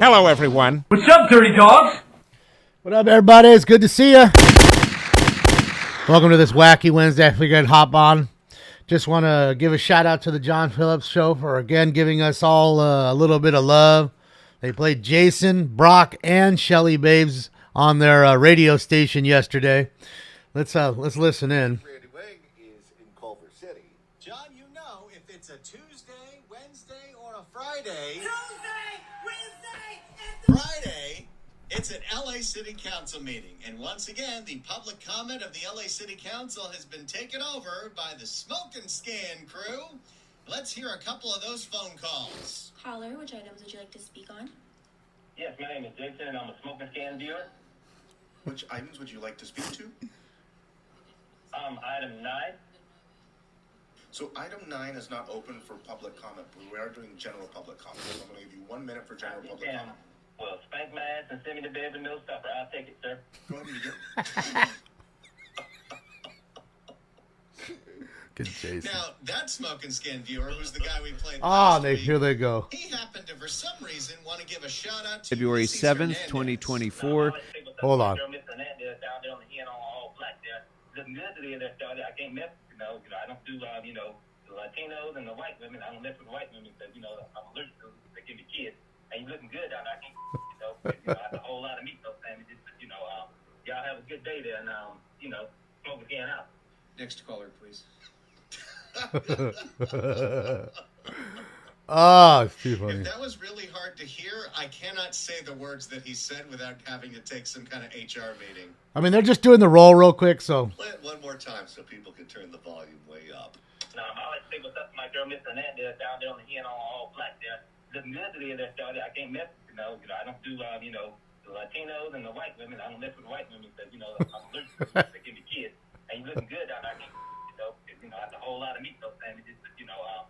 Hello, everyone. What's up, dirty dogs? What up, everybody? It's good to see you. Welcome to this Wacky Wednesday. I figured I'd hop on. Just want to give a shout out to the John Phillips Show for, again, giving us all a little bit of love. They played Jason, Brock, and Shelly Babes on their radio station yesterday. Let's listen in. Randy Wang is in Culver City. John, you know, if it's a Tuesday, Wednesday, or a Friday... Friday, it's an LA City Council meeting. And once again, the public comment of the LA City Council has been taken over by the Smoke and Scan crew. Let's hear a couple of those phone calls. Caller, which items would you like to speak on? Yes, my name is Jason, and I'm a Smoke and Scan viewer. Which items would you like to speak to? Item 9. So item 9 is not open for public comment, but we are doing general public comment. So I'm going to give you 1 minute for general public comment. Well, spank my ass and send me to bed with no supper. I'll take it, sir. Go ahead and begin. Good Jason. Now, that Smoke and Scan viewer, who's the guy we played Here they go. he happened to, for some reason, want to give a shout-out to February Mrs. 7th, Hernandez. 2024. Hold on. Girl, Miss Hernandez down there on the hen all black there. Looking good today there, Charlie. I can't mess, I don't do, the Latinos and the white women. I don't mess with white women because, I'm allergic to them. They give me kids. And you looking good down there. I can't, I have a whole lot of meat those sandwiches. But, y'all have a good day there. And, smoke again out. Next caller, please. It's too funny. If that was really hard to hear, I cannot say the words that he said without having to take some kind of HR meeting. I mean, they're just doing the roll real quick, so. Play it one more time so people can turn the volume way up. I always say what's up to my girl, Miss Hernandez, down there on the hen all black there. Looking good today there, Charlie. I can't mess, I don't do, the Latinos and the white women. I don't mess with white women because, I'm allergic to them. They give me kids. And you looking good down there. I can't, I have a whole lot of meat those sandwiches. But, y'all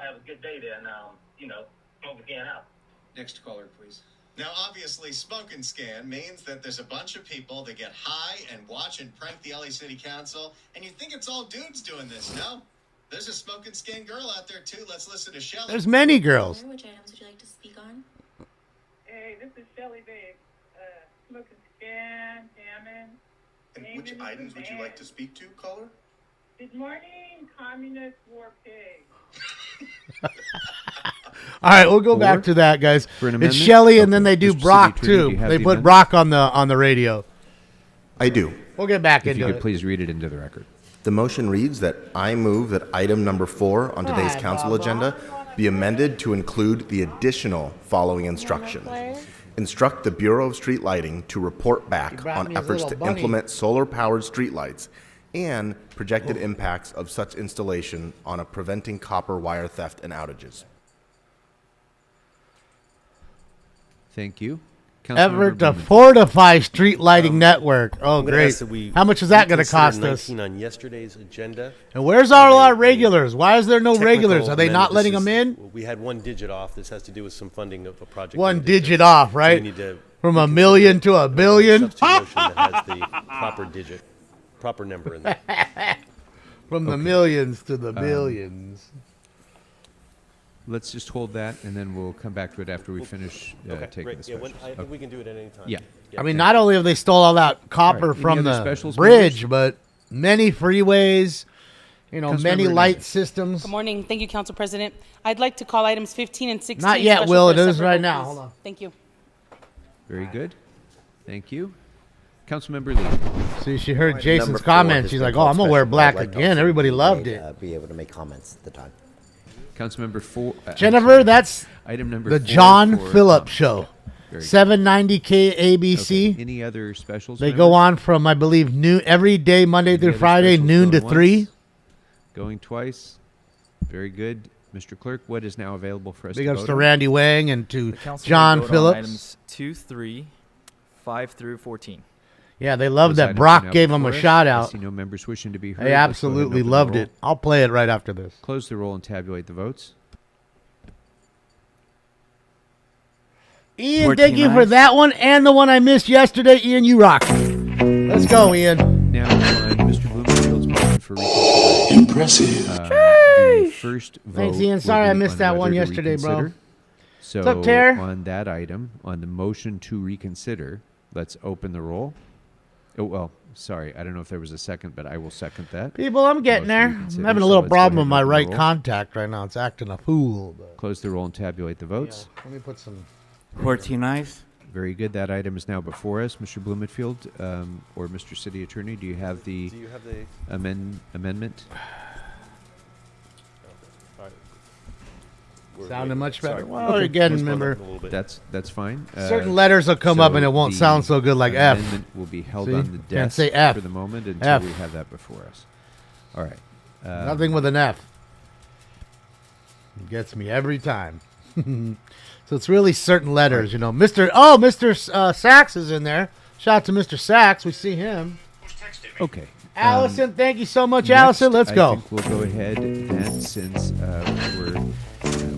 have a good day there. And, smoke again out. Next caller, please. Now, obviously, Smoke and Scan means that there's a bunch of people that get high and watch and prank the LA City Council, and you think it's all dudes doing this. No. There's a Smoke and Scan girl out there, too. Let's listen to Shelly. There's many girls. Caller, which items would you like to speak on? Hey, this is Shelly Babe. Smoke and Scan, Hammond. And which items would you like to speak to, caller? Good morning, Communist War Pig. All right, we'll go back to that, guys. For an It's amendment? Shelly, and then Okay. they do Mr. Brock, City Attorney, do too. you have They the put amendment? Brock on the radio. I do. We'll get back If you into could it. please read it into the record. The motion reads that I move that item number 4 on today's council agenda be amended to include the additional following instruction. Instruct the Bureau of Street Lighting to report back brought on me his efforts little to bunny. implement solar-powered streetlights and projected impacts of such installation on preventing copper wire theft and outages. Thank you. Effort to Councilmember fortify street lighting network. Oh, I'm gonna great. ask that we How much is that going to reconsider cost us? 19 on yesterday's agenda. And where's all our regulars? Why is there no Technical regulars? Are they not amendment. letting This them is- in? We had one digit off. This has to do with some funding of a project. One we did. digit off, So right? we need to From a reconsider million to a billion? substitute motion that has the proper digit, proper number in there. From the millions to the billions. Let's just hold that, and then we'll come back to it after we finish taking great. the Yeah, specials. I think we can do it at any time. Yeah. I mean, not only have they stole all that copper All right. from Any other the specials, bridge, members? but many freeways, many Councilmember light Hernandez. systems. Good morning. Thank you, Council President. I'd like to call items 15 and 16. Not yet, special Will. for It a is separate right vote, now. please. Hold on. Thank you. Very good. Thank you. Councilmember Lee. See, she heard Jason's Number 4 comments. has She's been like, called I'm going to wear special. black I'd like to again. also Everybody be loved made, it. Be able to make comments at the time. Councilmember 4. Jennifer, that's item number the 4 John for Phillips comment. Show. Very good. 790 KABC. Okay. Any other specials? They go on from, I believe, noon every day, Monday Any through other Friday, specials noon to going 3. once? Going twice. Very good. Mr. Clerk, what is now available for us Big to ups vote to on? Randy Wang and to The council John may vote on Phillips. Items 2, 3, 5 through 14. Yeah, they loved Those that. items are Brock now gave him a before us. shout I out. see no members wishing to be heard. They Let's go ahead and absolutely open the loved roll. it. I'll play it right after this. Close the roll and tabulate the votes. Ian, 14 thank you for ayes. that one and the one I missed yesterday. Ian, you rock. Let's go, Ian. Now on Mr. Bloomfield's motion for reconsideration. Impressive. The first vote Thanks, Ian. will Sorry be I missed on that whether one to yesterday, bro. reconsider. So What's up, Tara? on that item, on the motion to reconsider, let's open the roll. Oh, well, sorry. I don't know if there was a second, but I will second that. People, I'm getting there. Motion to I'm reconsider, having a so little let's go problem ahead with and my open the right roll. contact right now. It's acting a fool. But, Close the roll and tabulate the votes. let me put some. 14 eyes. Very good. That item is now before us. Mr. Blumenfield or Mr. City Attorney, do you have the Do you have the? amendment? Sounded much better. Sorry. Well, again, Let's slow remember, down a little bit. That's fine. certain letters will come up and it won't the sound so good like F. amendment will be held See? on the Can't desk say F. for the moment until F. we have that before us. All right. Nothing with an F. It gets me every time. So it's really certain letters, you know. Mr. Sachs is in there. Shout out to Mr. Sachs. We see him. Okay. Allison, thank you so much, Next, Allison. Let's I go. think we'll go ahead then, since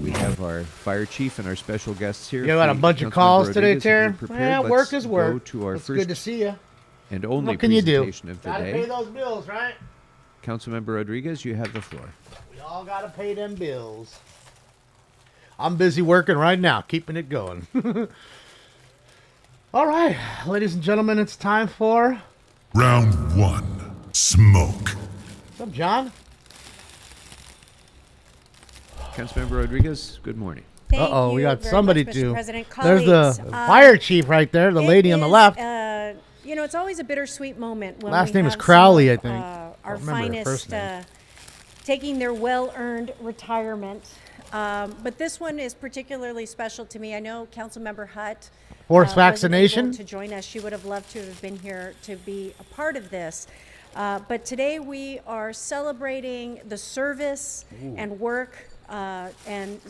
we have our fire chief and our special guests here. You got a Free bunch of Councilmember calls today, Rodriguez, if you're Tara? prepared, Yeah, let's work is go work. to our It's first good to see you. and only What can you do? presentation of the Gotta day. pay those bills, right? Councilmember Rodriguez, you have the floor. We all gotta pay them bills. I'm busy working right now, keeping it going. All right, ladies and gentlemen, it's time for Round 1. Smoke. what's up, John? Councilmember Rodriguez, good morning. Uh-oh, we got somebody to. President. There's the fire chief right there, the lady on the left. You know, it's always a bittersweet moment when Last we name is have Crowley, some I think. of, I our remember her first finest name. taking their well-earned retirement. But this one is particularly special to me. I know Councilmember Hutt Forced wasn't able vaccination? to join us. She would have loved to have been here to be a part of this. But today we are celebrating the service and work and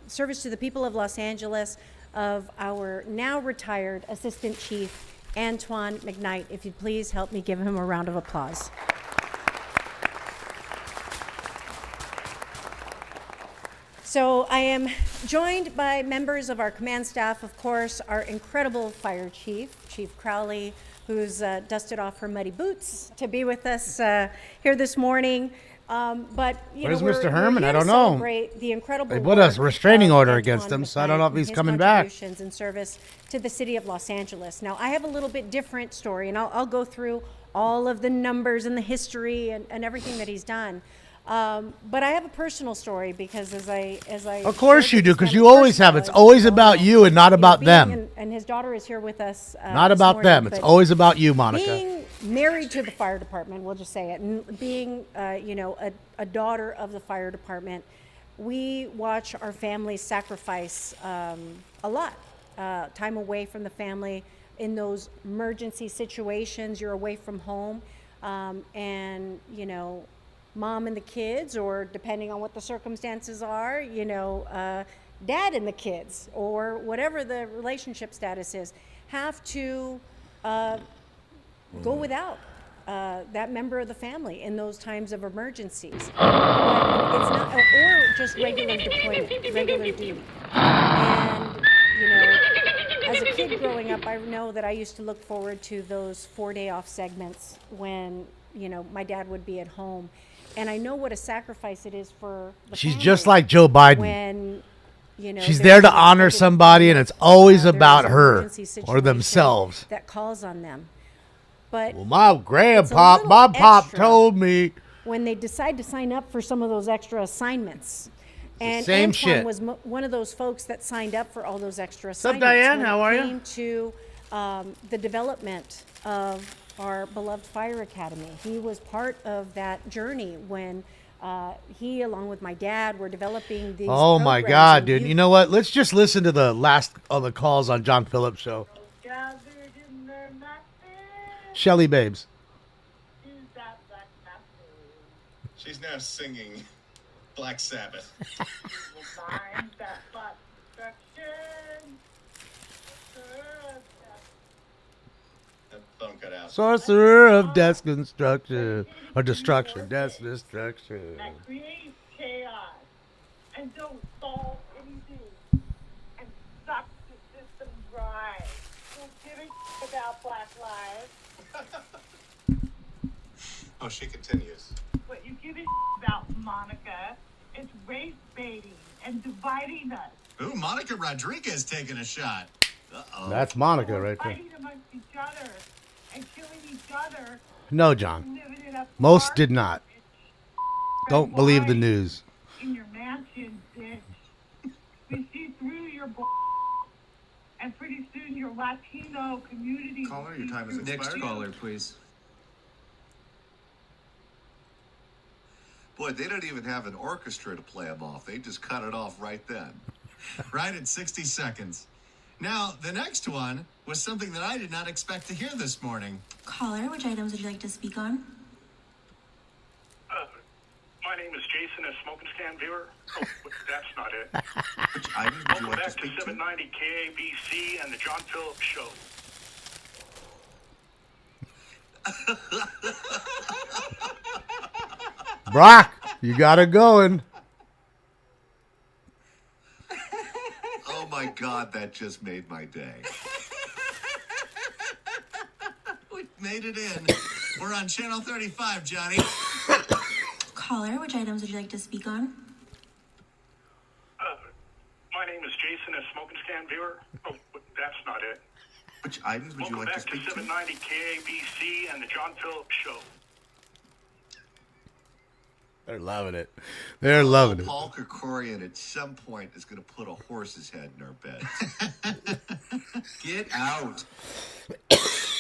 service to the people of Los Angeles of our now retired Assistant Chief Antoine McKnight. If you'd please help me give him a round of applause. So I am joined by members of our command staff, of course, our incredible fire chief, Chief Crowley, who's dusted off her muddy boots to be with us here this morning. But Where's we're Mr. Herman? here I to don't know. celebrate the incredible They put a work restraining of order Antoine against him, so I don't know if McKnight he's and his coming back. contributions in service to the city of Los Angeles. Now, I have a little bit different story, and I'll go through all of the numbers and the history and everything that he's done. But I have a personal story because as I Of course shared you with do, this because man you always personally, have. It's always about you and not about being them. and his daughter is here with us. Not this about morning, them. It's but always about you, Monica. being married to the fire department, we'll just say it, and being, a daughter of the fire department, we watch our families sacrifice a lot. Time away from the family in those emergency situations. You're away from home, and mom and the kids, or depending on what the circumstances are, dad and the kids, or whatever the relationship status is, have to go without that member of the family in those times of emergencies. It's not, or just regular deployment, regular duty. And, as a kid growing up, I know that I used to look forward to those 4-day off segments when, my dad would be at home. And I know what a sacrifice it is for the She's family just like Joe Biden. when, She's there's there to an honor emergency somebody, and it's always there's about an her emergency or situation themselves. that calls on them. But Well, my it's a grandpop, little my pop extra told me. when they decide to sign up for some of those extra assignments. And same Antoine shit. was one of those folks that signed up for all those extra up, assignments. Diane? when How it are you? came to the development of our beloved fire academy. He was part of that journey when he, along with my dad, were developing these Oh my programs God, and dude! youth You know what? Let's just listen to the last of the calls on John Phillips' show. Gathered in their masses, Shelly Babes. is that black masses. She's now singing Black Sabbath. Mind that black destruction. That phone cut out. Sorcerer of death construction or destruction, death destruction. That creates chaos and don't solve anything and sucks the system dry. Don't give a about Black Lives. Oh, she continues. What you give a about Monica It's race baiting and dividing us. Ooh, Monica Rodriguez taking a shot. Uh-oh. That's Monica We're right there. fighting amongst each other and killing each other. No, John. Living it up Most far, did not. bitch. Don't believe the Why? news. In your mansion, bitch. We see through your and pretty soon your Latino community. Caller, your time is will see expired. through Next you. caller, please. Boy, they don't even have an orchestra to play them off. They just cut it off right then. Right at 60 seconds. Now, the next one was something that I did not expect to hear this morning. Caller, which items would you like to speak on? My name is Jason, a smoking scan viewer. Oh, but that's not it. Which items would you Welcome like to back to speak to? 790 KABC and the John Phillips Show. Brock, you got it going. Oh my God, that just made my day. We made it in. We're on Channel 35, Johnny. Caller, which items would you like to speak on? My name is Jason, a smoking scan viewer. Oh, but that's not it. Which items would you Welcome like to back to speak to? 790 KABC and the John Phillips Show. They're loving it. They're loving it. Paul Kerkorian at some point is going to put a horse's head in our beds. Get out.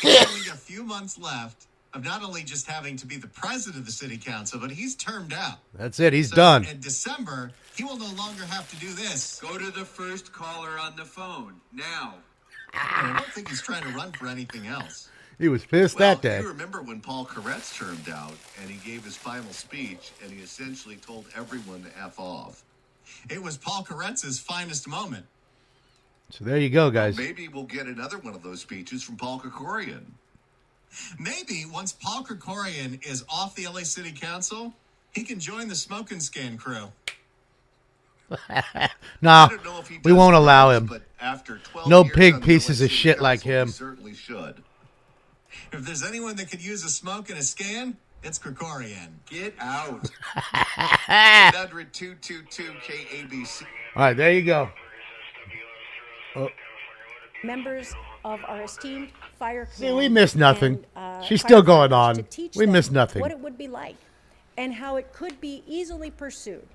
Only a few months left of not only just having to be the president of the city council, but he's termed out. That's it. He's So done. in December, he will no longer have to do this. Go to the first caller on the phone now. And I don't think he's trying to run for anything else. He was pissed that day. You remember when Paul Koretz termed out and he gave his final speech and he essentially told everyone to F off. It was Paul Koretz's finest moment. So there you go, guys. Maybe we'll get another one of those speeches from Paul Kerkorian. Maybe once Paul Kerkorian is off the LA City Council, he can join the smoke and scan crew. Nah, I don't know if he we does won't allow drugs, him. But after 12 No years pig on the pieces LA of City shit like Council, him. he certainly should. If there's anyone that could use a smoke and a scan, it's Kerkorian. Get out. 800-222 KABC. All right, there you go. Members of our esteemed fire See, we missed nothing. and, She's still firefighters going on. to teach We them missed nothing. What it would be like and how it could be easily pursued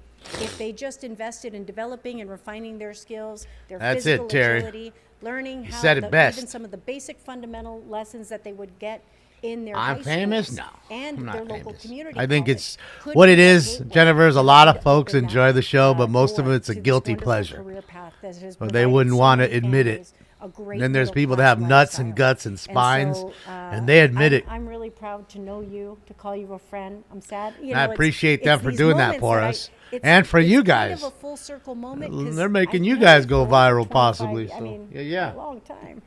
if they just invested in developing and refining their skills, their That's physical it, Terry. agility, learning how said it best. even some of the basic fundamental lessons that they would get in their I'm high famous? schools No, and I'm their not local famous. community I think college it's could what be it a is. gateway Jennifer's a lot of to folks open enjoy the show, but that most of door it's a to this guilty wonderful pleasure. career path that has Or they provided wouldn't so want to many admit it. families a great Then there's people that middle-class have nuts and lifestyle. guts and spines, so, and they admit it. I'm really proud to know you, to call you a friend. I'm sad. You I know, appreciate it's them for these doing that moments for I- us. it's- And for it's you kind guys. of a full circle moment 'cause They're making I've you known guys go for viral, 25 possibly. I So, mean, yeah. a long time.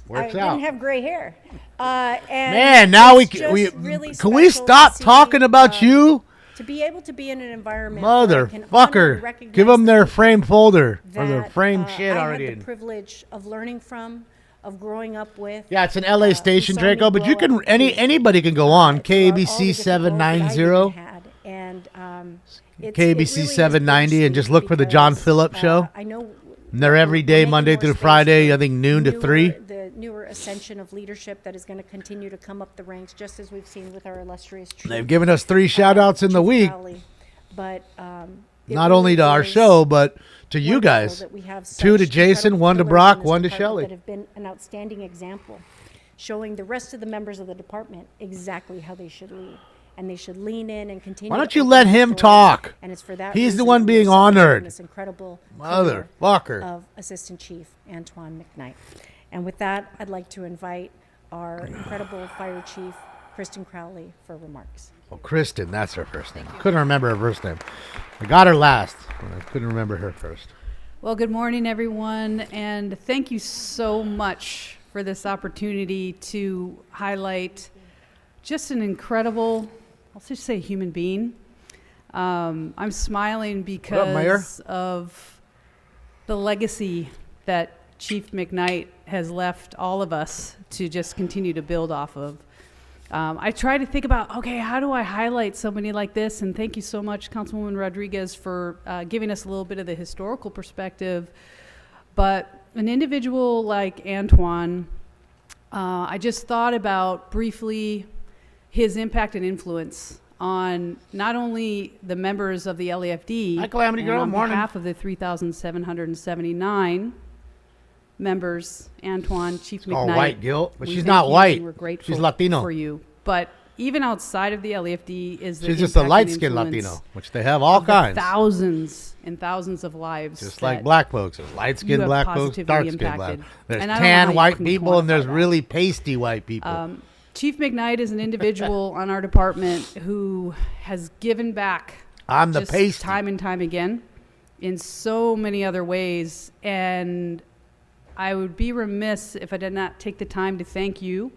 Works I out. didn't have gray hair. And Man, now it's just really can we special stop to see, talking about you? To be able to be in an environment where I can honor and Motherfucker. recognize Give them the their people frame folder or their that, frame shit I already. had the privilege of learning from, of growing up with. Yeah, it's an LA station, who saw me Draco, but you grow can up anybody can go on throughout all the KABC different roles that I 790, had. And it KABC really is 790, and just look for the John because, Phillips show. I know And they're every day, making Monday more through space Friday, for I think noon to 3. The newer ascension of leadership that is going to continue to come up the ranks, just as we've seen with our illustrious chief. They've given us 3 shout-outs in the Chief week. Crowley. But it Not only really to our is show, but to you wonderful guys. that we have 2 to such Jason, incredible 1 to pillars Brock, in this 1 to department Shelley. that have been an outstanding example, showing the rest of the members of the department exactly how they should lead. And they should lean in and continue. Why don't to you open let these him doors. talk? And it's for that He's the reason one that being we're celebrating honored. This incredible Motherfucker. career of Assistant Chief Antoine McKnight. And with that, I'd like to invite our incredible Fire Chief Kristen Crowley for remarks. Oh, Kristen, that's her first name. Couldn't remember her first name. I got her last, but I couldn't remember her first. Well, good morning, everyone, and thank you so much for this opportunity to highlight just an incredible, I'll just say, human being. I'm smiling because of the legacy that Chief McKnight has left all of us to just continue to build off of. I try to think about, okay, how do I highlight somebody like this? And thank you so much, Councilwoman Rodriguez, for giving us a little bit of the historical perspective. But an individual like Antoine, I just thought about briefly his impact and influence on not only the members of the LAFD, Hi, Calamity Girl. on Morning. behalf of the 3,779 members, Antoine, Chief called McKnight. white guilt, but we she's thank not you, white. and we're grateful She's Latino. for you. But even outside of the LAFD is the She's just a impact and light-skinned influence Latino, which they have all of the kinds. thousands and thousands of lives. Just like that black folks. There's you light-skinned have black folks, positively dark-skinned black. impacted. There's And I don't know how tan you white can people, and there's quantify that. really pasty white people. Chief McKnight is an individual on our department who has given back I'm the just pasty. time and time again in so many other ways. And I would be remiss if I did not take the time to thank you,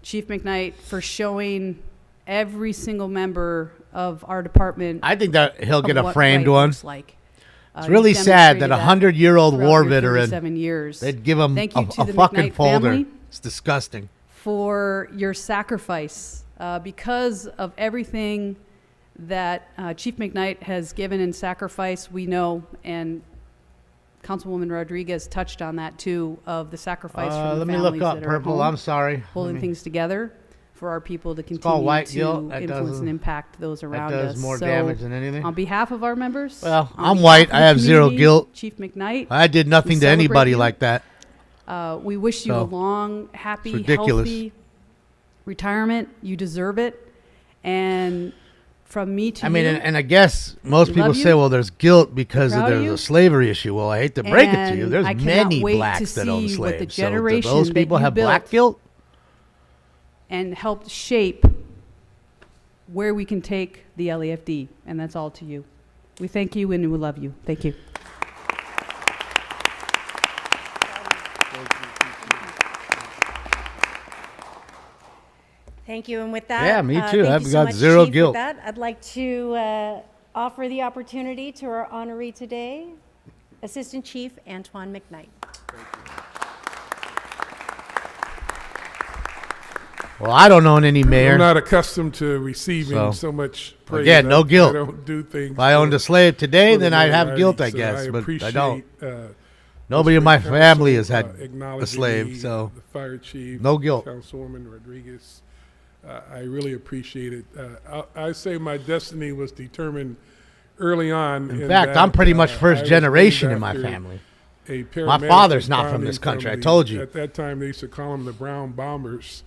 Chief McKnight, for showing every single member of our department. I think that he'll get of a what framed right one. looks like. It's really You've sad that a demonstrated 100-year-old throughout war your veteran, 37 years. they'd give him Thank you a to the fucking McKnight folder. family It's disgusting. for your sacrifice because of everything that Chief McKnight has given in sacrifice. We know, and Councilwoman Rodriguez touched on that too, of the sacrifice from the let me families look up that are at purple. home, I'm sorry. holding Let me- things together for our people to called continue white to guilt. That influence does- and impact those around does us. more So, damage than anything. On behalf of our members, Well, on I'm behalf white. of I the have zero community, guilt. Chief McKnight, I did nothing we to anybody celebrate you. like that. We wish you a So, long, happy, it's ridiculous. healthy retirement. You deserve it. And from me to I mean, you, and I guess most we people love you. say, well, there's guilt because Proud of there's you. a slavery issue. Well, I hate to break it to you. And There's I cannot many wait to blacks that own see what the slaves. So do generation those that people you have black built guilt? and helped shape where we can take the LAFD. And that's all to you. We thank you and we love you. Thank you. Thank you. And with that, Yeah, me too. thank I've you so got much, zero Chief. guilt. With that, I'd like to offer the opportunity to our honoree today, Assistant Chief Antoine McKnight. Well, I don't own any mayor. I'm not accustomed to receiving so much praise. Again, no guilt. I don't do things. If I owned a slave today, for the then I'd have guilt, I so guess. But I appreciate, don't. this Nobody in great my council, family has had a acknowledging slave, me, so the fire chief, no guilt. Councilwoman Rodriguez. I really appreciate it. I say my destiny was determined early on. In fact, I'm pretty much first I was generation named in my after family. a My paramedic father's not from responding this country, I the- told you. At that time, they used to call them the Brown Bombers,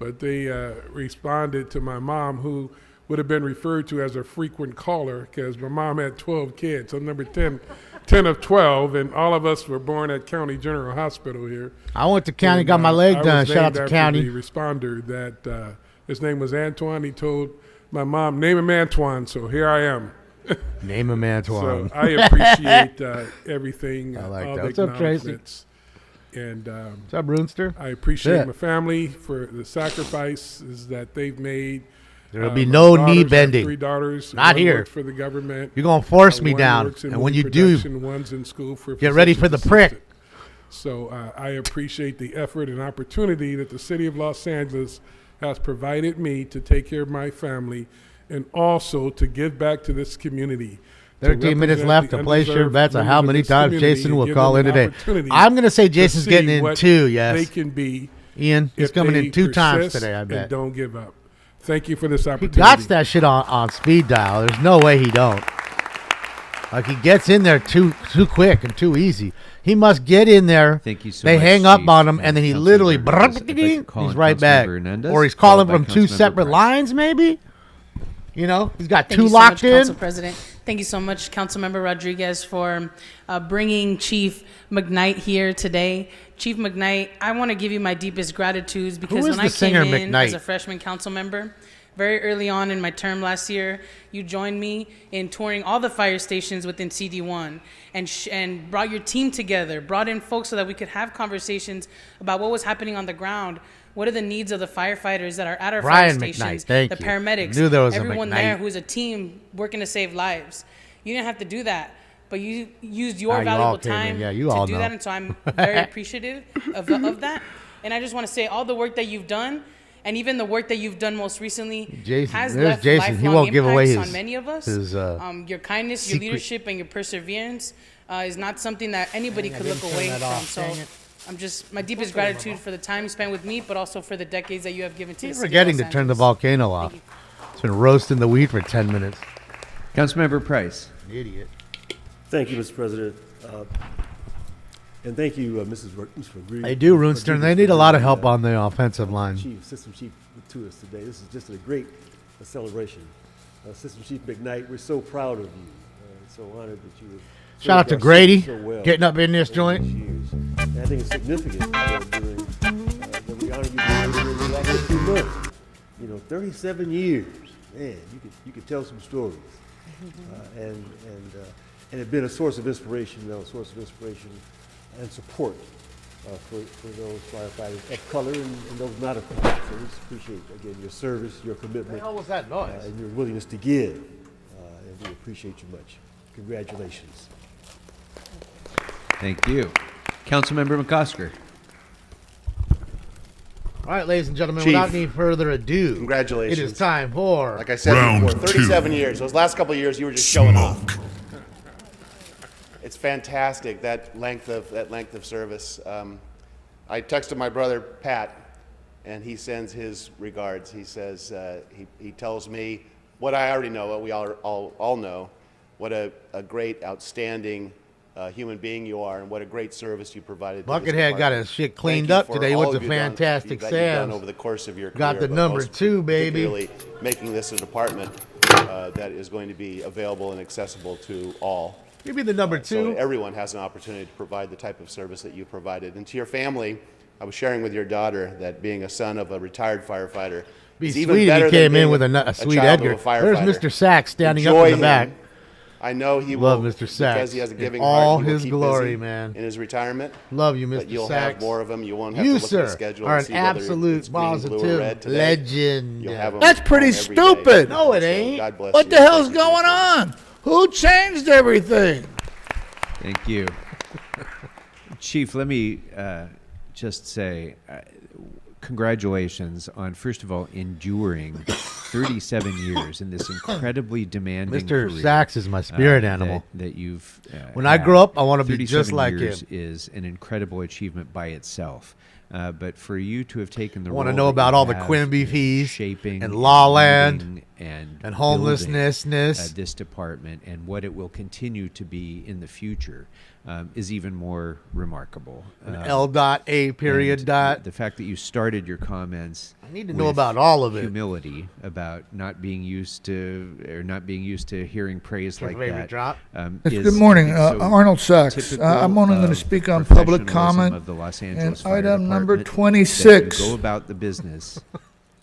but they responded to my mom, who would have been referred to as a frequent caller because my mom had 12 kids. I'm number 10 of 12, and all of us were born at County General Hospital here. I went to county, And, got my leg I done. was Shout out named to after county. The responder that his name was Antoine. He told my mom, name him Antoine, so here I am. Name him Antoine. So I appreciate everything. I like all that. the What's up, Tracy? acknowledgements. And What's up, Brewster? I appreciate Yeah. my family for the sacrifices that they've made. There'll be my no daughters, knee I have bending. 3 daughters. Not one here. works for the government. You're gonna force me one down, works in and when movie you do, production, one's in school for get ready for the physician's prick. assistant. So I appreciate the effort and opportunity that the city of Los Angeles has provided me to take care of my family and also to give back to this community. to 13 minutes represent left the to place your undeserved bets on how members of many this times community Jason and will give call them in an today. opportunity I'm gonna say to Jason's see getting in what 2, yes. They can be. Ian, he's if coming they in 2 times persist today, I and bet. don't give up. Thank you for this He opportunity. got that shit on speed dial. There's no way he don't. Like, he gets in there too quick and too easy. He must get in there. Thank you so they much, hang up Chief. on him, and then he Councilmember literally Hernandez. If I could call he's in right back. Councilmember Hernandez, Or he's calling followed from by 2 Councilmember separate Price. lines, maybe. You know, he's got Thank 2 you so locked much, in. Council President. Thank you so much, Councilmember Rodriguez, for bringing Chief McKnight here today. Chief McKnight, I want to give you my deepest gratitude because is when the I singer, came in McKnight? as a freshman council member, very early on in my term last year, you joined me in touring all the fire stations within CD1 and brought your team together, brought in folks so that we could have conversations about what was happening on the ground. What are the needs of the firefighters that are at our Brian fire McKnight, stations, thank the you. paramedics, Knew there was a everyone McKnight. there who's a team working to save lives. You didn't have to do that, but you used your Ah, you all valuable came in. time Yeah, you to all do know. that, and so I'm very appreciative of that. And I just want to say all the work that you've done and even the work that you've done most recently Jason, has there's left Jason. He lifelong won't give away impacts his- on many of us. his, Your kindness, secret. your leadership, and your perseverance is not something that anybody Dang, I could look didn't turn away that from. off. So Dang it. I'm just my deepest gratitude for the time you spent with me, but also for the decades that you have given to the Keep city of forgetting Los to turn the Angeles. volcano off. It's been roasting the wheat for 10 minutes. Councilmember Price. Idiot. Thank you, Mr. President. And thank you, Mrs. Green. They do, Runestern. They need a lot of help on the offensive line. System Chief to us today. This is just a great celebration. System Chief McKnight, we're so proud of you. So honored that you. Shout out to served our Grady, city so well getting up in this over joint. these years. And I think it's significant that we honor you during the last 15 months. 37 years. Man, you could tell some stories. And it's been a source of inspiration, and support for those firefighters of color and those not of color. So we just appreciate, again, your service, your commitment. What the hell was that noise? And your willingness to give. And we appreciate you much. Congratulations. Thank you. Councilmember McCosker. All right, ladies and gentlemen, Chief, without any further ado, congratulations. it is time for... Like I said Round before, 37 years. Those last couple of years, you were just showing off. It's fantastic, that length of service. I texted my brother Pat, and he sends his regards. He says he tells me what I already know, what we all know, what a great, outstanding human being you are, and what a great service you provided. Buckethead got his shit cleaned up today. He went to Fantastic that you've done Sam's. over the course of your career. Got the but number most 2, baby. particularly making this a department that is going to be available and accessible to all. Give me the number 2. So everyone has an opportunity to provide the type of service that you provided. And to your family, I was sharing with your daughter that being a son of a retired firefighter Be is sweet even if better he than came in being with a sweet child Edgar. of a firefighter. There's Mr. Sachs standing Enjoy up in the him. back. I know he Love will, Mr. Sachs. because he has a in giving all heart. He will his keep glory, busy man. in his retirement. Love you, Mr. But you'll Sachs. have more of them. You won't have You, to look at the sir, schedule are and an see whether absolute it's green, blue, or red positive today. legend. You'll have 'em That's pretty every day. stupid. No, it So ain't. God bless What you. the hell's going on? Who changed everything? Thank you. Chief, let me just say congratulations on, first of all, enduring 37 years in this incredibly demanding Mr. career, Sachs is my spirit animal. That you've When I had. grow up, I wanna be 37 just like years him. is an incredible achievement by itself. But for you to have taken the I want to role know that about you all the have Quimby in fees shaping and La Land leading and building, homelessness. this department and what it will continue to be in the future is even more remarkable. L.A. period and dot. The fact that you started your comments. I need to know about all of it. Humility about not being used to hearing praise Your like favorite that. drop? Is, Good morning, I think, so Arnold Sachs. typical I'm only going to of speak on public professionalism comment. of the Los And Angeles Fire item number Department, 26. that you go about the business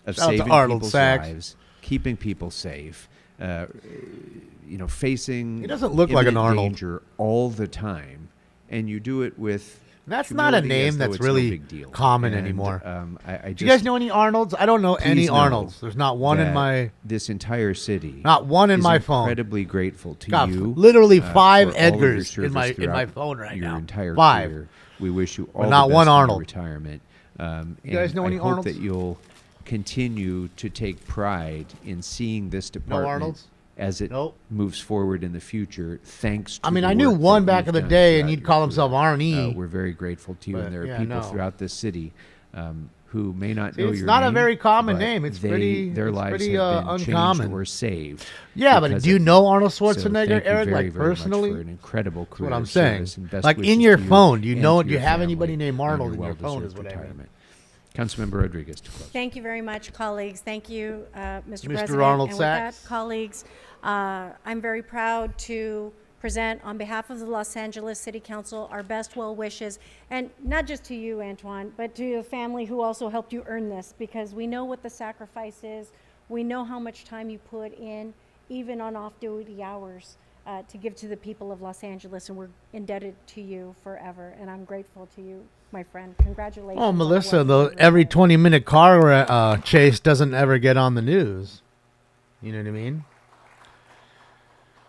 of Shout out to saving Arnold people's Sachs. lives, keeping people safe, facing He doesn't look like an imminent Arnold. danger all the time, and you do it with. That's not a humility as name though that's it's no really big deal. common And, anymore. I Do you guys know any Arnolds? I don't know any please know Arnolds. There's not one in that my... This entire city. Not one in is my phone. Incredibly grateful to Got you. literally for 5 all of your Edgars in my service phone right your now. entire 5. career. We wish you But all not the best one in your Arnold. retirement. You guys know I any hope Arnolds? that you'll continue to take pride in seeing this department Arnolds? as it moves forward in the future. Thanks to I mean, the I knew work one that back you've in the done day, and throughout he'd your call career. himself Arnie. We're very grateful to you, But, and there are yeah, people no. throughout this city who may not See, know it's your not a name, very common but name. It's their it's lives pretty, have been uncommon. changed or saved. Yeah, but because do you of know Arnold So Schwarzenegger, thank you Eric, very, like very much personally? for an incredible That's career what I'm of saying. service, and best Like wishes in your to you phone, do you and know? to Do you your have family anybody named on Arnold in your well-deserved phone? Is what I mean. retirement. Councilmember Rodriguez to close. Thank you very much, colleagues. Thank you, Mr. Mr. President. Arnold and Sachs. with that, colleagues, I'm very proud to present on behalf of the Los Angeles City Council our best well wishes, and not just to you, Antoine, but to your family who also helped you earn this, because we know what the sacrifice is. We know how much time you put in, even on off-duty hours, to give to the people of Los Angeles, and we're indebted to you forever, and I'm grateful to you, my friend. Congratulations. Oh, on the Melissa, work the you've done. every 20-minute car chase doesn't ever get on the news. You know what I mean?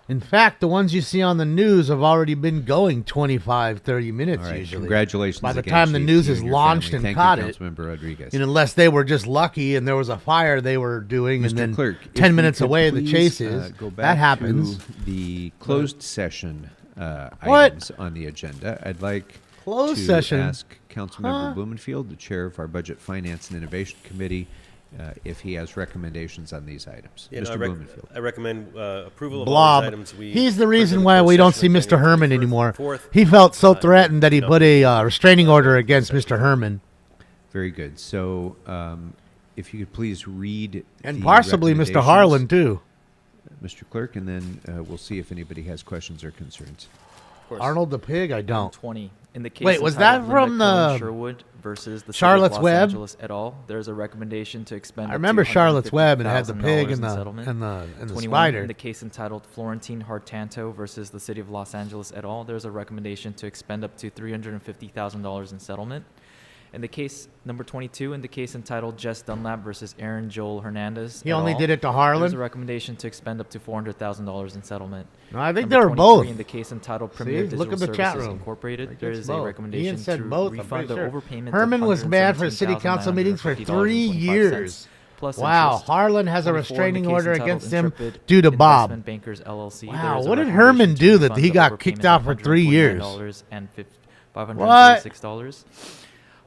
In fact, the ones you see on the news have already been going 25, 30 minutes All right, usually. congratulations By the again, time the Chief, news to you is and your launched family. and Thank caught you, it. Councilmember Rodriguez. And unless they were just lucky and there was a fire they were doing, and Mr. then Clerk, if 10 we minutes could away the please, chase is. go back That happens. to the closed session What? items on the agenda. I'd like Closed to session? ask Councilmember Huh? Blumenfield, the chair of our Budget, Finance, and Innovation Committee, if he has recommendations on these items. Yeah, no, Mr. Blumenfield. I recommend approval of all Blob. these items. He's the reason why we don't see Mr. Herman anymore. He felt so threatened that he put a restraining order against Mr. Herman. Very good. So, if you could please read And the possibly Mr. Harlan, too. Mr. Clerk, and then we'll see if anybody has questions or concerns. Arnold the Pig, I don't. 20. In the case Wait, was that entitled from Linda Cohen the Sherwood versus the Charlotte's City of Los Web? Angeles et al. There's a recommendation to expend. I up to remember Charlotte's Web and it had the $150,000 pig in and the- settlement. and the 21, spider. In the case entitled Florentine Hartanto versus the City of Los Angeles et al. There's a recommendation to expend up to $350,000 in settlement. In the case number 22, in the case entitled Jess Dunlap versus Aaron Joel Hernandez. He et only al., did it to Harlan? There's a recommendation to expend up to $400,000 in settlement. No, I think Number they were 23, both. In the case entitled See? Premier Look Digital at the chat Services room. Incorporated, Like there it's is a both. recommendation Ian said to both, I'm refund the pretty sure. overpayment. Herman of was banned for city council meetings for 3 years. Plus Wow, interest. Harlan has a 24, in the restraining case order entitled against him Intrepid due to Bob. Investment Bankers LLC, Wow, there is a what did recommendation Herman to do that refund he the got overpayment kicked of out for 3 years? $149 and What? $536.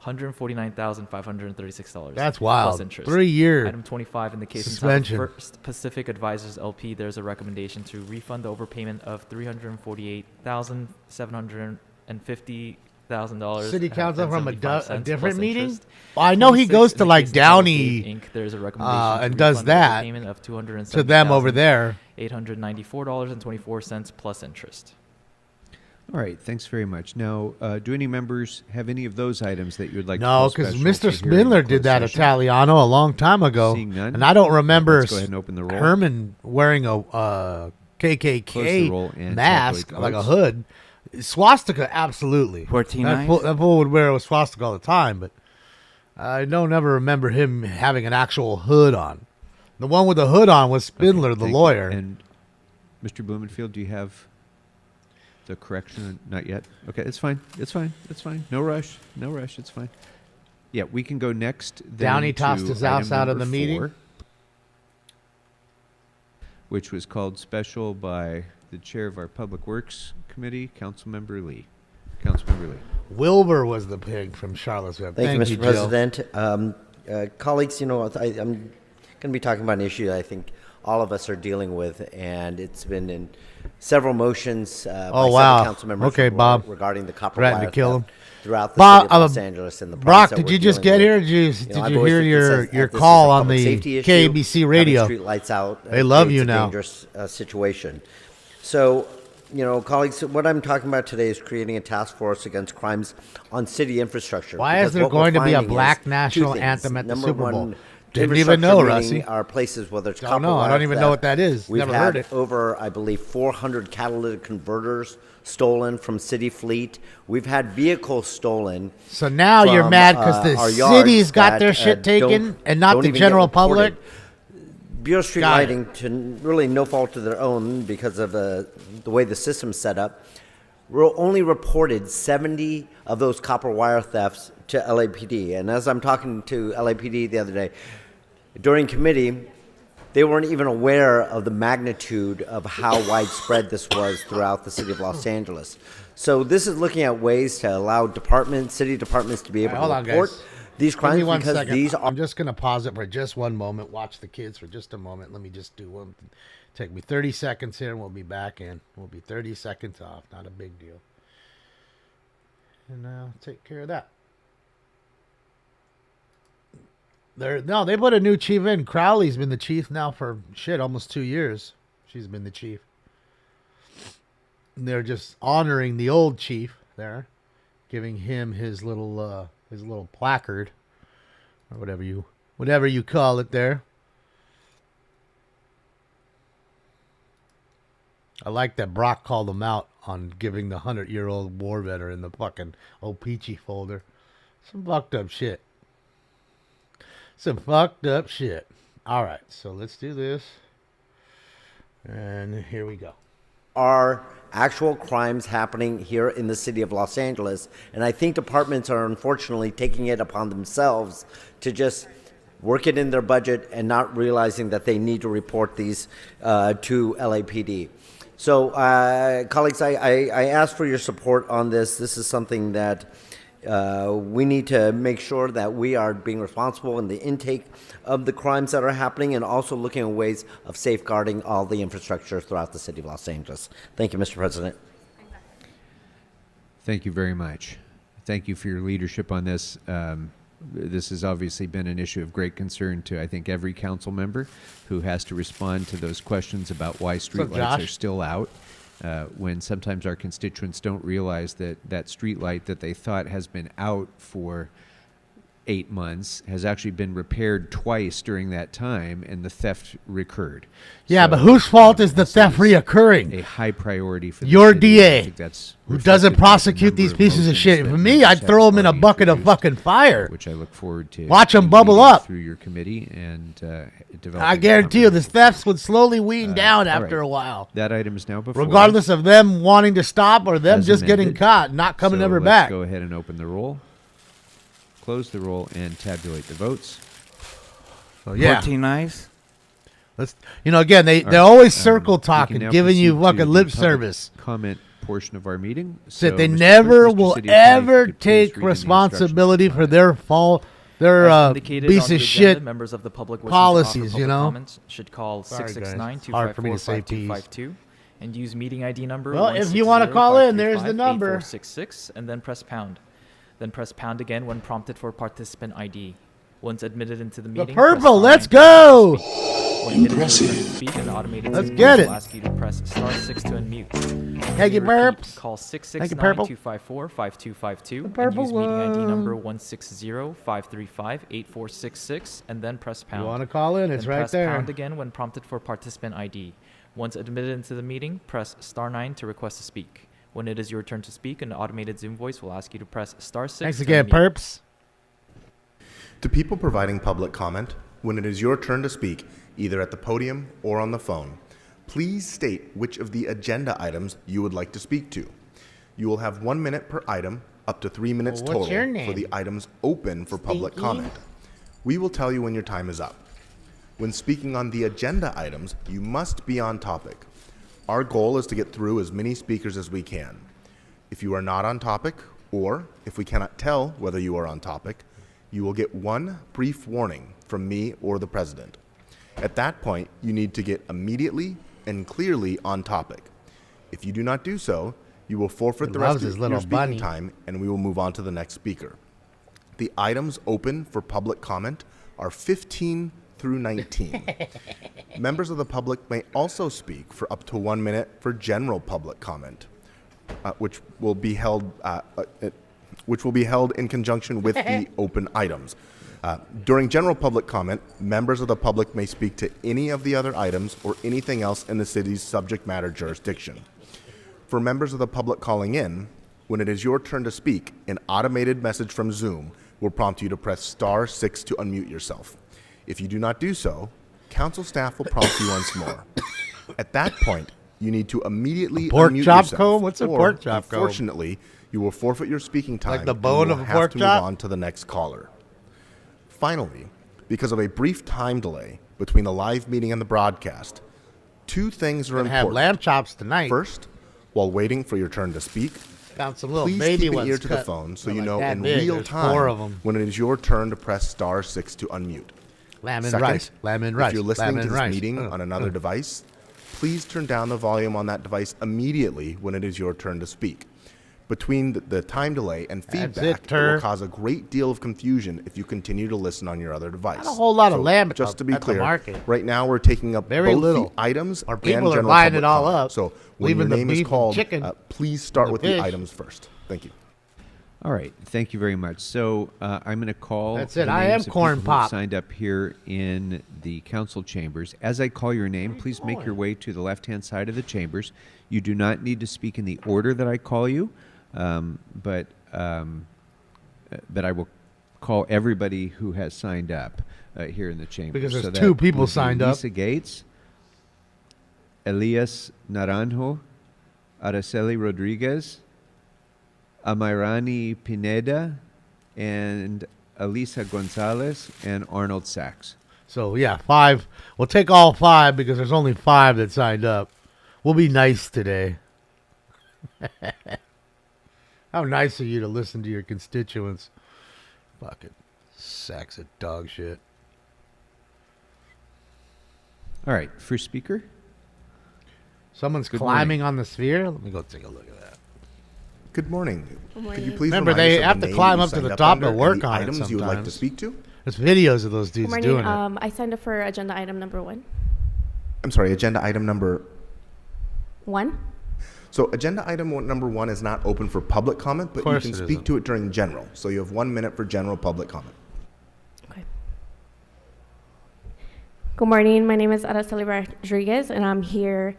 $149,536. That's wild. Plus interest. 3 year Item 25 in the case suspension. entitled First Pacific Advisors LP. There's a recommendation to refund the overpayment of $348,750,000. City council from a different meeting? Interest. Well, I know he 26 goes in to the like case entitled Downey Dave Inc. There's a recommendation to and does refund the that overpayment of to them over there. $894.24 plus interest. All right, thanks very much. Now, do any members have any of those items that you would like No, to because because Mr. Spindler did that Italiano a long time ago. Seeing none, and I don't remember let's go ahead and open the roll. Herman wearing a Close the roll KKK and mask, tabulate like a votes. hood. Swastika, absolutely. 14 That ayes. fool would wear a swastika all the time, but I don't ever remember him having an actual hood on. The one with the hood on was Spindler, the Thank you. lawyer. And Mr. Blumenfield, do you have the correction? Not yet. Okay, it's fine. It's fine. It's fine. No rush. No rush. It's fine. Yeah, we can go next. then Downey tossed to his ass item out of number the meeting. 4, which was called special by the chair of our Public Works Committee, Councilmember Lee. Councilmember Lee. Wilbur was the pig from Charlotte's Web. Thank you, Mr. Jill. President. Colleagues, I'm going to be talking about an issue that I think all of us are dealing with, and it's been in several motions by Oh, wow. several council members Okay, Bob. regarding the copper Threatened wire to kill theft him. throughout the Bob, city of Los Angeles and the Brock, problems that did we're you just dealing get with. here? I've Did you always hear looked at your this as call a on public the safety issue. KBC Having radio? street lights out They love creates you a now. dangerous situation. So, colleagues, what I'm talking about today is creating a task force against crimes on city infrastructure. Why because is there what we're going to be a finding is black two national things. anthem at the Number Super Bowl? one, Didn't even know, infrastructure meaning Rusty. Our places, whether it's Don't copper know. I wire don't even know theft. what that is. We've Never had heard it. over, I believe, 400 catalytic converters stolen from city fleet. We've had vehicles stolen. So now you're from, mad because the our yards city's got that, their shit taken don't- and not don't the even get general reported. public? Bureau Street Got it. Lighting, to really no fault of their own because of the way the system's set up, only reported 70 of those copper wire thefts to LAPD. And as I'm talking to LAPD the other day, during committee, they weren't even aware of the magnitude of how widespread this was throughout the city of Los Angeles. So this is looking at ways to allow city departments to be able Hold to on, report guys. these Give crimes me one because second. these are... I'm just going to pause it for just one moment. Watch the kids for just a moment. Let me just do one. Take me 30 seconds here and we'll be back in. We'll be 30 seconds off. Not a big deal. And I'll take care of that. They put a new chief in. Crowley's been the chief now for almost 2 years. She's been the chief. And they're just honoring the old chief there, giving him his little placard or whatever you call it there. I like that Brock called him out on giving the 100-year-old war veteran the fucking O-Peachy folder. Some fucked up shit. All right, so let's do this. And here we go. are actual crimes happening here in the city of Los Angeles. And I think departments are unfortunately taking it upon themselves to just work it in their budget and not realizing that they need to report these to LAPD. So, colleagues, I ask for your support on this. This is something that we need to make sure that we are being responsible in the intake of the crimes that are happening and also looking at ways of safeguarding all the infrastructure throughout the city of Los Angeles. Thank you, Mr. President. Thank you very much. Thank you for your leadership on this. This has obviously been an issue of great concern to, I think, every council member who has to respond to those questions about why streetlights are still out. When sometimes our constituents don't realize that that street light that they thought has been out for 8 months has actually been repaired twice during that time, and the theft recurred. Yeah, So, but whose fault is the theft reoccurring? a high priority for the Your city. I DA, think that's who doesn't reflected by the prosecute these number of pieces of motions shit. that For me, members I'd have throw them in a already bucket of introduced, fucking fire. which I look forward to. Watch 'em seeing bubble leading up. through your committee and developing. I guarantee you, the thefts would slowly wean down all after right. a while. That item is now before. Regardless of them wanting to stop or them as just getting amended. caught, not coming So ever let's back. Go ahead and open the roll, close the roll, and tabulate the votes. So, yeah. 14 eyes. Let's, again, they're All right, always circle we can talking, now giving you proceed to fucking the lip public service. Comment portion of our meeting. That they Mr. never Clerk, Mr. will City Attorney, if you ever could please take read in the responsibility for instructions. their fault, their As indicated piece on the of agenda, shit members of the public wishing to policies, offer public you know? comments should call Sorry, guys. 669-254-5252 and use meeting ID number Well, if you wanna call in, there's the number. 8466 and then press pound. Then press pound again when prompted for participant ID. Once admitted into the meeting, press purple, star let's 9 go! to speak. When it is your turn to speak, an automated Let's Zoom get voice it. will ask you to press star 6 to unmute. Thank you, Repeat, Burps. Call Thank you, Purple. 669-254-5252 and purple use meeting ID one. number 160-535-8466 and then press pound. wanna call in, it's Then right press there. pound again when prompted for participant ID. Once admitted into the meeting, press star 9 to request to speak. When it is your turn to speak, an automated Zoom voice will ask you to press star 6 Thanks to again, unmute. perps. To people providing public comment, when it is your turn to speak, either at the podium or on the phone, please state which of the agenda items you would like to speak to. You will have 1 minute per item, up to 3 minutes Well, what's your total name? for the items open for public Stinky? comment. We will tell you when your time is up. When speaking on the agenda items, you must be on topic. Our goal is to get through as many speakers as we can. If you are not on topic, or if we cannot tell whether you are on topic, you will get one brief warning from me or the president. At that point, you need to get immediately and clearly on topic. If you do not do so, you will forfeit He the loves rest his of little your speaking bunny. time, and we will move on to the next speaker. The items open for public comment are 15 through 19. Members of the public may also speak for up to 1 minute for general public comment, which will be held in conjunction with the open items. During general public comment, members of the public may speak to any of the other items or anything else in the city's subject matter jurisdiction. For members of the public calling in, when it is your turn to speak, an automated message from Zoom will prompt you to press star 6 to unmute yourself. If you do not do so, council staff will prompt you once more. At that point, you need to immediately Pork unmute chop yourself. comb? What's a or, pork chop comb? Unfortunately, you will forfeit your speaking time. Like the and bone you of will a have pork to chop? move on to the next caller. Finally, because of a brief time delay between the live meeting and the broadcast, two things are Gonna important. have lamb chops tonight. First, while waiting for your turn to speak, Found some little please baby keep an ones ear to the cut. phone so They're you like know that in big. real There's time 4 of 'em. when it is your turn to press star 6 to unmute. Lamb and Second, rice. Lamb and rice. If you're listening Lamb to and this rice. meeting on another device, please turn down the volume on that device immediately when it is your turn to speak. Between the time delay and feedback, it Tur. will cause a great deal of confusion if you continue to listen on your other device. Not a whole lot of lamb Just to be at the clear, market. right now we're taking up Very both little. the items Or and people are general buying public it all comment. up, So when leaving your the name beef is and called, chicken please start and with fish. the items first. Thank you. All right. Thank you very much. So I'm going to call. That's it. the I am names of Corn people who have Pop. signed up here in the council chambers. As I call your name, please make your way to the left-hand side of the chambers. You do not need to speak in the order that I call you, but I will call everybody who has signed up here in the chamber. Because there's So that 2 people would be signed up. Lisa Gates, Elias Naranjo, Araceli Rodriguez, Amairani Pineda, and Elisa Gonzalez, and Arnold Sachs. So, yeah, 5. We'll take all 5 because there's only 5 that signed up. We'll be nice today. How nice of you to listen to your constituents. Fucking sacks of dog shit. All right, first speaker. Someone's Good climbing morning. on the sphere. Let me go take a look at that. Good morning. Good morning. Could you please Remember, remind they us of have the to name climb you up to signed the top to under work and the on it items you would like to sometimes. speak to? There's videos of those dudes Good doing morning. it. I signed up for agenda item number 1. I'm sorry, agenda item number... 1? So agenda item number 1 is not open for public comment, but you course can it speak isn't. to it during general. So you have 1 minute for general public comment. Okay. Good morning. My name is Araceli Rodriguez, and I'm here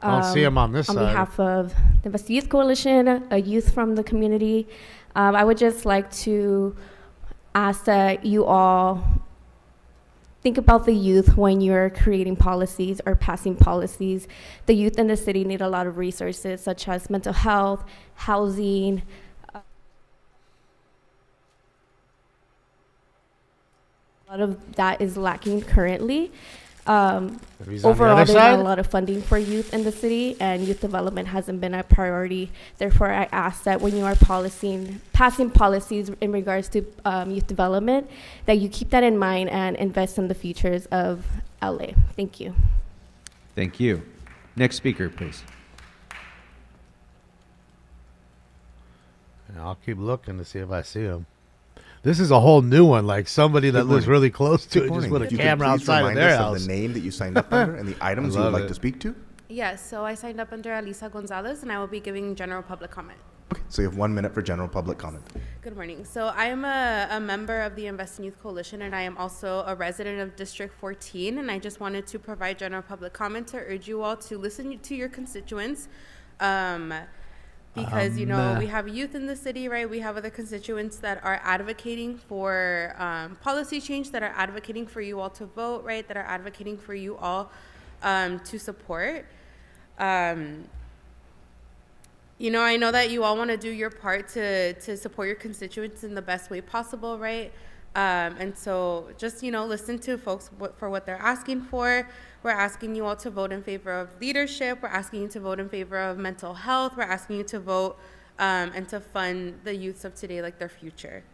I don't see him on this on side. behalf of the Best Youth Coalition, a youth from the community. I would just like to ask that you all think about the youth when you're creating policies or passing policies. The youth in the city need a lot of resources such as mental health, housing. A lot of that is lacking currently. He's on the Overall, other there's not side? a lot of funding for youth in the city, and youth development hasn't been a priority. Therefore, I ask that when you are passing policies in regards to youth development, that you keep that in mind and invest in the futures of LA. Thank you. Thank you. Next speaker, please. And I'll keep looking to see if I see him. This is a whole new one, like somebody that Good lives morning. really close to Good it just morning. put a If you could camera please outside of remind their us house. of the name that you signed up under and the items you would love like it. to speak to. Yes, so I signed up under Elisa Gonzalez, and I will be giving general public comment. Okay, so you have 1 minute for general public comment. Good morning. So I am a member of the Invest in Youth Coalition, and I am also a resident of District 14, and I just wanted to provide general public comment to urge you all to listen to your constituents. Because, you know, we have youth in the city, right? We have other constituents that are advocating for policy change, that are advocating for you all to vote, right? That are advocating for you all to support. You know, I know that you all want to do your part to support your constituents in the best way possible, right? And so just, you know, listen to folks for what they're asking for. We're asking you all to vote in favor of leadership. We're asking you to vote in favor of mental health. We're asking you to vote and to fund the youths of today like their future.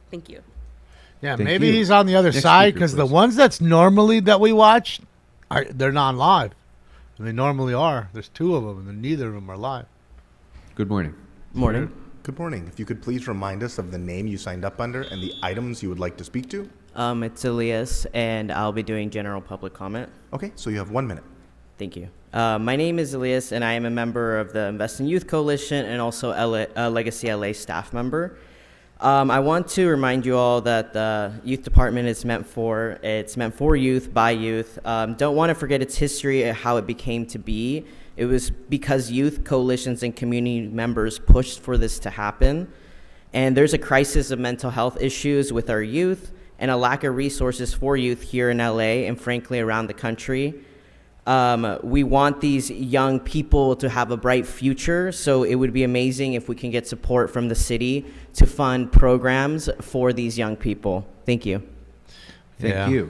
Thank you. Yeah, Thank maybe you. he's on the other Next side speaker, because the please. ones that's normally that we watch, they're not live. And they normally are. There's 2 of them, and neither of them are live. Good morning. Morning. Good morning. If you could please remind us of the name you signed up under and the items you would like to speak to. It's Elias, and I'll be doing general public comment. Okay, so you have 1 minute. Thank you. My name is Elias, and I am a member of the Invest in Youth Coalition and also a Legacy LA staff member. I want to remind you all that the youth department is meant for youth, by youth. Don't want to forget its history and how it became to be. It was because youth coalitions and community members pushed for this to happen. And there's a crisis of mental health issues with our youth and a lack of resources for youth here in LA and frankly around the country. We want these young people to have a bright future, so it would be amazing if we can get support from the city to fund programs for these young people. Thank you. Thank you.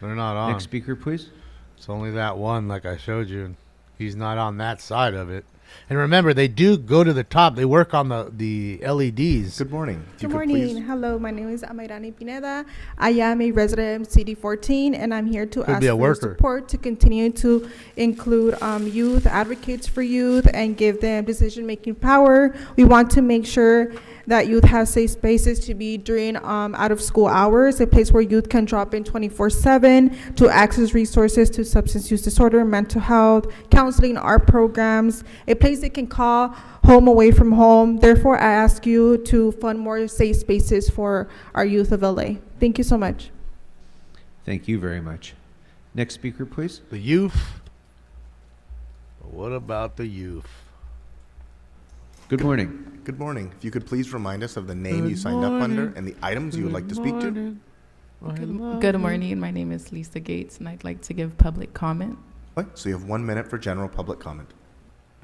They're not on. Next speaker, please. It's only that one, like I showed you. He's not on that side of it. And remember, they do go to the top. They work on the LEDs. Good morning. Good morning. Hello, my name is Amairani Pineda. I am a resident of CD14, and I'm here to ask for your support to continue to include youth, advocates for youth, and give them decision-making power. We want to make sure that youth have safe spaces to be during out-of-school hours, a place where youth can drop in 24/7 to access resources to substance use disorder, mental health, counseling, art programs, a place they can call home away from home. Therefore, I ask you to fund more safe spaces for our youth of LA. Thank you so much. Thank you very much. Next speaker, please. The youth. What about the youth? Good morning. Good morning. If you could please remind us of the name you signed up under and the items you would like to speak to. Good morning. My name is Lisa Gates, and I'd like to give public comment. Okay, so you have 1 minute for general public comment.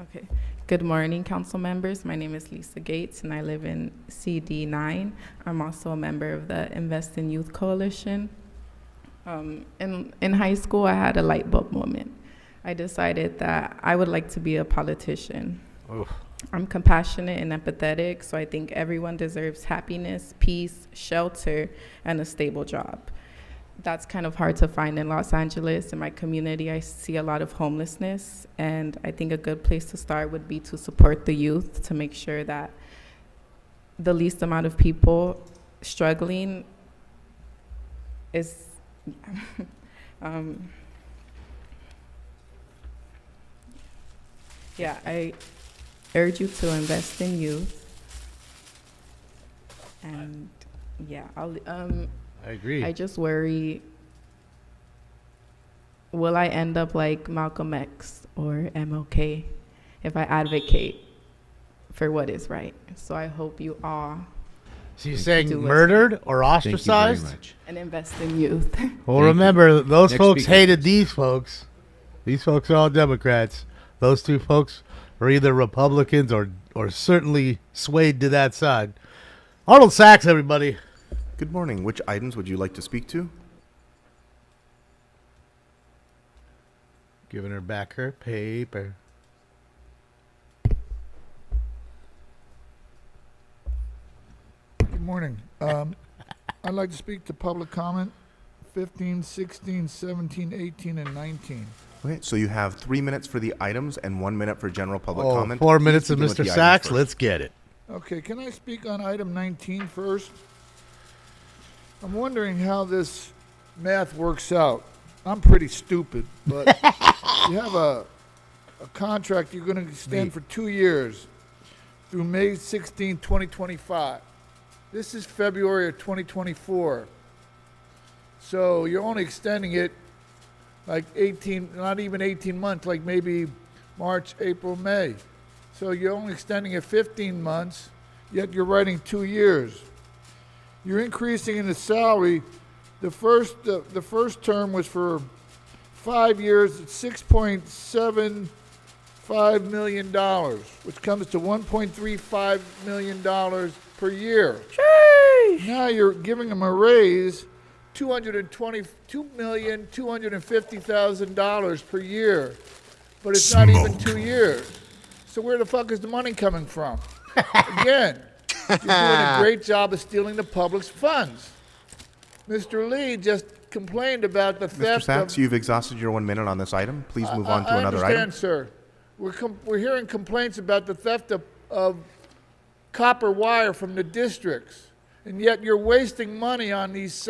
Okay. Good morning, council members. My name is Lisa Gates, and I live in CD9. I'm also a member of the Invest in Youth Coalition. In high school, I had a light bulb moment. I decided that I would like to be a politician. Oof. I'm compassionate and empathetic, so I think everyone deserves happiness, peace, shelter, and a stable job. That's kind of hard to find in Los Angeles. In my community, I see a lot of homelessness, and I think a good place to start would be to support the youth to make sure that the least amount of people struggling is yeah, I urge you to invest in youth. And yeah, I agree. I just worry, will I end up like Malcolm X or MLK if I advocate for what is right? So I hope you all So you're saying murdered or Thank you very ostracized? much. and invest in youth. Well, Thank remember, you. those Next folks speaker, hated please. these folks. These folks are all Democrats. Those two folks are either Republicans or certainly swayed to that side. Arnold Sachs, everybody. Good morning. Which items would you like to speak to? Giving her back her paper. Good morning. I'd like to speak to public comment 15, 16, 17, 18, and 19. Okay, so you have 3 minutes for the items and 1 minute for general public Oh, comment. 4 Please minutes of begin with Mr. the items Sachs. first. Let's get it. Okay, can I speak on item 19 first? I'm wondering how this math works out. I'm pretty stupid, but you have a contract you're going to extend for 2 years through May 16, 2025. This is February of 2024. So you're only extending it like 18, not even 18 months, like maybe March, April, May. So you're only extending it 15 months, yet you're writing 2 years. You're increasing in the salary. The first term was for 5 years at $6.75 million, which comes to $1.35 million per year. Now you're giving them a raise, $222,250,000 per year, but it's not even 2 years. So where the fuck is the money coming from? Again, you're doing a great job of stealing the public's funds. Mr. Lee just complained about the Mr. theft Sachs, of... you've exhausted your 1 minute on this item. Please move on to another I item. understand, sir. We're hearing complaints about the theft of copper wire from the districts, and yet you're wasting money on these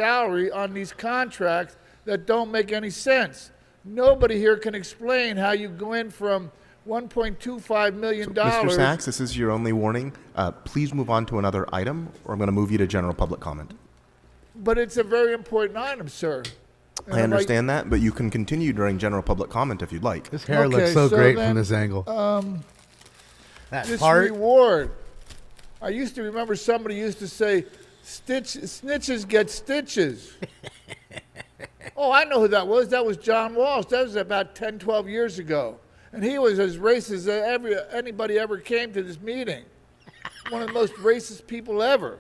contracts that don't make any sense. Nobody here can explain how you go in from $1.25 million. Mr. Sachs, this is your only warning. Please move on to another item, or I'm going to move you to general public comment. But it's a very important item, sir. And I understand that, but you can continue during general public comment if you'd like. This hair looks so great from this angle. That this part. reward. I used to remember somebody used to say, snitches get stitches. Oh, I know who that was. That was John Walsh. That was about 10, 12 years ago. And he was as racist as anybody ever came to this meeting. One of the most racist people ever.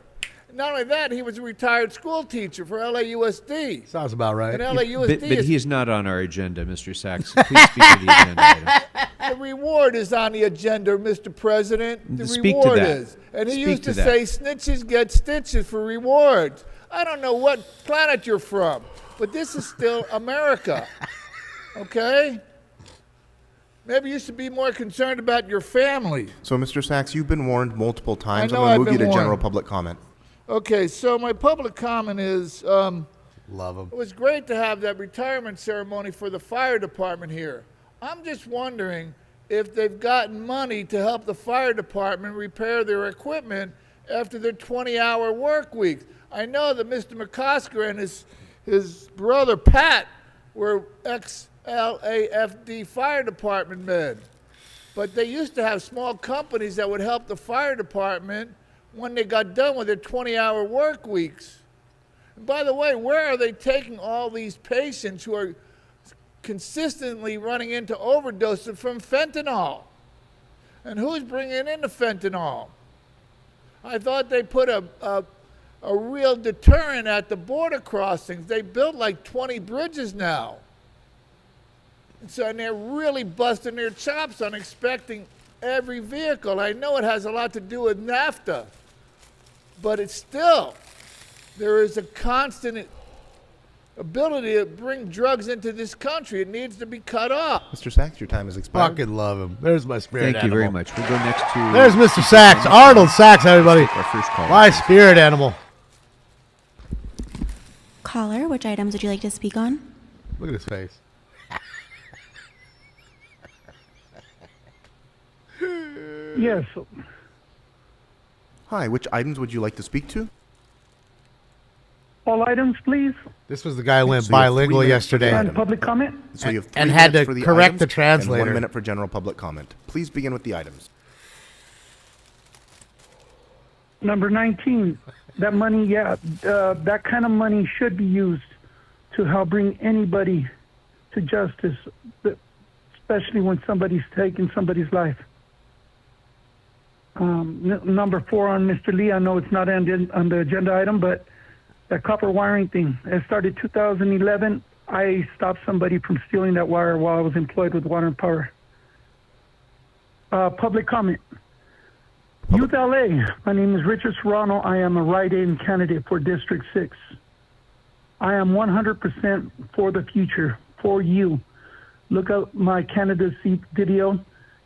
Not only that, he was a retired school teacher for LAUSD. Sounds about right. And LAUSD But he is not on our agenda, Mr. Sachs. Please speak to the agenda item. The reward is on the agenda, Mr. President. The Speak to reward that. is. And he Speak used to to say, snitches get stitches for rewards. I don't know what planet you're from, but this is still America. Okay? Maybe you should be more concerned about your family. So, Mr. Sachs, you've been warned multiple times. I I'm know going to I've move you been to general warned. public comment. Okay, so my public comment is, Love him. it was great to have that retirement ceremony for the fire department here. I'm just wondering if they've gotten money to help the fire department repair their equipment after their 20-hour work weeks. I know that Mr. McCosker and his brother Pat were ex-LAFD fire department men. But they used to have small companies that would help the fire department when they got done with their 20-hour work weeks. And by the way, where are they taking all these patients who are consistently running into overdoses from fentanyl? And who's bringing in the fentanyl? I thought they put a real deterrent at the border crossings. They built like 20 bridges now. And they're really busting their chops on inspecting every vehicle. I know it has a lot to do with NAFTA, but it's still, there is a constant ability to bring drugs into this country. It needs to be cut off. Mr. Sachs, your time has expired. Fucking love him. There's my spirit Thank you animal. very much. We'll go next to... There's Mr. Sachs. Arnold Sachs, everybody. Our first call. My spirit animal. Caller, which items would you like to speak on? Look at his face. Yes. Hi, which items would you like to speak to? All items, please. This was the guy who went So you have 3 bilingual minutes for the yesterday. item. Public comment? So you have 3 And had minutes to for the correct items the translator. And 1 minute for general public comment. Please begin with the items. Number 19. That money, that kind of money should be used to help bring anybody to justice, especially when somebody's taking somebody's life. Number 4 on Mr. Lee, I know it's not on the agenda item, but that copper wiring thing, it started 2011. I stopped somebody from stealing that wire while I was employed with Water and Power. Public comment. Youth LA, my name is Richard Serrano. I am a write-in candidate for District 6. I am 100% for the future, for you. Look at my candidacy video.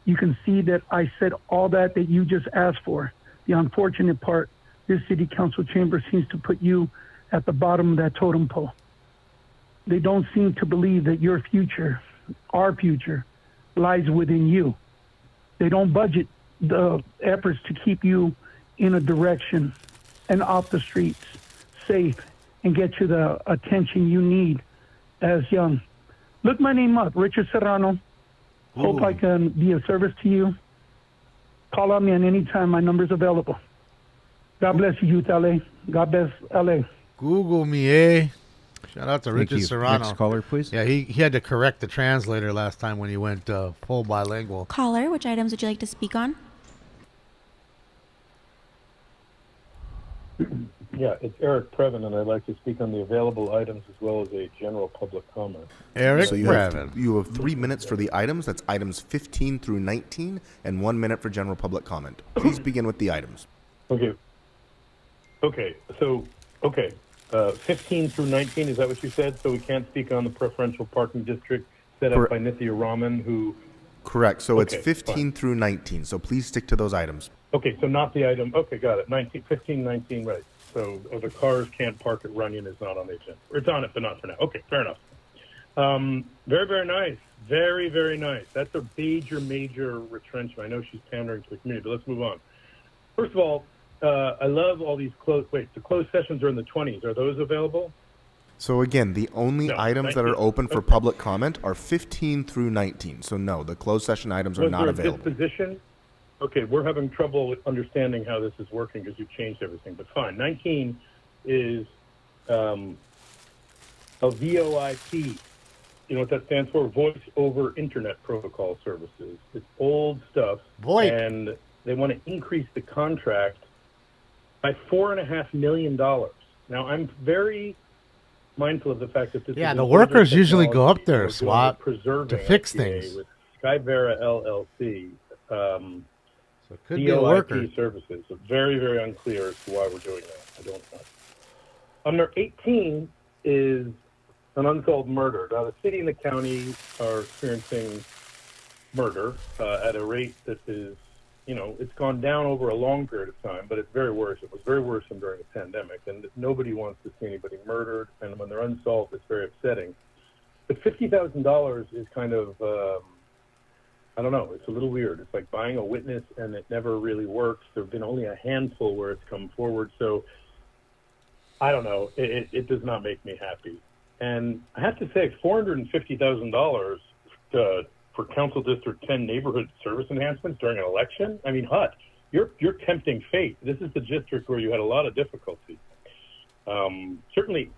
You can see that I said all that you just asked for. The unfortunate part, this city council chamber seems to put you at the bottom of that totem pole. They don't seem to believe that your future, our future, lies within you. They don't budget the efforts to keep you in a direction and off the streets, safe, and get you the attention you need as young. Look my name up, Richard Serrano. Hope I can be of service to you. Call on me at any time. My number's available. God bless you, Youth LA. God bless LA. Google me, eh? Shout out to Thank Richard you. Serrano. Next caller, please. Yeah, he had to correct the translator last time when he went full bilingual. Caller, which items would you like to speak on? Yeah, it's Eric Previn, and I'd like to speak on the available items as well as a general public comment. Eric So you Previn. you have 3 minutes for the items. That's items 15 through 19, and 1 minute for general public comment. Please begin with the items. Okay. 15 through 19, is that what you said? So we can't speak on the preferential parking district set up by Nithya Raman, who... Correct. So it's Okay, 15 fine. through 19. So please stick to those items. Okay, so not the item. Okay, got it. 15, 19, right. So the cars can't park at Runyon is not on the agenda. It's on it, but not for now. Okay, fair enough. Very, very nice. Very, very nice. That's a major retrenchment. I know she's pandering to the community, but let's move on. First of all, I love all these the closed sessions are in the 20s. Are those available? So again, the only items that are open for public comment are 15 through 19. So no, the closed session items are Was not there a available. disposition? Okay, we're having trouble with understanding how this is working because you've changed everything, but fine. 19 is a VoIP. You know what that stands for? Voice over Internet Protocol Services. It's old stuff, and they want to increase the contract by $4.5 million. Now, I'm very mindful of the fact that this is Yeah, the an workers older usually go up technology, there, so we're doing SWAT, the preserving to fix FTA things. With Skyvera LLC. So it could be a worker. Services. So very, very unclear as to why we're doing that. I don't know. Under 18 is an unsolved murder. Now, the city and the county are experiencing murder at a rate that is, it's gone down over a long period of time, but it's very worse. It was very worrisome during the pandemic, and nobody wants to see anybody murdered, and when they're unsolved, it's very upsetting. But $50,000 is kind of, I don't know, it's a little weird. It's like buying a witness, and it never really works. There have been only a handful where it's come forward, so I don't know. It does not make me happy. And I have to say, $450,000 for Council District 10 neighborhood service enhancements during an election? I mean, HUD, you're tempting fate. This is the district where you had a lot of difficulty. Certainly,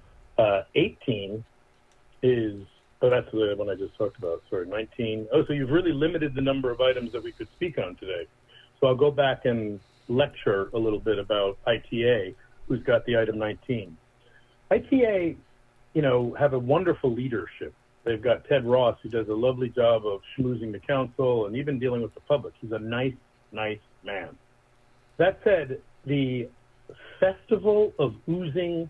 18 is Oh, that's the one I just talked about. Sorry, 19. Oh, so you've really limited the number of items that we could speak on today. So I'll go back and lecture a little bit about ITA, who's got the item 19. ITA, have a wonderful leadership. They've got Ted Ross, who does a lovely job of schmoozing the council and even dealing with the public. He's a nice, nice man. That said, the festival of oozing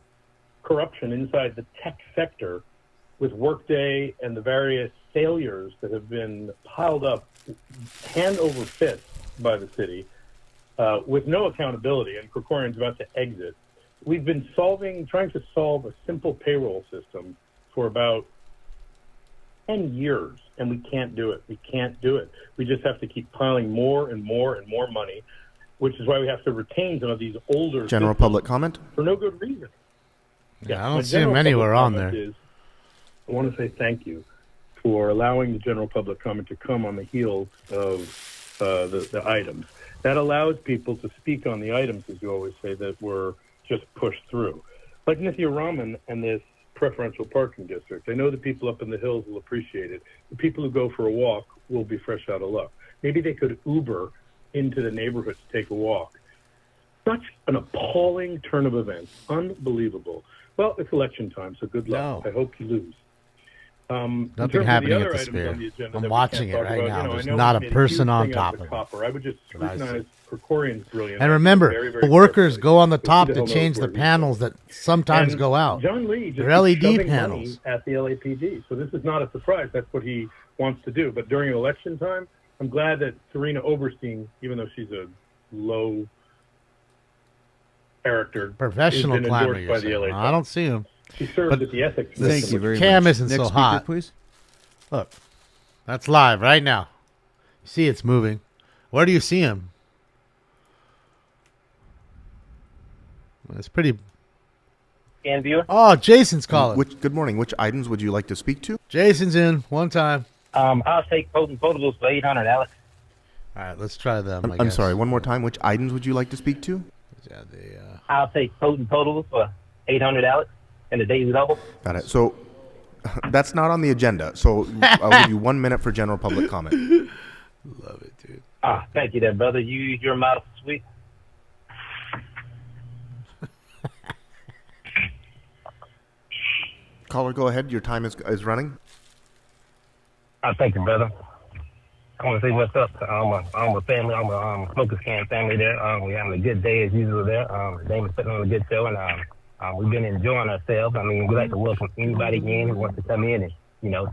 corruption inside the tech sector with Workday and the various failures that have been piled up hand over fist by the city with no accountability, and Krikorian's about to exit. We've been trying to solve a simple payroll system for about 10 years, and we can't do it. We can't do it. We just have to keep piling more and more and more money, which is why we have to retain some of these older General systems public comment? for no good reason. Yeah, I don't see him anywhere on there. I want to say thank you for allowing the general public comment to come on the heels of the items. That allows people to speak on the items, as you always say, that were just pushed through. Like Nithya Raman and this preferential parking district. I know the people up in the hills will appreciate it. The people who go for a walk will be fresh out of luck. Maybe they could Uber into the neighborhood to take a walk. Such an appalling turn of events. Unbelievable. Well, it's election time, so good luck. I hope you lose. Nothing happening at the Sphere. I'm watching it right now. There's not a person on top of it. I would just scrutinize Krikorian's brilliance. And remember, the workers go on the top to change the panels that sometimes go out. John Lee just They're LED shoving panels. money at the LAPD. So this is not a surprise. That's what he wants to do. But during election time, I'm glad that Serena Oberstein, even though she's a low character, Professional has been climber, endorsed by the LA I don't see him. She served at the ethics. Thank you very much. Cam isn't Next so speaker, hot. please. Look, that's live right now. You see it's moving. Where do you see him? It's pretty. Can viewer? Oh, Jason's calling. Good morning. Which items would you like to speak to? Jason's in one time. I'll take potables for 800, Alex. All right, let's try them. I'm sorry. One more time. Which items would you like to speak to? Yeah, I'll take potables for 800, Alex, and the daily double. Got it. So that's not on the agenda. So I'll give you 1 minute for general public comment. Love it, dude. Thank you there, brother. You use your mouth sweet. Caller, go ahead. Your time is running. Thank you, brother. I want to say what's up to all my family, all my Smokers Can family there. We're having a good day as usual there. Damon's putting on a good show, and we've been enjoying ourselves. I mean, we like to welcome anybody in who wants to come in and,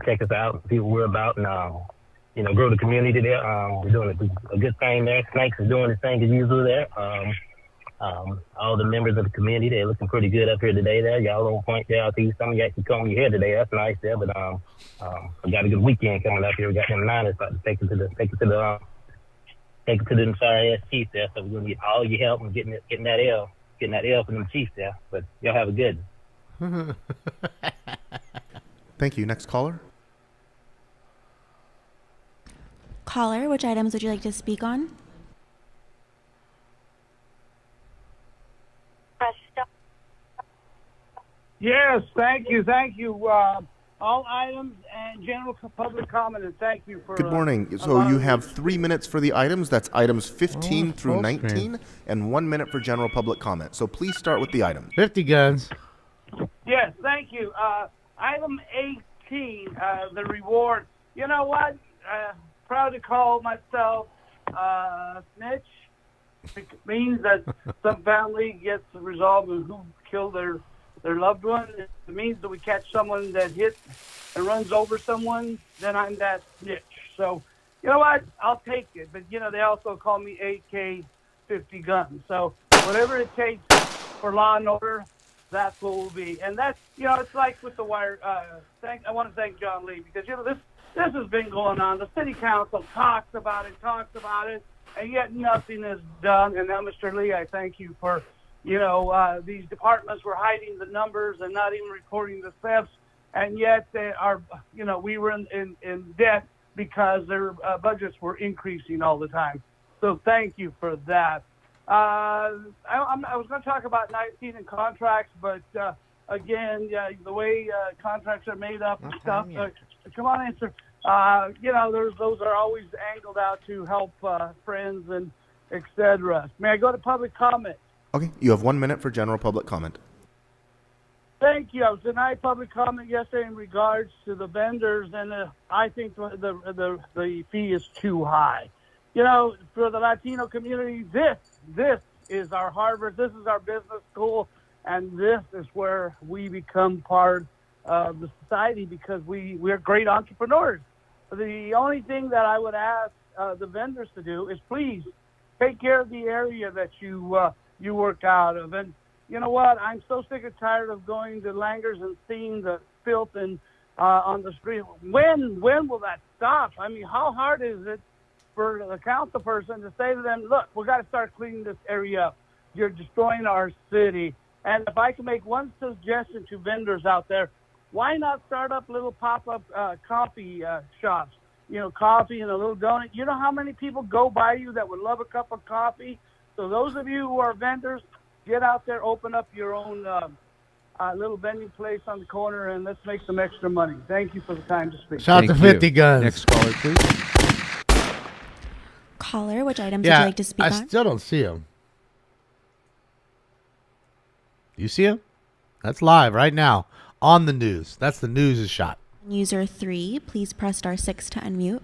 check us out and see what we're about and, grow the community there. We're doing a good thing there. Snakes is doing the thing as usual there. All the members of the community, they're looking pretty good up here today there. Y'all on point there. I see some of you actually comb your hair today. That's nice there. But we got a good weekend coming up here. We got them Niners about to take it to the sorry ass Chiefs there. So we're gonna get all your help in getting that L from them Chiefs there. But y'all have a good. Thank you. Next caller. Caller, which items would you like to speak on? Yes, thank you. All items and general public comment, and thank you for... Good morning. So you have 3 minutes for the items. That's items 15 through 19, and 1 minute for general public comment. So please start with the items. 50 guns. Yes, thank you. Item 18, the reward. You know what? Proud to call myself snitch. It means that some family gets resolved of who killed their loved one. It means that we catch someone that hits and runs over someone, then I'm that snitch. So, you know what? I'll take it. But, they also call me AK-50 guns. So whatever it takes for law and order, that's what we'll be. And that's, it's like with the wire. I want to thank John Lee because, this has been going on. The city council talks about it, and yet nothing is done. And now, Mr. Lee, I thank you for, these departments were hiding the numbers and not even reporting the thefts, and yet they are, we were in debt because their budgets were increasing all the time. So thank you for that. I was going to talk about 19 and contracts, but again, the way contracts are made up and stuff. Come on, answer. Those are always angled out to help friends and etc. May I go to public comment? Okay, you have 1 minute for general public comment. Thank you. I was denied public comment yesterday in regards to the vendors, and I think the fee is too high. For the Latino community, this is our Harvard, this is our business school, and this is where we become part of the society because we're great entrepreneurs. The only thing that I would ask the vendors to do is please take care of the area that you work out of. And you know what? I'm so sick and tired of going to Langer's and seeing the filth on the street. When will that stop? I mean, how hard is it for the council person to say to them, look, we got to start cleaning this area up. You're destroying our city. And if I can make one suggestion to vendors out there, why not start up little pop-up coffee shops? Coffee and a little donut. You know how many people go by you that would love a cup of coffee? So those of you who are vendors, get out there, open up your own little vending place on the corner, and let's make some extra money. Thank you for the time to speak. Shout out to 50 Guns. Next caller, please. Caller, which items would you like to speak I on? still don't see him. You see him? That's live right now on the news. That's the news shot. User 3, please press *6 to unmute.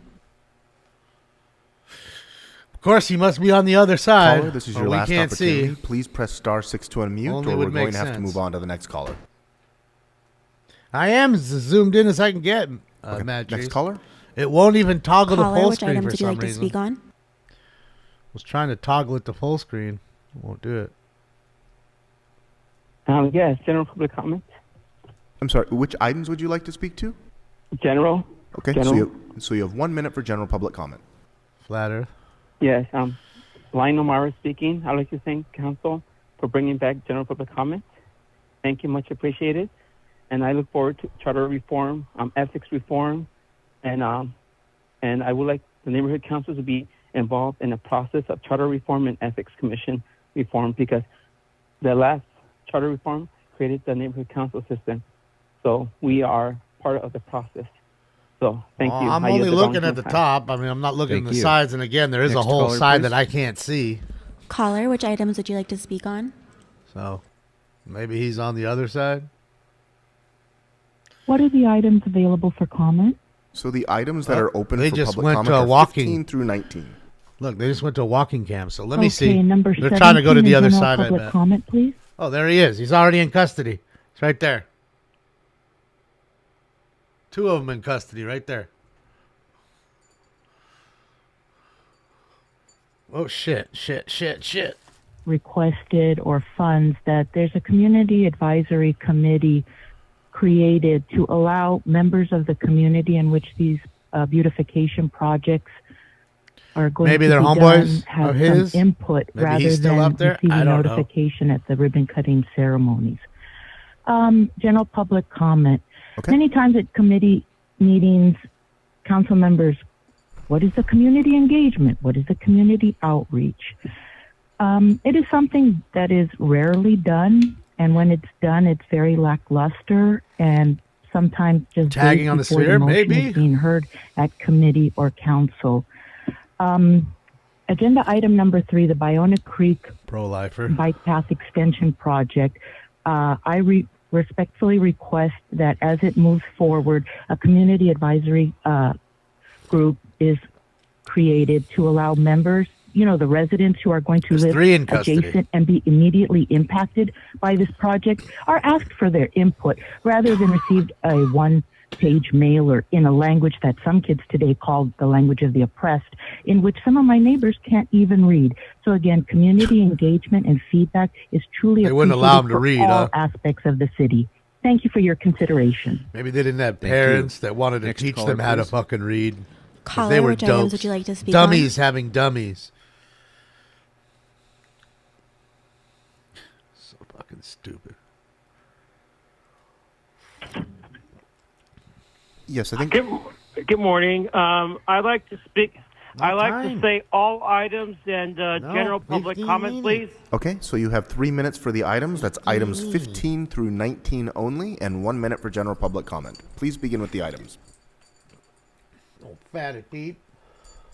Of course, he must be on the other side. Caller, this is your we last can't opportunity. see. Please press *6 to unmute, Only or would we're make going to have to sense. move on to the next caller. I am as zoomed in as I can get. Okay, Matt next Chase. caller. It won't even toggle Caller, to full which screen items for would you some like to reason. speak on? Was trying to toggle it to full screen. It won't do it. Yes, general public comment. I'm sorry, which items would you like to speak to? General. Okay, General. so you have 1 minute for general public comment. Flat Earth. Yes, Lionel Mara speaking. I'd like to thank council for bringing back general public comment. Thank you, much appreciated. And I look forward to charter reform, ethics reform, and I would like the neighborhood council to be involved in the process of charter reform and ethics commission reform, because the last charter reform created the neighborhood council system. So we are part of the process. So thank you. I'm only looking at the top. I mean, I'm not looking at the sides. And again, there is a Next whole caller, side please. that I can't see. Caller, which items would you like to speak on? So maybe he's on the other side. What are the items available for comment? So the items that are open They for just public went comment to a are walking 15 through 19. Look, they just went to a walking camp. So let me see. Okay, number They're trying to go to 17 the other general side. I public bet. comment, please. Oh, there he is. He's already in custody. It's right there. Two of them in custody right there. Oh, shit. Requested or funds that there's a community advisory committee created to allow members of the community in which these beautification projects are going Maybe to they're be homeboys done, have of his? some input Maybe rather he's still than up there? receiving I don't know. notification at the ribbon cutting ceremonies. General public comment. Many times at committee meetings, council members, what is the community engagement? What is the community outreach? It is something that is rarely done, and when it's done, it's very lackluster, and sometimes just Tagging days on the before sphere, motion maybe? is being heard at committee or council. Agenda item number 3, the Bionic Creek Pro-lifer. Bike Path Extension Project. I respectfully request that as it moves forward, a community advisory group is created to allow members, the residents who are going to There's live 3 in custody. adjacent and be immediately impacted by this project, are asked for their input rather than received a one-page mailer in a language that some kids today call the language of the oppressed, in which some of my neighbors can't even read. So again, community engagement and feedback is truly They wouldn't allow them to appreciated read, for all huh? aspects of the city. Thank you for your consideration. Maybe they didn't have Thank parents you. that wanted to Next teach caller, them how to please. fucking read. 'Cause Caller, they were which items dopes. would you like to speak Dummies having dummies. So fucking stupid. Yes, I think. Good morning. I'd like to speak. I like to say all items and general public comment, please. Okay, so you have 3 minutes for the items. That's items 15 through 19 only, and 1 minute for general public comment. Please begin with the items. Oh, fatty Pete.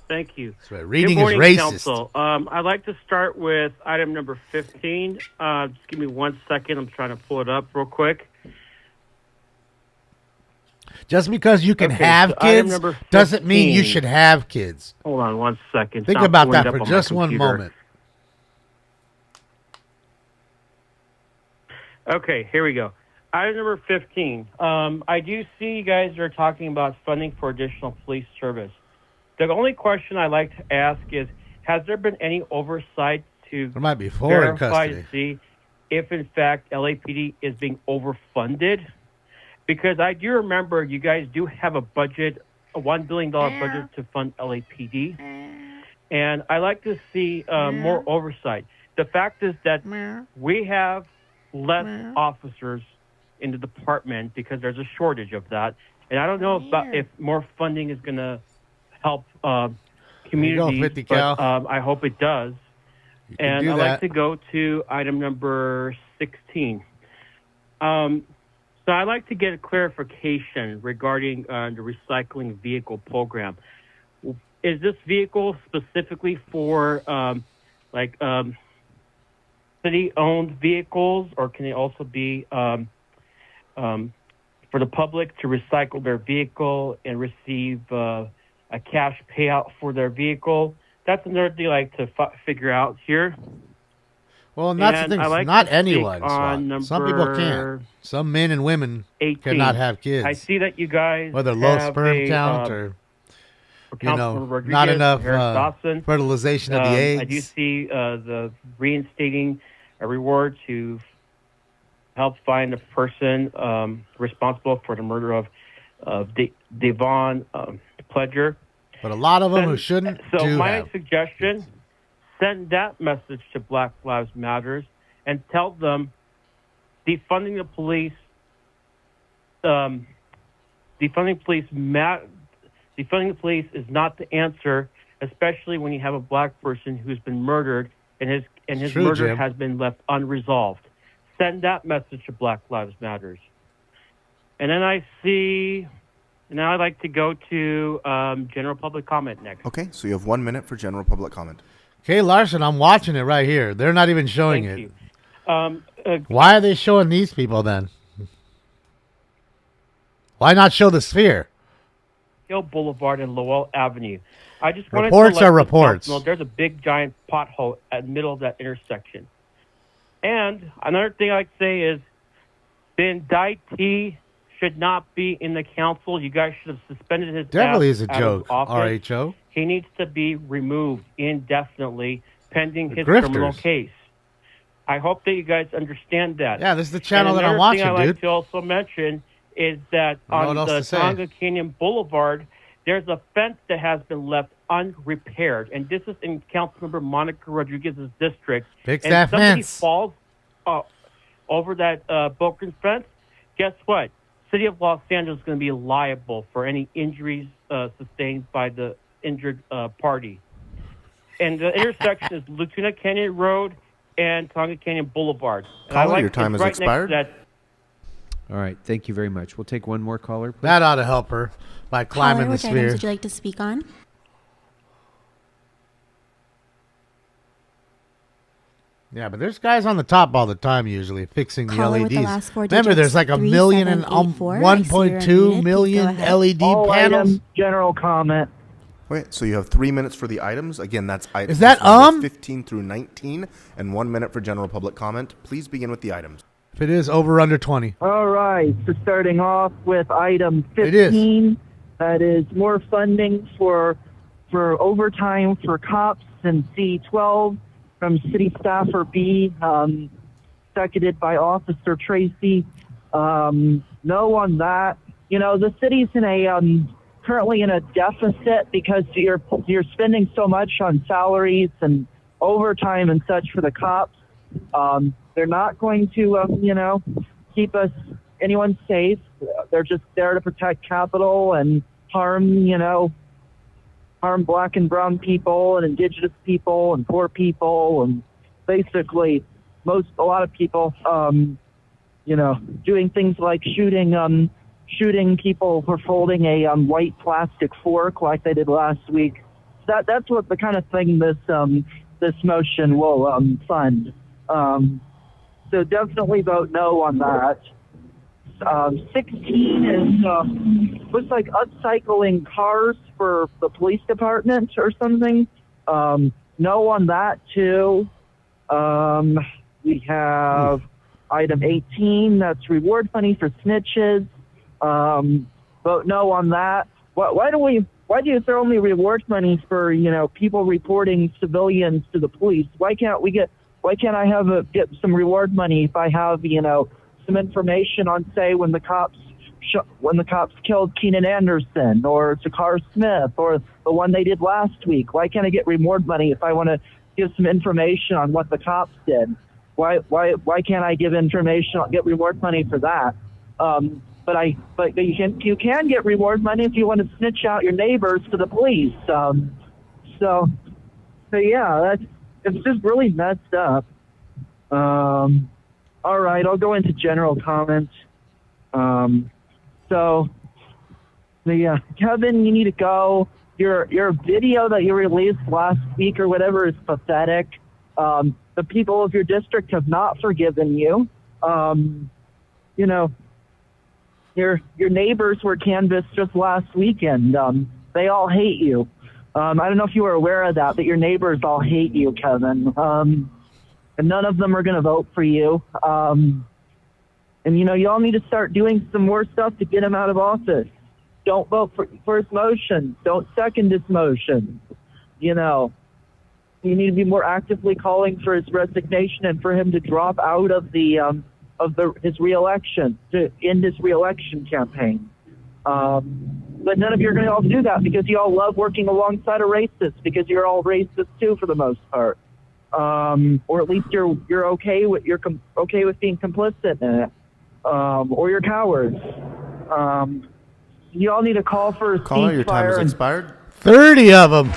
Thank you. That's right. Reading Good morning, is racist. Council. I'd like to start with item number 15. Just give me 1 second. I'm trying to pull it up real quick. Just because you can have item kids number doesn't mean you 15. should have kids. Hold on 1 second. Think Stop about pulling that it up for on my just one computer. moment. Okay, here we go. Item number 15. I do see you guys are talking about funding for additional police service. The only question I like to ask is, has there been any oversight to There might be four in verify custody. to see if, in fact, LAPD is being overfunded? Because I do remember you guys do have a budget, a $1 billion budget to fund LAPD. And I like to see more oversight. The fact is that we have less officers in the department because there's a shortage of that. And I don't know if more funding is going to help communities, 50 but cal. I hope it does. And do I'd like that. to go to item number 16. So I'd like to get a clarification regarding the recycling vehicle program. Is this vehicle specifically for city-owned vehicles, or can it also be for the public to recycle their vehicle and receive a cash payout for their vehicle? That's another thing I like to figure out here. Well, and that's And the thing. I like Not to anyone. speak on Swat. Some people can't. number Some men and women 18. cannot have kids. I see that you guys Whether low have sperm a, count or Councilman Rodriguez, not enough Harris Dawson. fertilization of the eggs. I do see the reinstating a reward to help find the person responsible for the murder of Devon Pledger. But a lot of them who shouldn't So do my have. suggestion, send that message to Black Lives Matters and tell them defunding the police, defunding the police is not the answer, especially when you have a black person who's been murdered and his True, murder Jim. has been left unresolved. Send that message to Black Lives Matters. And then now I'd like to go to general public comment next. Okay, so you have 1 minute for general public comment. Kay Larson, I'm watching it right here. They're not even showing Thank it. you. Why are they showing these people then? Why not show the sphere? Hill Boulevard and Lowell Avenue. I just wanted Reports to let are the reports. council know there's a big giant pothole at the middle of that intersection. And another thing I'd say is the indictee should not be in the council. You guys should have suspended his Definitely ass is a out of joke. office. RHO. He needs to be removed indefinitely pending his grifters. criminal case. I hope that you guys understand that. Yeah, this is the channel And that I'm another watching, thing I like dude. to also mention is that I don't know on what the else to say. Tonga Canyon Boulevard, there's a fence that has been left unrepaired, and this is in Councilmember Monica Rodriguez's district. Fix and that somebody fence. falls over that broken fence. Guess what? City of Los Angeles is going to be liable for any injuries sustained by the injured party. And the intersection is Laguna Canyon Road and Tonga Canyon Boulevard. And Caller, your time it's has right next to expired. that. All right, thank you very much. We'll take one more caller. Please. That ought to help her by climbing Caller, the which items sphere. would you like to speak on? Yeah, but there's guys on the top all the time usually fixing the Caller with LEDs. the last four Remember, digits, there's like 1.2 million LED panels. General comment. Okay, so you have 3 minutes for the items. Again, that's items Is that numbers 15 through 19, and 1 minute for general public comment. Please begin with the items. If it is over under 20. All right. So starting off with item It is. 15, that is more funding for overtime for cops in C12 from City Staffer B, seconded by Officer Tracy. No on that. You know, the city's in currently in a deficit because you're spending so much on salaries and overtime and such for the cops. They're not going to, keep anyone safe. They're just there to protect capital and harm, harm black and brown people and indigenous people and poor people and basically a lot of people, doing things like shooting people for folding a white plastic fork like they did last week. That's what the kind of thing this motion will fund. So definitely vote no on that. 16 is looks like upcycling cars for the police department or something. No on that too. We have item 18, that's reward money for snitches. Vote no on that. Why do you throw only reward money for, people reporting civilians to the police? Why can't I get some reward money if I have, some information on, say, when the cops killed Keenan Anderson or Takar Smith or the one they did last week? Why can't I get reward money if I want to give some information on what the cops did? Why can't I get reward money for that? But you can get reward money if you want to snitch out your neighbors to the police. So yeah, it's just really messed up. All right, I'll go into general comments. Kevin, you need to go. Your video that you released last week or whatever is pathetic. The people of your district have not forgiven you. Your neighbors were canvassed just last weekend. They all hate you. I don't know if you were aware of that, but your neighbors all hate you, Kevin. And none of them are going to vote for you. And you all need to start doing some more stuff to get him out of office. Don't vote for his motion. Don't second his motion. You need to be more actively calling for his resignation and for him to drop out of his reelection, to end his reelection campaign. But none of you are going to all do that because you all love working alongside a racist, because you're all racist too for the most part. Or at least you're okay with being complicit in it. Or you're cowards. You all need to call for a Caller, your time has ceasefire. expired. 30 of them.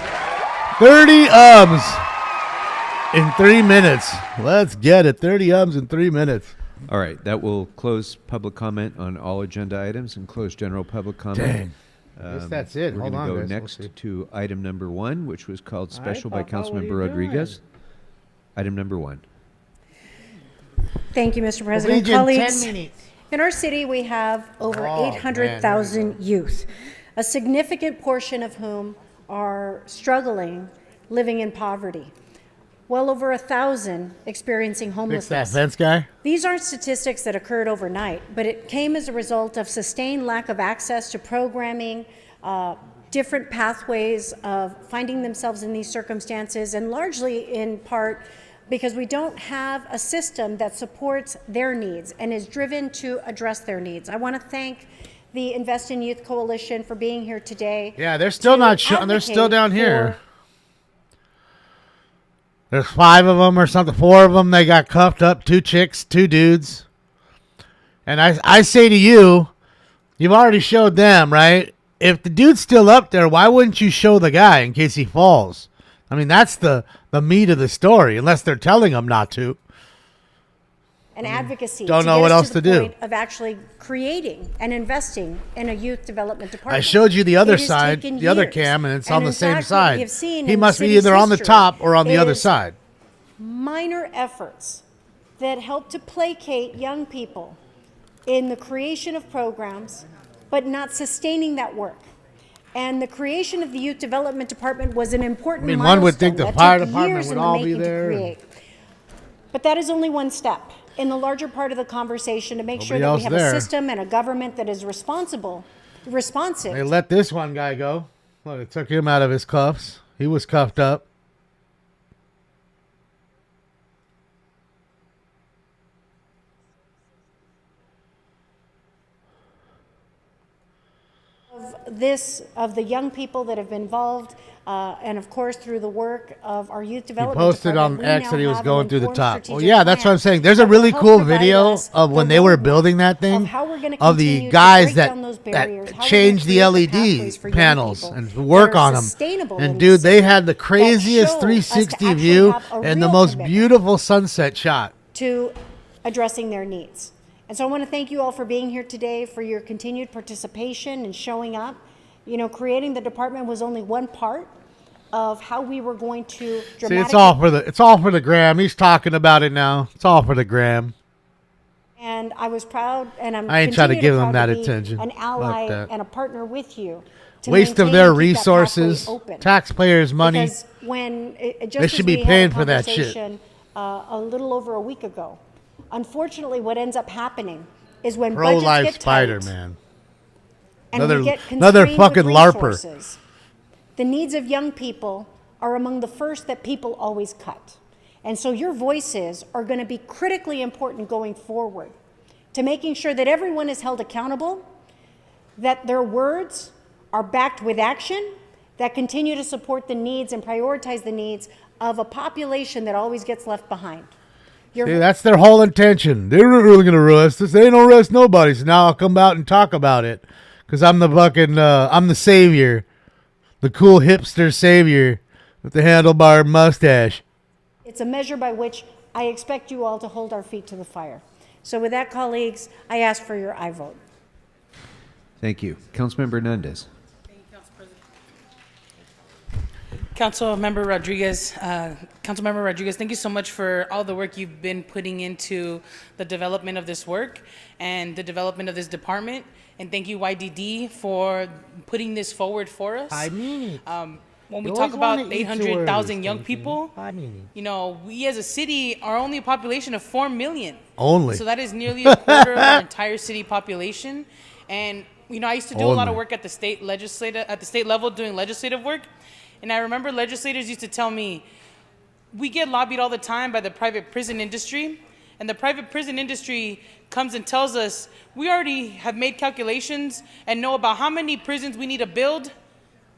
30 ums in 3 minutes. Let's get it. 30 ums in 3 minutes. All right, that will close public comment on all agenda items and close general public comment. Dang. I guess that's it. We're Hold going on, to go guys. next We'll see. to item number 1, which was called special by Papa, what are Councilmember you Rodriguez. Item number 1. Thank you, Mr. President. Legion, 10 Colleagues, minutes. in our city we have over Oh, 800,000 youth, a significant portion of whom are struggling, living in poverty. Well over 1,000 experiencing Fix homelessness. that fence guy. These aren't statistics that occurred overnight, but it came as a result of sustained lack of access to programming, different pathways of finding themselves in these circumstances, and largely in part because we don't have a system that supports their needs and is driven to address their needs. I want to thank the Invest in Youth Coalition for being here today. Yeah, they're still not showing. They're still advocate down here. for- There's 5 of them or something. 4 of them. They got cuffed up. 2 chicks, 2 dudes. And I say to you, you've already showed them, right? If the dude's still up there, why wouldn't you show the guy in case he falls? I mean, that's the meat of the story, unless they're telling him not to. and advocacy. Don't to know get what us else to the to do. point of actually creating and investing in a youth development department. I showed you the other It has side, taken the other years. cam, and it's And on the in same fact, what side. we have seen He in must be city's either on the history top or on the other is side. minor efforts that help to placate young people in the creation of programs, but not sustaining that work. And the creation of the Youth Development Department was an important I mean, milestone one would think the that fire took department years would in the all be making to there. create. But that is only one step in the larger part of the conversation to make sure Nobody that we else have there. a system and a government that is responsive. They let this one guy go. Look, it took him out of his cuffs. He was cuffed up. the young people that have been involved, and of course through the work of our youth He development posted department, on we X now that he was have going an through the informed top. Well, strategic yeah, that's what plan I'm saying. There's a that will really help cool provide video us of the when they were roadmap building that thing of how we're gonna of the continue to guys break that down those barriers, how we're gonna change the create the LED pathways for young panels people and that work are on them. sustainable And in dude, the they city, had the that craziest show us to 360 actually view have a and the real most commitment beautiful sunset shot. to addressing their needs. And so I want to thank you all for being here today, for your continued participation and showing up. You know, creating the department was only one part of how we were going to dramatically... See, it's all for the gram. He's talking about it now. It's all for the gram. And I was proud, and I'm I ain't trying to give them that be attention. an Fuck ally that. and a partner with you. To Waste of maintain their and keep that resources, pathway open. taxpayers' money. Because when just They as should be we had a paying for that shit. conversation, a little over a week ago, unfortunately, what ends up happening is when budgets Pro-life get tight, Spider-Man. and Another- we get another constrained fucking with LARPer. resources, the needs of young people are among the first that people always cut. And so your voices are going to be critically important going forward to making sure that everyone is held accountable, that their words are backed with action, that continue to support the needs and prioritize the needs of a population that always gets left behind. Your See, that's their whole intention. They're not really going to arrest us. They don't arrest nobody. So now I'll come out and talk about it because I'm the fucking, I'm the savior, the cool hipster savior with the handlebar mustache. It's a measure by which I expect you all to hold our feet to the fire. So with that, colleagues, I ask for your aye vote. Thank you. Councilmember Hernandez. Councilmember Rodriguez, thank you so much for all the work you've been putting into the development of this work and the development of this department. And thank you, YDD, for putting this forward for us. I mean it. When we You talk always wanna about eat your 800,000 words, young Stacey. people, I mean you know, we as a city are only a population of 4 million. Only. So that is nearly a quarter of our entire city population. And, you know, I used to do a lot of Only. work at the state level doing legislative work. And I remember legislators used to tell me, we get lobbied all the time by the private prison industry. And the private prison industry comes and tells us, we already have made calculations and know about how many prisons we need to build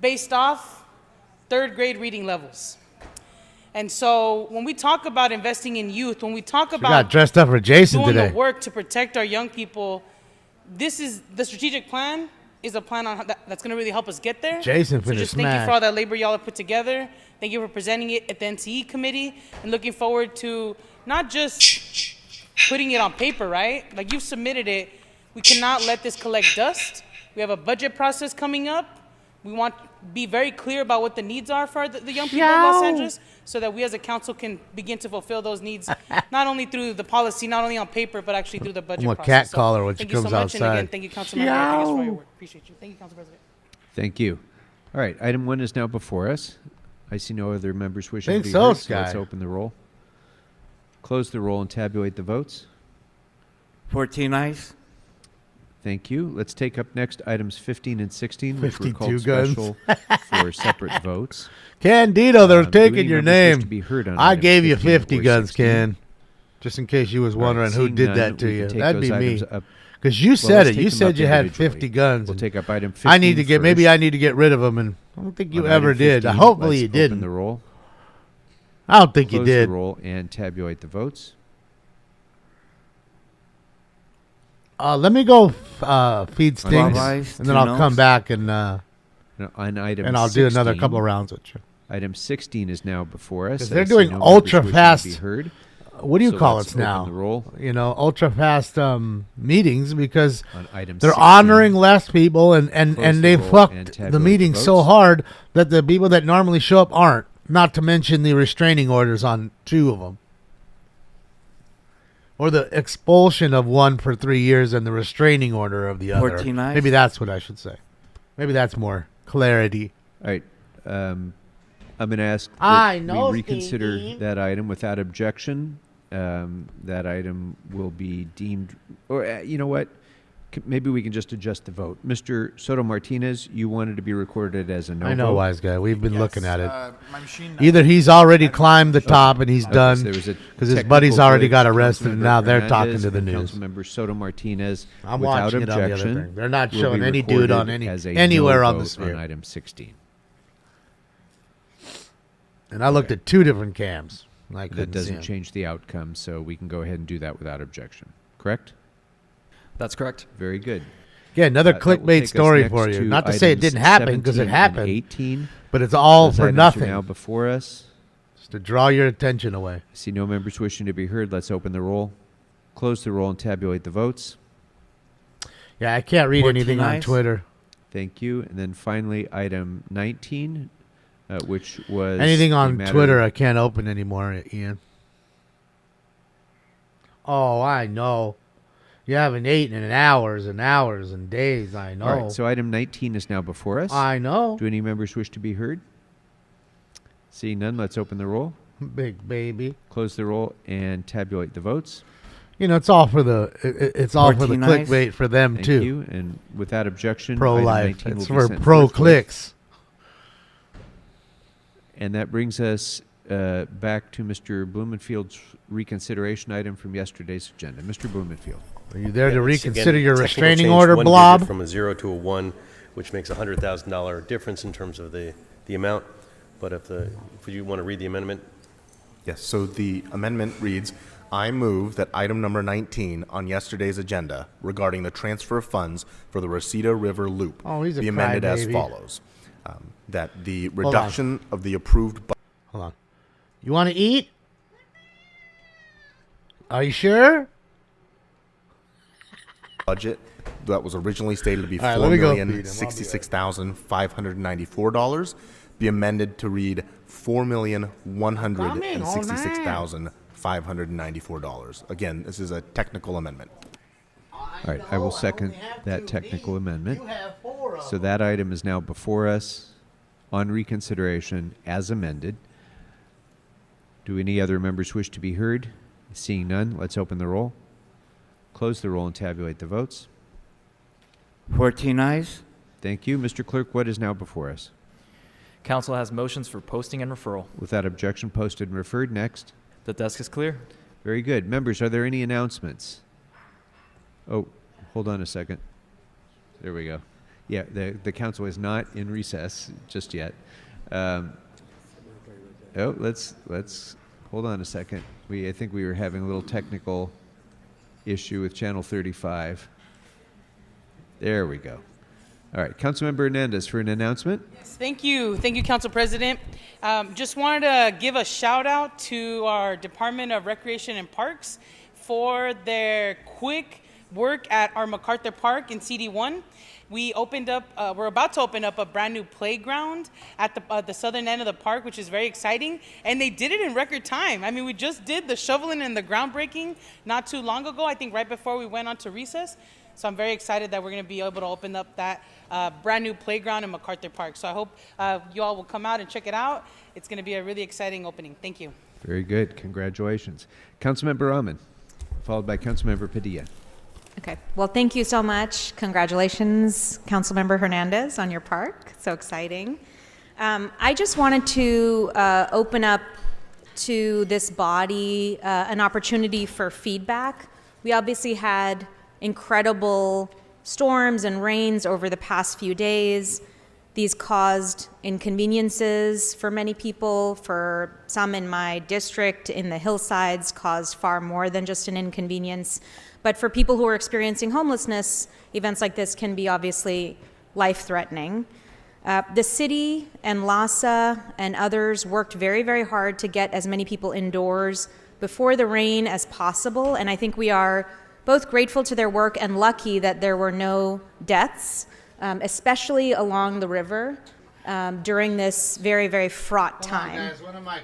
based off third grade reading levels. And so when we talk about investing in youth, when we talk about got dressed up for Jason doing today. the work to protect our young people, this is the strategic plan is a plan on that's going to really help us get there. Jason So finna just thank you smash. for all that labor y'all have put together. Thank you for presenting it at the NCE committee and looking forward to not just putting it on paper, right? Like you've submitted it. We cannot let this collect dust. We have a budget process coming up. We want to be very clear about what the needs are for the young people of Los Yow. Angeles so that we as a council can begin to fulfill those needs, not only through the policy, not only on paper, but actually through the budget I'm a process. cat caller when she thank you so comes much, and again, outside. thank you, Councilmember Rodriguez, for your Yow. work. Appreciate you. Thank you, Council President. Thank you. All right, item 1 is now before us. I see no other members wishing Think to be so, heard, Sky. let's open the roll. Close the roll and tabulate the votes. 14 ayes. Thank you. Let's take up next items 15 and 16, which were 52 called guns. special for separate votes. Candido, they're Do taking any your members wish name. to be heard on I items gave you 15 50 or guns, 16? Ken. Just in case you was All right, wondering who seeing did none, that to we you. can take That'd those be me. items up. Because you Well, said let's it. take You them said up you had individually. 50 guns. We'll and take up item 15 I need to get, maybe first. I need to get rid of them, and I don't think you On ever item did. 15, Hopefully let's you open didn't. the roll. I don't think you Close did. the roll and tabulate the votes. Let me go feed Stings, ayes, and then 2 I'll come noes. back and No, on item and I'll do another 16, couple of rounds with you. Item 16 is now before us. 'Cause I they're see doing no ultra members wishing to fast. be heard. What do you So call let's it open now? the roll. You know, ultra fast meetings because On item they're 16, honoring less people, and close the they roll and fucked tabulate the the meeting so votes. hard that the people that normally show up aren't. Not to mention the restraining orders on 2 of them. Or the expulsion of one for 3 years and the restraining order of the other. 14 ayes. Maybe that's what I should say. Maybe that's more clarity. All right. I'm going to ask I that know, we reconsider Stevie. that item without objection. That item will be deemed, or you know what? Maybe we can just adjust the vote. Mr. Soto Martinez, you wanted to be recorded as a no I know, vote. wise guy. We've been looking at it. My machine. Either he's already climbed the top and he's done, So there was a because his technical buddy's already glitch. got arrested, and Councilmember now they're talking Hernandez to the and news. Councilmember Soto Martinez, I'm without watching it on the other objection, thing. They're not will showing be any dude on recorded as a anywhere no on the vote sphere. on item 16. And I looked at two different cams. And I That couldn't see doesn't him. change the outcome, so we can go ahead and do that without objection. Correct? That's correct. Very good. Yeah, another That will clickbait take us story next for you. to Not to say it items didn't happen, because it 17 and happened. 18. But it's all Those for items nothing. Are now before us. Just to draw your attention away. I see no members wishing to be heard. Let's open the roll, close the roll, and tabulate the votes. Yeah, I can't read 14 anything on ayes. Twitter. Thank you. And then finally, item 19, which was Anything a on matter- Twitter I can't open anymore, Ian. Oh, I know. You haven't eaten in hours and hours and days, I know. All right, so item 19 is now before us. I know. Do any members wish to be heard? Seeing none, let's open the roll, Big baby. close the roll, and tabulate the votes. You know, it's all for the it's all for the 14 ayes. clickbait for them Thank too. you. And without objection, Pro item life. 19 It's will be for sent pro forthwith. clicks. And that brings us back to Mr. Blumenfield's reconsideration item from yesterday's agenda. Mr. Blumenfield. Are you there to It's, reconsider again, your technical restraining change, order, one Blob? digit from a 0 to a 1, which makes a $100,000 difference in terms of the amount. But if you want to read the amendment. Yes, so the amendment reads, I move that item number 19 on yesterday's agenda regarding the transfer of funds for the Reseda River Loop Oh, he's a be amended as crybaby. follows. That the on. reduction of the approved Hold on. You want to eat? Are you sure? budget that was originally stated to be All right, let me go feed him. I'll be $4,066,594 be amended to read $4,166,594. Again, this is a technical amendment. All right, I will second that technical amendment. So that item is now before us on reconsideration as amended. Do any other members wish to be heard? Seeing none, let's open the roll, close the roll, and tabulate the votes. 14 ayes. Thank you. Mr. Clerk, what is now before us? Council has motions for posting and referral. Without objection, posted and referred. Next. The desk is clear. Very good. Members, are there any announcements? Oh, hold on a second. There we go. Yeah, the council is not in recess just yet. Let's hold on a second. I think we were having a little technical issue with Channel 35. There we go. All right, Councilmember Hernandez for an announcement. Yes, thank you, Council President. Just wanted to give a shout out to our Department of Recreation and Parks for their quick work at our MacArthur Park in CD1. We're about to open up a brand new playground at the southern end of the park, which is very exciting. And they did it in record time. I mean, we just did the shoveling and the groundbreaking not too long ago, I think right before we went on to recess. So I'm very excited that we're going to be able to open up that brand new playground in MacArthur Park. So I hope you all will come out and check it out. It's going to be a really exciting opening. Thank you. Very good. Congratulations. Councilmember Rahman, followed by Councilmember Padilla. Okay. Well, thank you so much. Congratulations, Councilmember Hernandez, on your park. So exciting. I just wanted to open up to this body an opportunity for feedback. We obviously had incredible storms and rains over the past few days. These caused inconveniences for many people. For some in my district, in the hillsides, caused far more than just an inconvenience. But for people who are experiencing homelessness, events like this can be obviously life-threatening. The city and LASA and others worked very, very hard to get as many people indoors before the rain as possible, and I think we are both grateful to their work and lucky that there were no deaths, especially along the river during this very, very fraught time.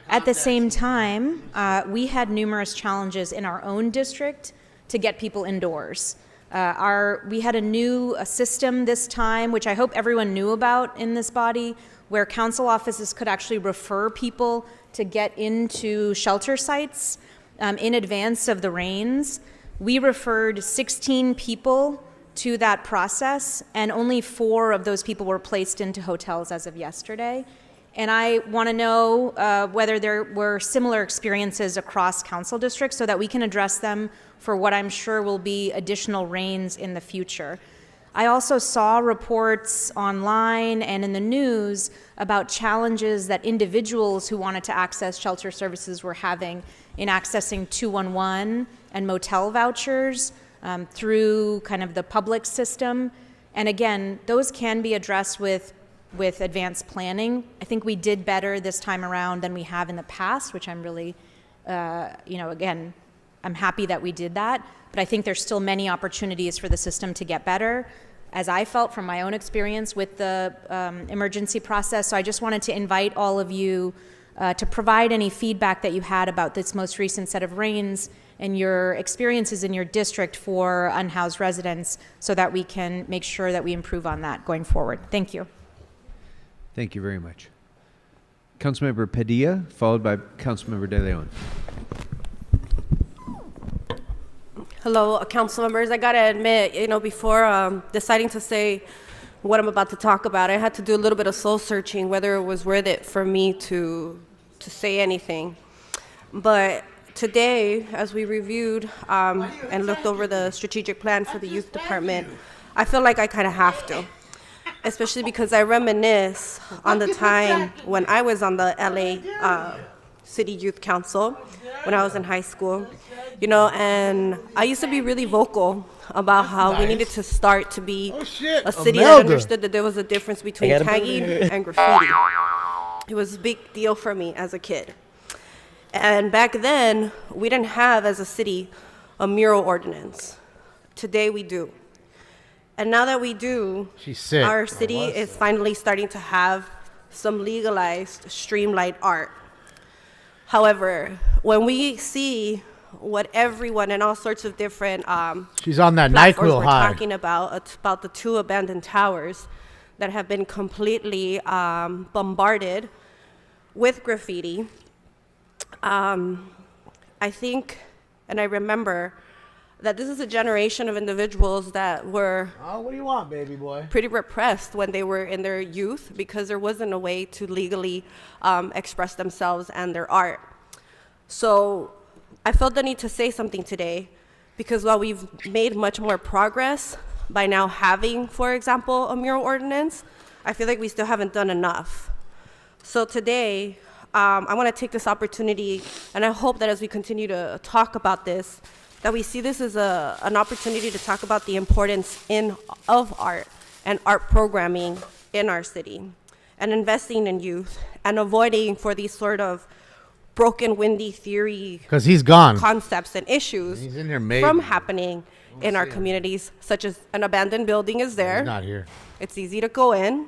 At the same time, we had numerous challenges in our own district to get people indoors. We had a new system this time, which I hope everyone knew about in this body, where council offices could actually refer people to get into shelter sites in advance of the rains. We referred 16 people to that process, and only 4 of those people were placed into hotels as of yesterday. And I want to know whether there were similar experiences across council districts so that we can address them for what I'm sure will be additional rains in the future. I also saw reports online and in the news about challenges that individuals who wanted to access shelter services were having in accessing 211 and motel vouchers through kind of the public system. And again, those can be addressed with advanced planning. I think we did better this time around than we have in the past, which I'm really, again, I'm happy that we did that. But I think there's still many opportunities for the system to get better, as I felt from my own experience with the emergency process. So I just wanted to invite all of you to provide any feedback that you had about this most recent set of rains and your experiences in your district for unhoused residents, so that we can make sure that we improve on that going forward. Thank you. Thank you very much. Councilmember Padilla, followed by Councilmember De Leon. Hello, council members. I gotta admit, before deciding to say what I'm about to talk about, I had to do a little bit of soul searching, whether it was worth it for me to say anything. But today, as we reviewed and looked over the strategic plan for the youth department, I feel like I kind of have to, especially because I reminisce on the time when I was on the LA City Youth Council when I was in high school, and I used to be really vocal about how we needed to start to be a city that understood that there was a difference between tagging and graffiti. It was a big deal for me as a kid. And back then, we didn't have, as a city, a mural ordinance. Today we do. And now that we do, our city is finally starting to have some legalized, streamlined art. However, when we see what everyone and all sorts of different she's on that platforms NyQuil we're high. talking about the 2 abandoned towers that have been completely bombarded with graffiti, I think, and I remember that this is a generation of individuals that were what do you want, baby boy? Pretty repressed when they were in their youth, because there wasn't a way to legally express themselves and their art. So I felt the need to say something today, because while we've made much more progress by now having, for example, a mural ordinance, I feel like we still haven't done enough. So today, I want to take this opportunity, and I hope that as we continue to talk about this, that we see this as an opportunity to talk about the importance of art and art programming in our city, and investing in youth, and avoiding for these sort of broken, windy theory 'Cause he's gone. concepts and issues He's in here, maybe. from happening in our communities, such as an abandoned building is there. He's not here. It's easy to go in.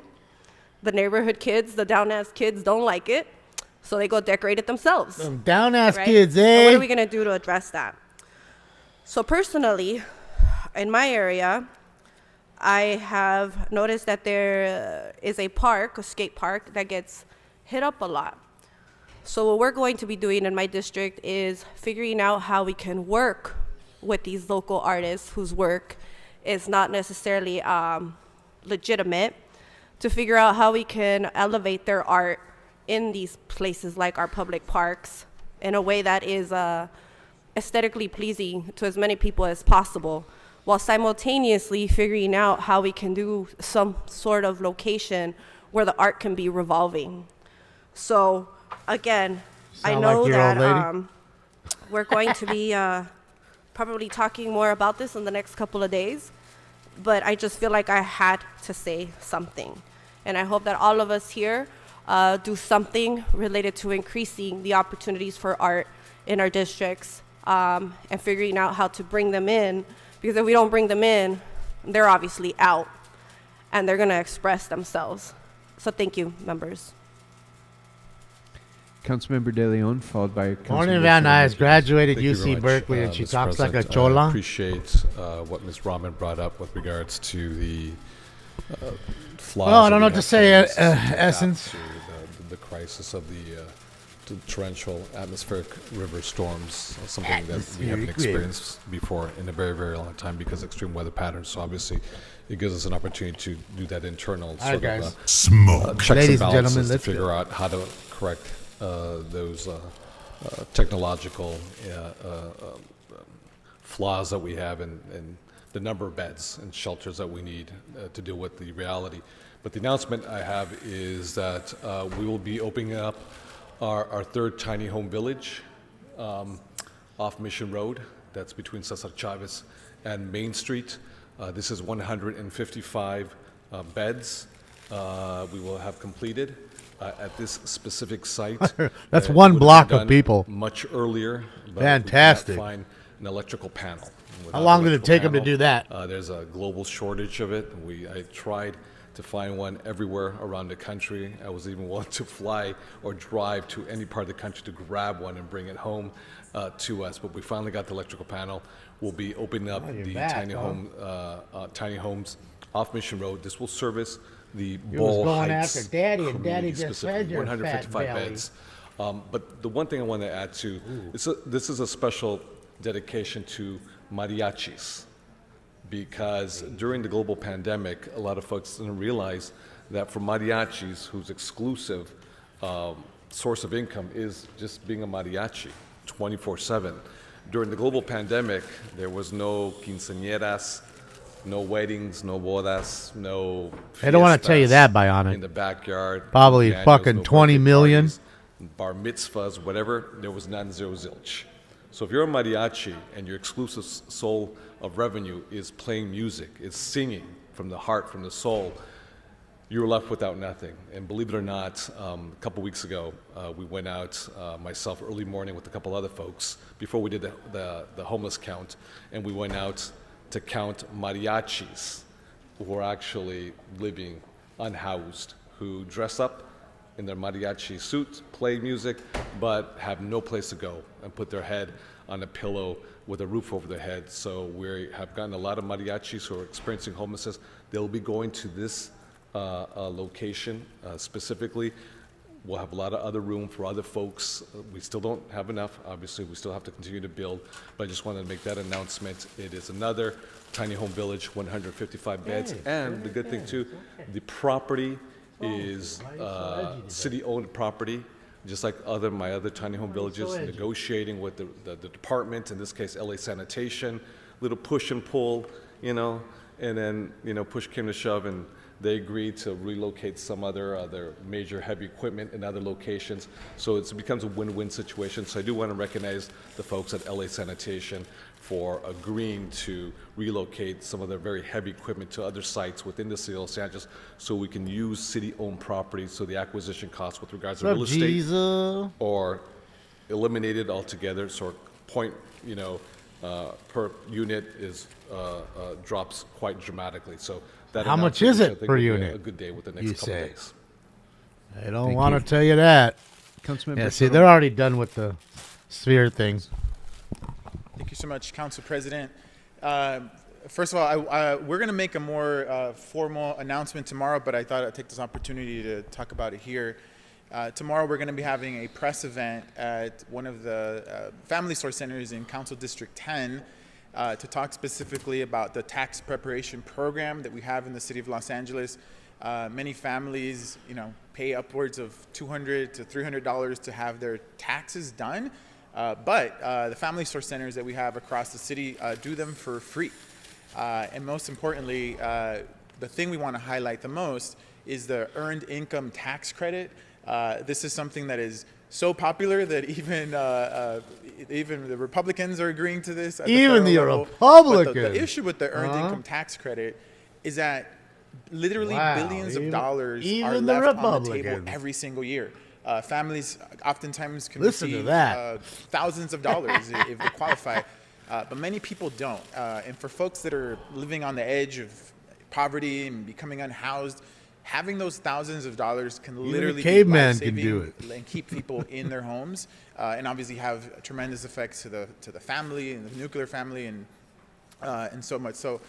The neighborhood kids, the down-ass kids don't like it, so they go decorate it themselves. Them down-ass right? kids, So eh? what are we going to do to address that? So personally, in my area, I have noticed that there is a park, a skate park, that gets hit up a lot. So what we're going to be doing in my district is figuring out how we can work with these local artists whose work is not necessarily legitimate, to figure out how we can elevate their art in these places like our public parks in a way that is aesthetically pleasing to as many people as possible, while simultaneously figuring out how we can do some sort of location where the art can be revolving. So again, I Sound know like your old that lady? we're going to be probably talking more about this in the next couple of days, but I just feel like I had to say something. And I hope that all of us here do something related to increasing the opportunities for art in our districts, and figuring out how to bring them in, because if we don't bring them in, they're obviously out and they're going to express themselves. So thank you, members. Councilmember De Leon, followed by Morning, Councilmember Van Nuys, Fernandez. graduated Thank you very UC much, Berkeley, and she Mr. talks like a President. chola. I appreciate what Ms. Rahman brought up with regards to the flaws. Well, I don't of know the what to say, actions to adapt Essence. to the crisis of the to torrential atmospheric river storms, something that we haven't experienced before in a very, very long time because of extreme weather patterns. So obviously, it gives us an opportunity to do that internal sort of checks Ladies and and gentlemen, balances to let's figure go. out how to correct those technological flaws that we have in the number of beds and shelters that we need to deal with the reality. But the announcement I have is that we will be opening up our third tiny home village off Mission Road. That's between Cesar Chavez and Main Street. This is 155 beds we will have completed at this specific site. That's It one would have block been of people. Much earlier. But Fantastic. We could not find an electrical panel. How Without long did it electrical take 'em to panel, do that? There's a global shortage of it. I tried to find one everywhere around the country. I was even willing to fly or drive to any part of the country to grab one and bring it home to us. But we finally got the electrical panel. We'll be opening up the tiny homes off Mission Road. This will service the You Ball was going Heights after Daddy, and Daddy community just specifically, fed your 155 fat belly. beds. But the one thing I want to add to this is a special dedication to mariachis, because during the global pandemic, a lot of folks didn't realize that for mariachis, whose exclusive source of income is just being a mariachi 24/7. During the global pandemic, there was no quinceañeras, no weddings, no bodas, no They don't want to tell you fiestas that, Bionic. in the backyard. Probably no fucking no 20 birthday million. parties, bar mitzvahs, whatever. There was none, zero, zilch. So if you're a mariachi and your exclusive source of revenue is playing music, is singing from the heart, from the soul, you're left without nothing. And believe it or not, a couple weeks ago, we went out, myself early morning with a couple other folks, before we did the homeless count, and we went out to count mariachis who are actually living unhoused, who dress up in their mariachi suits, play music, but have no place to go and put their head on a pillow with a roof over their head. So we have gotten a lot of mariachis who are experiencing homelessness. They'll be going to this location specifically. We'll have a lot of other room for other folks. We still don't have enough. Obviously, we still have to continue to build, but I just wanted to make that announcement. It is another tiny home village, 155 beds. And the good thing too, the property is city-owned property, just like my other tiny home villages, negotiating with the department, in this case, LA Sanitation, little push and pull, and then, push came to shove, and they agreed to relocate some other major heavy equipment in other locations. So it becomes a win-win situation. So I do want to recognize the folks at LA Sanitation for agreeing to relocate some of their very heavy equipment to other sites within the city of Los Angeles so we can use city-owned property, so the acquisition costs with regards to real estate are eliminated altogether. So point, per unit is drops quite dramatically. So that How much announcement, is which I it think per will be unit? A good day with the You next couple say. days. They don't Thank want you. to tell you that. Councilmember Yeah, see, Soto. they're already done with the sphere things. Thank you so much, Council President. First of all, we're going to make a more formal announcement tomorrow, but I thought I'd take this opportunity to talk about it here. Tomorrow, we're going to be having a press event at one of the family source centers in Council District 10 to talk specifically about the tax preparation program that we have in the city of Los Angeles. Many families, pay upwards of $200 to $300 to have their taxes done. But the family source centers that we have across the city do them for free. And most importantly, the thing we want to highlight the most is the earned income tax credit. This is something that is so popular that even the Republicans are agreeing to this. At Even the federal level. Republicans. But the issue with the earned income tax credit is that literally billions of dollars are even the left on the table Republicans. every single year. Families oftentimes can Listen to receive that. thousands of dollars if they qualify, but many people don't. And for folks that are living on the edge of poverty and becoming unhoused, having those thousands of dollars can Even a literally caveman be can do life-saving and keep people in their homes, and obviously have tremendous effects to the family and the nuclear family and so much. So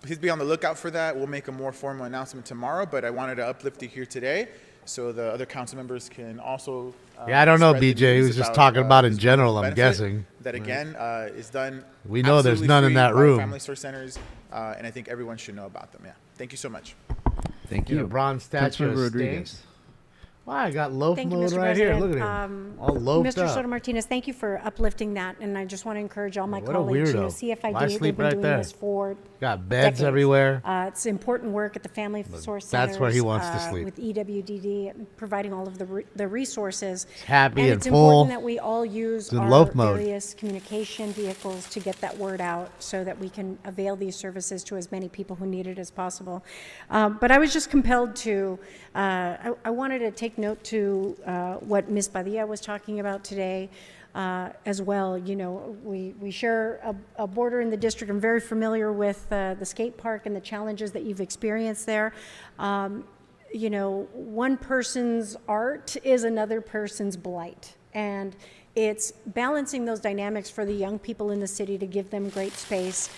please be on the lookout for that. We'll make a more formal announcement tomorrow, but I wanted to uplift you here today so the other council members can also. Yeah, I don't know, spread the BJ. He news was just talking about in this general, I'm benefit guessing. That again is done. We know there's absolutely none in free that by room. Family source centers, and I think everyone should know about them. Yeah, thank you so much. Thank Yeah, you. bronze statue Councilmember of Rodriguez. State. Wow, I got loaf Thank you, mode Mr. right here. President. Look at him. All loafed Mr. up. Soto Martinez, thank you for uplifting that, and I just want to encourage all my What a colleagues. You know, weirdo. CFID, Why they've sleep been right doing there? this for Got beds decades. everywhere. It's important work at the Family Source Centers. That's where he wants to sleep. With EWDD, and providing all of the resources. Happy and it's full. important that we all use It's in our loaf mode. various communication vehicles to get that word out so that we can avail these services to as many people who need it as possible. But I was just compelled to, I wanted to take note to what Ms. Padilla was talking about today as well. You know, we share a border in the district. I'm very familiar with the skate park and the challenges that you've experienced there. You know, one person's art is another person's blight. And it's balancing those dynamics for the young people in the city to give them great space,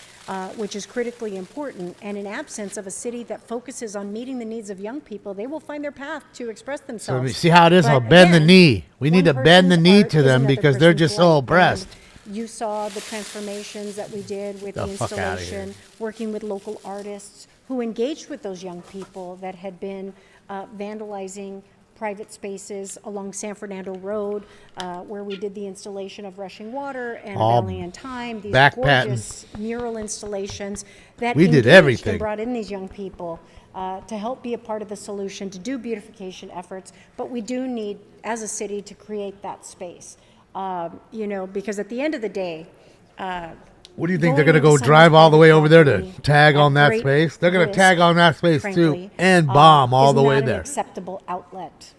which is critically important. And in absence of a city that focuses on meeting the needs of young people, they will find their path to express So themselves. you see how it is? But I'll bend the again, knee. We need to one bend the person's knee art to is them another because they're person's just so blight. oppressed. And you saw the transformations that we did with The the fuck outta here. installation, working with local artists who engaged with those young people that had been vandalizing private spaces along San Fernando Road, where we did the installation of Rushing Water and All Valley Time, these back gorgeous mural installations that We did engaged everything. and brought in these young people to help be a part of the solution, to do beautification efforts. But we do need, as a city, to create that space, you know, because at the end of the day, What do you think they're going to go drive all the way over there to tag on that space? They're going to tag on that space too and bomb all the way Is not there. an acceptable outlet.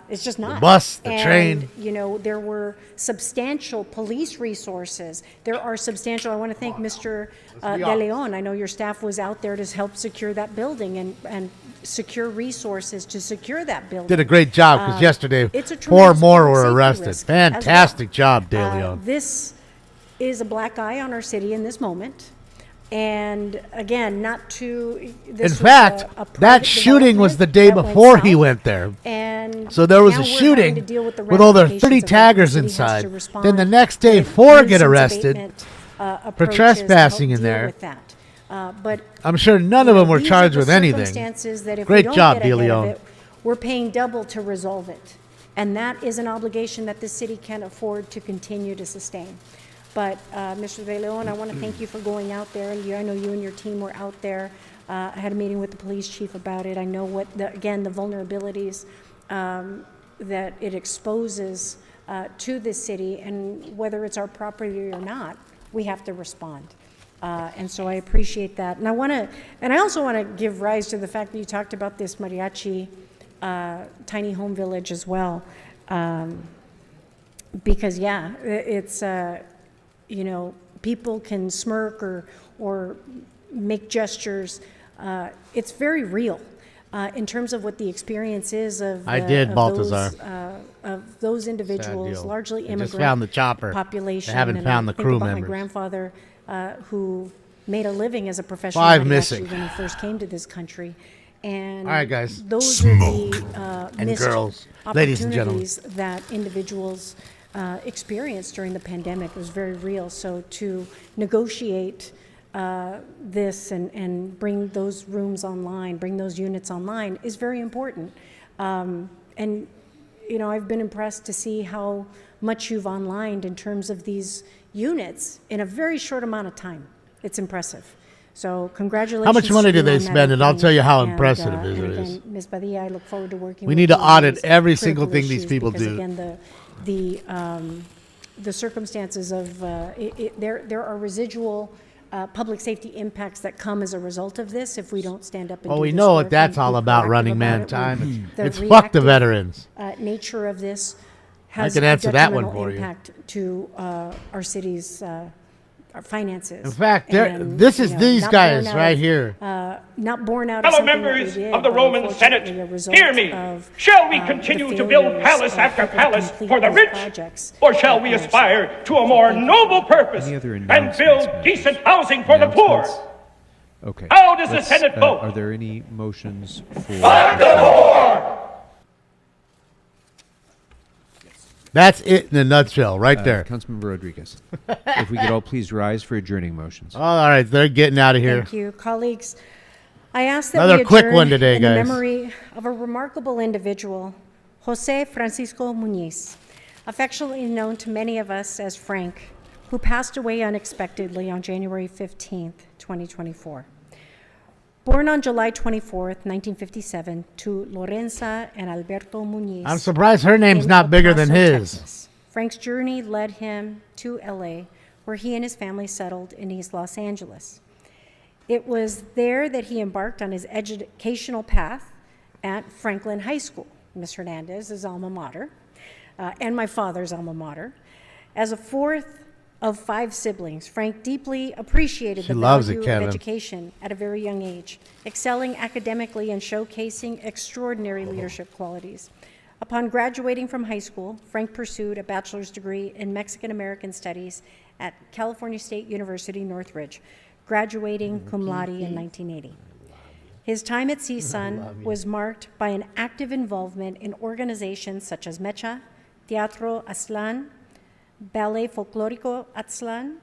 It's just not. bus, the And, train. You know, there were substantial police resources. There are substantial. I want to thank Mr. De Leon. I know your staff was out there to help secure that building and secure resources to secure that building. Did a great job because yesterday it's a 4 tremendous more public were safety arrested. risk as well. Fantastic job, De Leon. This is a black eye on our city in this moment. And again, not to. In fact, that shooting was the day before he went there. And so there was now a we're having shooting to deal with the with over ramifications 30 of that. The taggers city has to inside. respond Then the next day, with 4 get nuisance arrested abatement, for approaches to trespassing help in deal there. with that. But I'm sure none of them were these are charged the with anything. circumstances that if we Great don't job, get De ahead of Leon. it, we're paying double to resolve it. And that is an obligation that the city can't afford to continue to sustain. But Mr. De Leon, I want to thank you for going out there. And I know you and your team were out there. I had a meeting with the police chief about it. I know what, again, the vulnerabilities that it exposes to this city, and whether it's our property or not, we have to respond. And so I appreciate that. And I also want to give rise to the fact that you talked about this mariachi tiny home village as well. Because yeah, it's, you know, people can smirk or make gestures. It's very real in terms of what the experience is of, I did, of Baltazar. of those individuals, deal. largely They just immigrant found the chopper. population. They haven't And found I the think crew about members. my grandfather who made a living as a professional 5 mariachi missing. when he first came to this country. And All right, guys. those Smoke. are the And missed girls. Ladies and gentlemen. opportunities that individuals experienced during the pandemic. It was very real. So to negotiate this and bring those rooms online, bring those units online is very important. And, you know, I've been impressed to see how much you've onlined in terms of these units in a very short amount of time. It's impressive. So congratulations. How much money to do you they on that, spend? And I'll tell you how impressive and it again, is. Ms. Badilla, I look forward to working We with need to you on audit these every single critical thing these issues people because, do. Again, the circumstances of there are residual public safety impacts that come as a result of this if we don't stand up and Well, do we this know work what that's and all be about, proactive running about man it. time. The It's fuck the reactive, veterans. Nature of this has can answer a that one detrimental for you. impact to our city's our finances. In fact, And, this you is know, these not guys born out right of, here. Not born out of Fellow something that we members did, of the but Roman unfortunately Senate, a result hear me. of, Shall we the continue to build failures palace of after people to palace complete for the these rich? projects Or shall we that are aspire to a more noble purpose Any other and announcements, build members? decent housing for the poor? Announcements? Okay. How does the Let's, Senate vote? Are there any motions for? That's it in a nutshell, right there. Councilmember Rodriguez. If we could all please rise for adjourning motions. All right, they're getting out of here. Thank you, colleagues. I ask that Another we quick adjourn one today, in guys. memory of a remarkable individual, Jose Francisco Muñiz, affectionately known to many of us as Frank, who passed away unexpectedly on January 15th, 2024. Born on July 24th, 1957, to Lorenza and Alberto Muñiz. I'm surprised her name's in not bigger than El Paso, his. Texas. Frank's journey led him to LA, where he and his family settled in East Los Angeles. It was there that he embarked on his educational path at Franklin High School, Ms. Hernandez's alma mater, and my father's alma mater. As a fourth of 5 siblings, Frank deeply appreciated the value of education at a very young age, excelling academically and showcasing extraordinary leadership qualities. Upon graduating from high school, Frank pursued a bachelor's degree in Mexican American Studies at California State University, Northridge, graduating cum laude in 1980. His time at CSUN was marked by an active involvement in organizations such as Mecha, Teatro Aztlán, Ballet Folclórico Aztlán,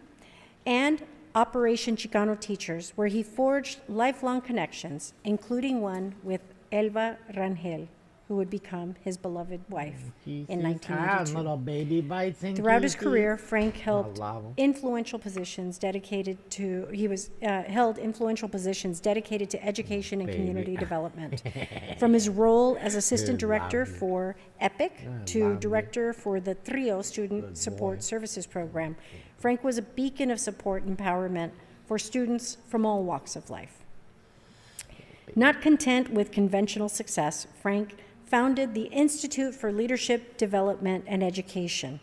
and Operation Chicano Teachers, where he forged lifelong connections, including one with Elba Rangel, who would become his beloved wife in 1982. Throughout his career, Frank held influential positions dedicated to education and community development. From his role as assistant director for EPIC to director for the TRIO Student Support Services Program, Frank was a beacon of support and empowerment for students from all walks of life. Not content with conventional success, Frank founded the Institute for Leadership Development and Education,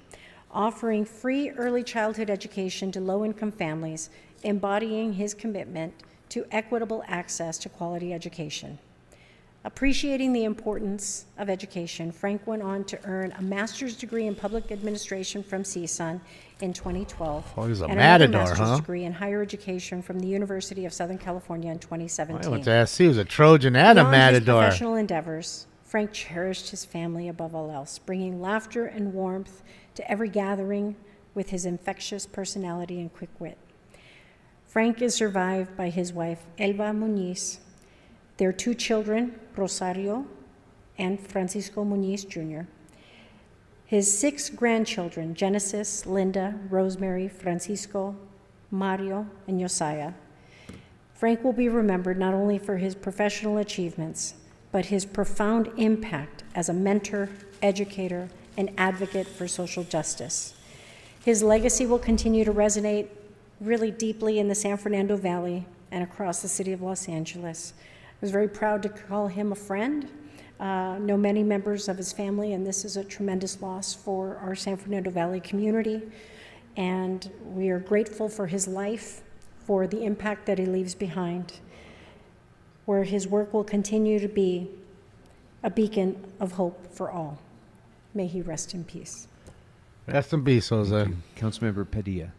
offering free early childhood education to low-income families, embodying his commitment to equitable access to quality education. Appreciating the importance of education, Frank went on to earn a master's degree in public administration from CSUN in 2012, Oh, he's a and another matador, master's huh? degree in higher education from the University of Southern California in 2017. I went to SC. He was a Trojan and a Beyond his matador. professional endeavors, Frank cherished his family above all else, bringing laughter and warmth to every gathering with his infectious personality and quick wit. Frank is survived by his wife, Elba Muñiz, their 2 children, Rosario and Francisco Muñiz Jr., his 6 grandchildren, Genesis, Linda, Rosemary, Francisco, Mario, and Josiah. Frank will be remembered not only for his professional achievements, but his profound impact as a mentor, educator, and advocate for social justice. His legacy will continue to resonate really deeply in the San Fernando Valley and across the city of Los Angeles. I was very proud to call him a friend, know many members of his family, and this is a tremendous loss for our San Fernando Valley community. And we are grateful for his life, for the impact that he leaves behind, where his work will continue to be a beacon of hope for all. May he rest in peace. Rest in peace, Jose. Councilmember Padilla.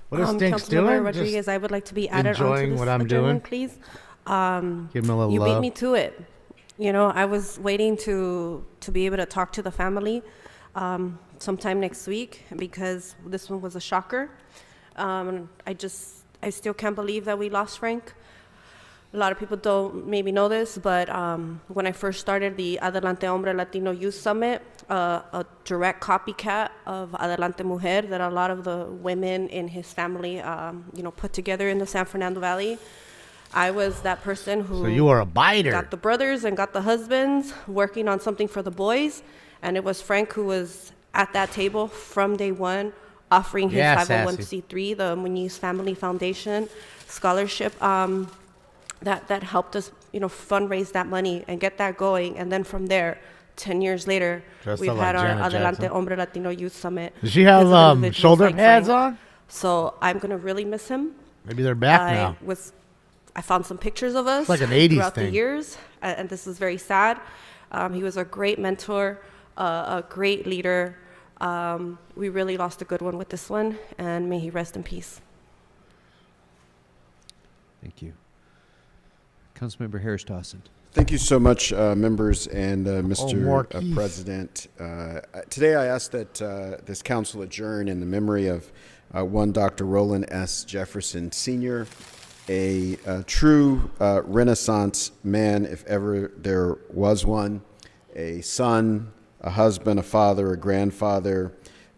What is Stinks Councilmember doing? Rodriguez, Just I would like to be added onto enjoying this what I'm adjournment, doing? please. Give him a little you love. beat me to it. You know, I was waiting to be able to talk to the family sometime next week because this one was a shocker. I still can't believe that we lost Frank. A lot of people don't maybe know this, but when I first started the Adelante Hombre Latino Youth Summit, a direct copycat of Adelante Mujer that a lot of the women in his family, put together in the San Fernando Valley. I was that person who So you were a biter. got the brothers and got the husbands working on something for the boys, and it was Frank who was at that table from day one, offering his Yeah, 501c3, the Muñiz Family Foundation scholarship. That helped us, fundraise that money and get that going. And then from there, 10 years later, Dressed we've up had like our Janet Adelante Jackson. Hombre Latino Youth Summit. Does she have with individuals shoulder like pads Frank. on? So I'm going to really miss him. Maybe they're back now. I found some pictures of us It's like an 80s throughout thing. the years, and this is very sad. He was a great mentor, a great leader. We really lost a good one with this one, and may he rest in peace. Thank you. Councilmember Harris Dawson. Thank you so much, members and Mr. Marquise. President. Today I ask that this council adjourn in the memory of one Dr. Roland S. Jefferson Sr., a true Renaissance man, if ever there was one, a son, a husband, a father, a grandfather,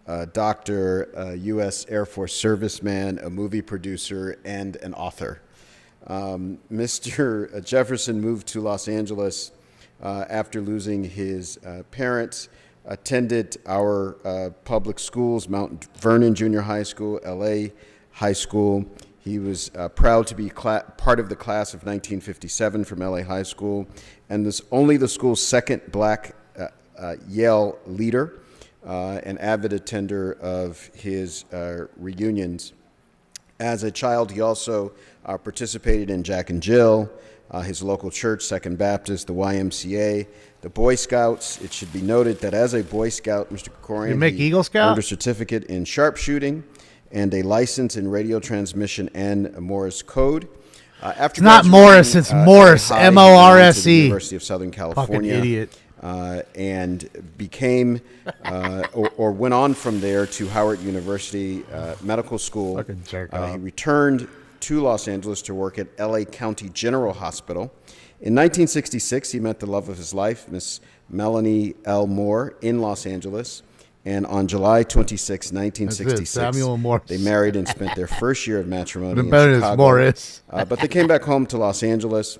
a doctor, a U.S. Air Force serviceman, a movie producer, and an author. Mr. Jefferson moved to Los Angeles after losing his parents, attended our public schools, Mount Vernon Junior High School, LA High School. He was proud to be part of the class of 1957 from LA High School, and only the school's second black Yale leader, an avid attender of his reunions. As a child, he also participated in Jack and Jill, his local church, Second Baptist, the YMCA, the Boy Scouts. It should be noted that as a Boy Scout, Mr. Krikorian, You make Eagle Scout? earned a certificate in sharpshooting and a license in radio transmission and Morse code. After It's not graduating, Morris, it's Morse, he went to Morse. the University of Southern California. Fucking idiot. And became, or went on from there to Howard University Medical School. Fucking jerk He off. returned to Los Angeles to work at LA County General Hospital. In 1966, he met the love of his life, Miss Melanie L. Moore, in Los Angeles. And on July 26, 1966, Samuel Morse. they married and spent their first year of matrimony The in better is Chicago. Morris. But they came back home to Los Angeles,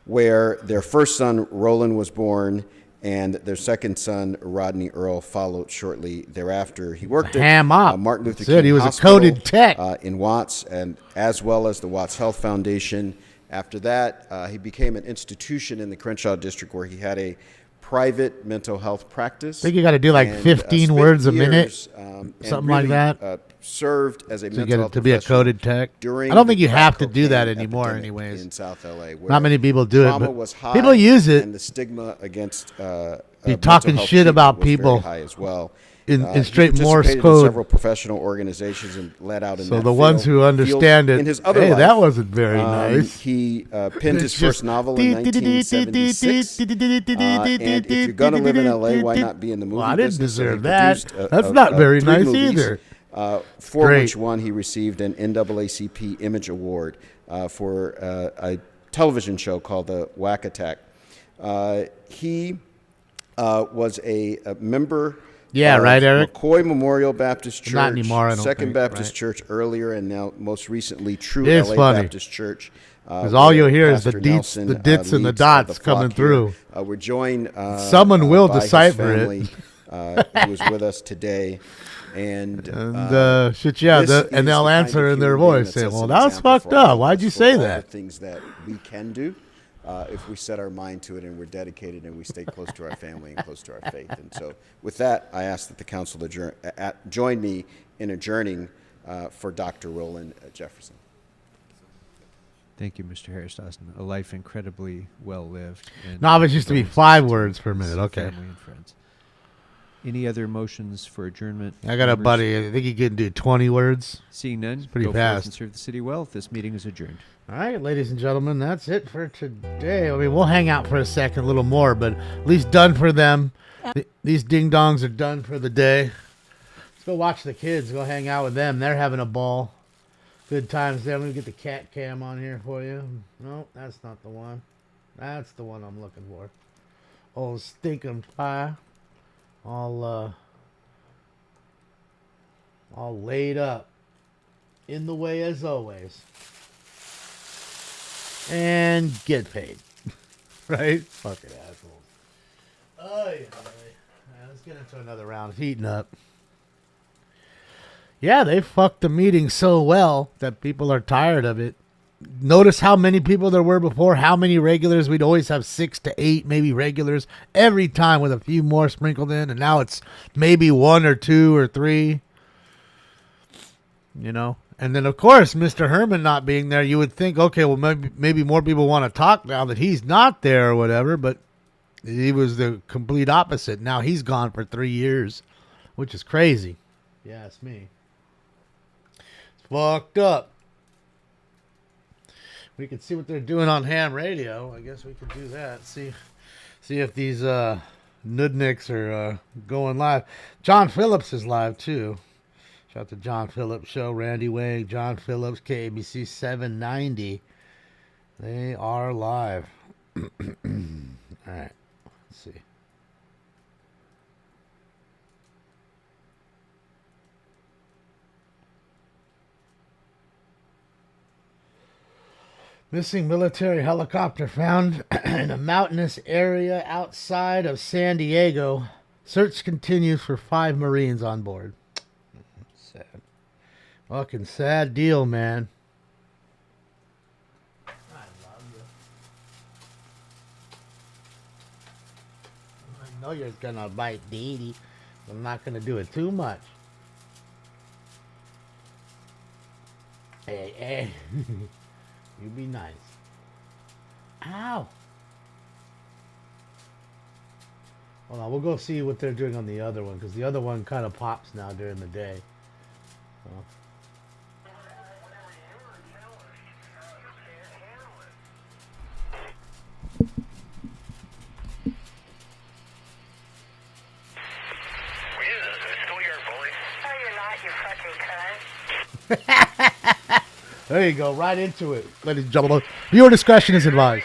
where their first son, Roland, was born, and their second son, Rodney Earl, followed shortly thereafter. He worked Ham at up. Martin Luther Said King he was a Hospital, coded tech. in Watts, and as well as the Watts Health Foundation. After that, he became an institution in the Crenshaw district where he had a private mental health practice. I think you got to do like and, 15 spent words a minute, years, and something like really, that. Served as a To mental get health to be a professional coded tech. during I don't think the you have to crack do that cocaine anymore, epidemic anyways. in South LA, where Not many people do it, trauma but was high, people use it. and the stigma against Be mental talking health shit treatment about was very people high as well. in He straight Morse participated in code. several professional organizations and led out in So that the ones field. who understand it, In his other hey, life, that wasn't very nice. He penned his It's first just novel in 1976. And if you're going to live in LA, why not be in the movie Well, I didn't business? So he deserve that. produced That's not very 3 nice movies, either. For Great. which one he received an NAACP Image Award for a television show called The Whack Attack. He was a member Yeah, of right, Eric? McCoy Memorial Baptist Church, Not anymore, I don't Second think, Baptist right? Church earlier, and now most recently True It is LA funny. Baptist Church. Because all you'll hear is the Pastor deets, Nelson, the dits, and the leads, dots flock coming here. through. We're joined. Someone will by his decipher it. family, who is with us today, and shit, yeah, this and is they'll the kind answer of in their human being voice, that saying, sets "Well, an that was example fucked for all up. of Why'd us you for say all that?" the things that we can do. If we set our mind to it and we're dedicated and we stay close to our family and close to our faith. And so with that, I ask that the council join me in adjourning for Dr. Roland Jefferson. Thank you, Mr. Harris Dawson. A life incredibly well lived. And No, it used to be 5 words per minute. Okay. Family and friends. Any other motions for adjournment? I got a members? buddy. I think he can do 20 words. Seeing none, It's pretty go forth fast. and serve the city well. This meeting is adjourned. All right, ladies and gentlemen, that's it for today. I mean, we'll hang out for a second, a little more, but at least done for them. These ding-dongs are done for the day. Let's go watch the kids. Go hang out with them. They're having a ball. Good times there. Let me get the cat cam on here for you. No, that's not the one. That's the one I'm looking for. Old stinking pie. All laid up. In the way as always. And get paid. Right? Fucking assholes. Oh, yeah. Let's get into another round. It's heating up. Yeah, they fucked the meeting so well that people are tired of it. Notice how many people there were before, how many regulars. We'd always have 6 to 8 maybe regulars every time with a few more sprinkled in. And now it's maybe 1 or 2 or 3. You know? And then, of course, Mr. Herman not being there, you would think, okay, well, maybe more people want to talk now that he's not there or whatever, but he was the complete opposite. Now he's gone for 3 years, which is crazy. Yeah, it's me. It's fucked up. We could see what they're doing on ham radio. I guess we could do that. See if these nudniks are going live. John Phillips is live too. Shout out to John Phillips Show, Randy Wang, John Phillips, KABC 790. They are live. All right. Let's see. Missing military helicopter found in a mountainous area outside of San Diego. Search continues for 5 Marines on board. Sad. Fucking sad deal, man. I love you. I know you're gonna bite Dee. I'm not gonna do it too much. Hey. You be nice. Ow. Hold on, we'll go see what they're doing on the other one, because the other one kind of pops now during the day. So. There you go, right into it, ladies and gentlemen. Viewer discretion is advised.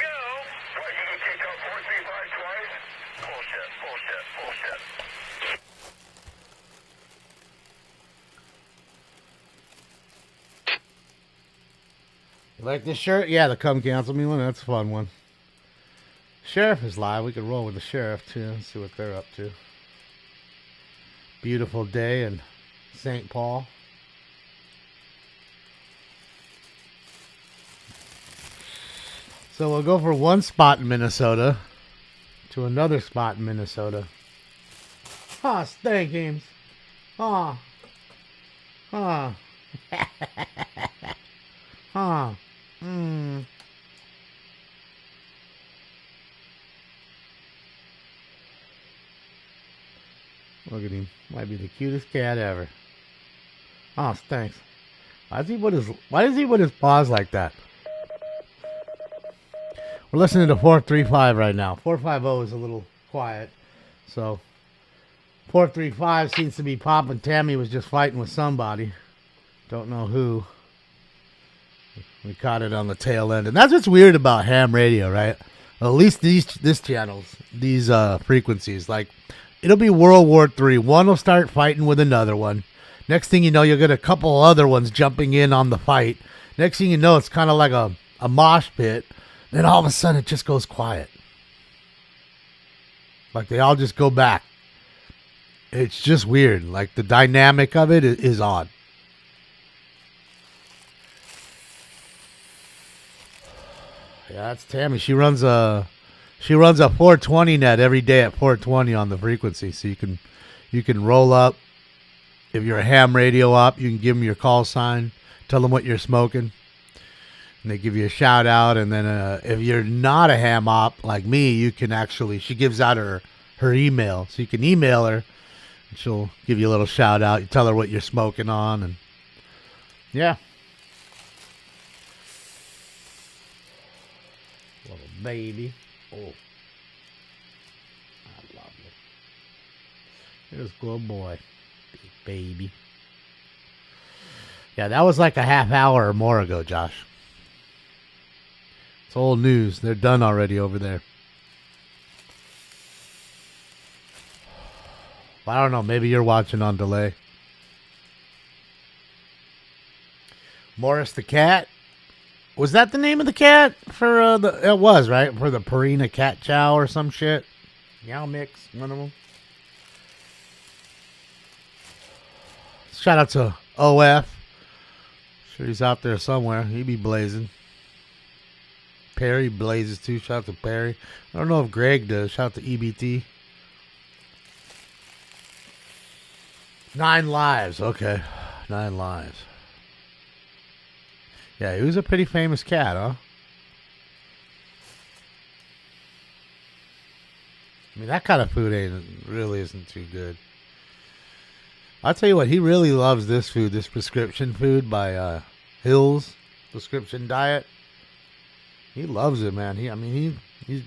You like this shirt? Yeah, the Come Cancel Me one. That's a fun one. Sheriff is live. We could roll with the sheriff too. See what they're up to. Beautiful day in St. Paul. So we'll go from one spot in Minnesota to another spot in Minnesota. Stank games. Look at him. Might be the cutest cat ever. Stinks. Why does he put his paws like that? We're listening to 435 right now. 450 is a little quiet. So 435 seems to be popping. Tammy was just fighting with somebody. Don't know who. We caught it on the tail end. And that's what's weird about ham radio, right? At least this channels, these frequencies. Like, it'll be World War III. One will start fighting with another one. Next thing you know, you'll get a couple other ones jumping in on the fight. Next thing you know, it's kind of like a mosh pit. Then all of a sudden, it just goes quiet. Like they all just go back. It's just weird. Like the dynamic of it is odd. Yeah, that's Tammy. She runs a 420 net every day at 420 on the frequency. So you can roll up. If you're a ham radio op, you can give them your call sign, tell them what you're smoking. And they give you a shout out, and then if you're not a ham op like me, you can actually, she gives out her email. So you can email her, and she'll give you a little shout out. You tell her what you're smoking on, and yeah. Little baby. Oh. I love you. Here's a good boy. Big baby. Yeah, that was like a half hour or more ago, Josh. It's old news. They're done already over there. I don't know. Maybe you're watching on delay. Morris the cat. Was that the name of the cat for it was, right? For the Purina Cat Chow or some shit? Meow Mix, one of them. Shout out to OF. Sure he's out there somewhere. He be blazing. Perry blazes too. Shout out to Perry. I don't know if Greg does. Shout out to EBT. 9 lives. Okay. 9 lives. Yeah, he was a pretty famous cat, huh? I mean, that kind of food really isn't too good. I'll tell you what, he really loves this food, this prescription food by Hill's Prescription Diet. He loves it, man. He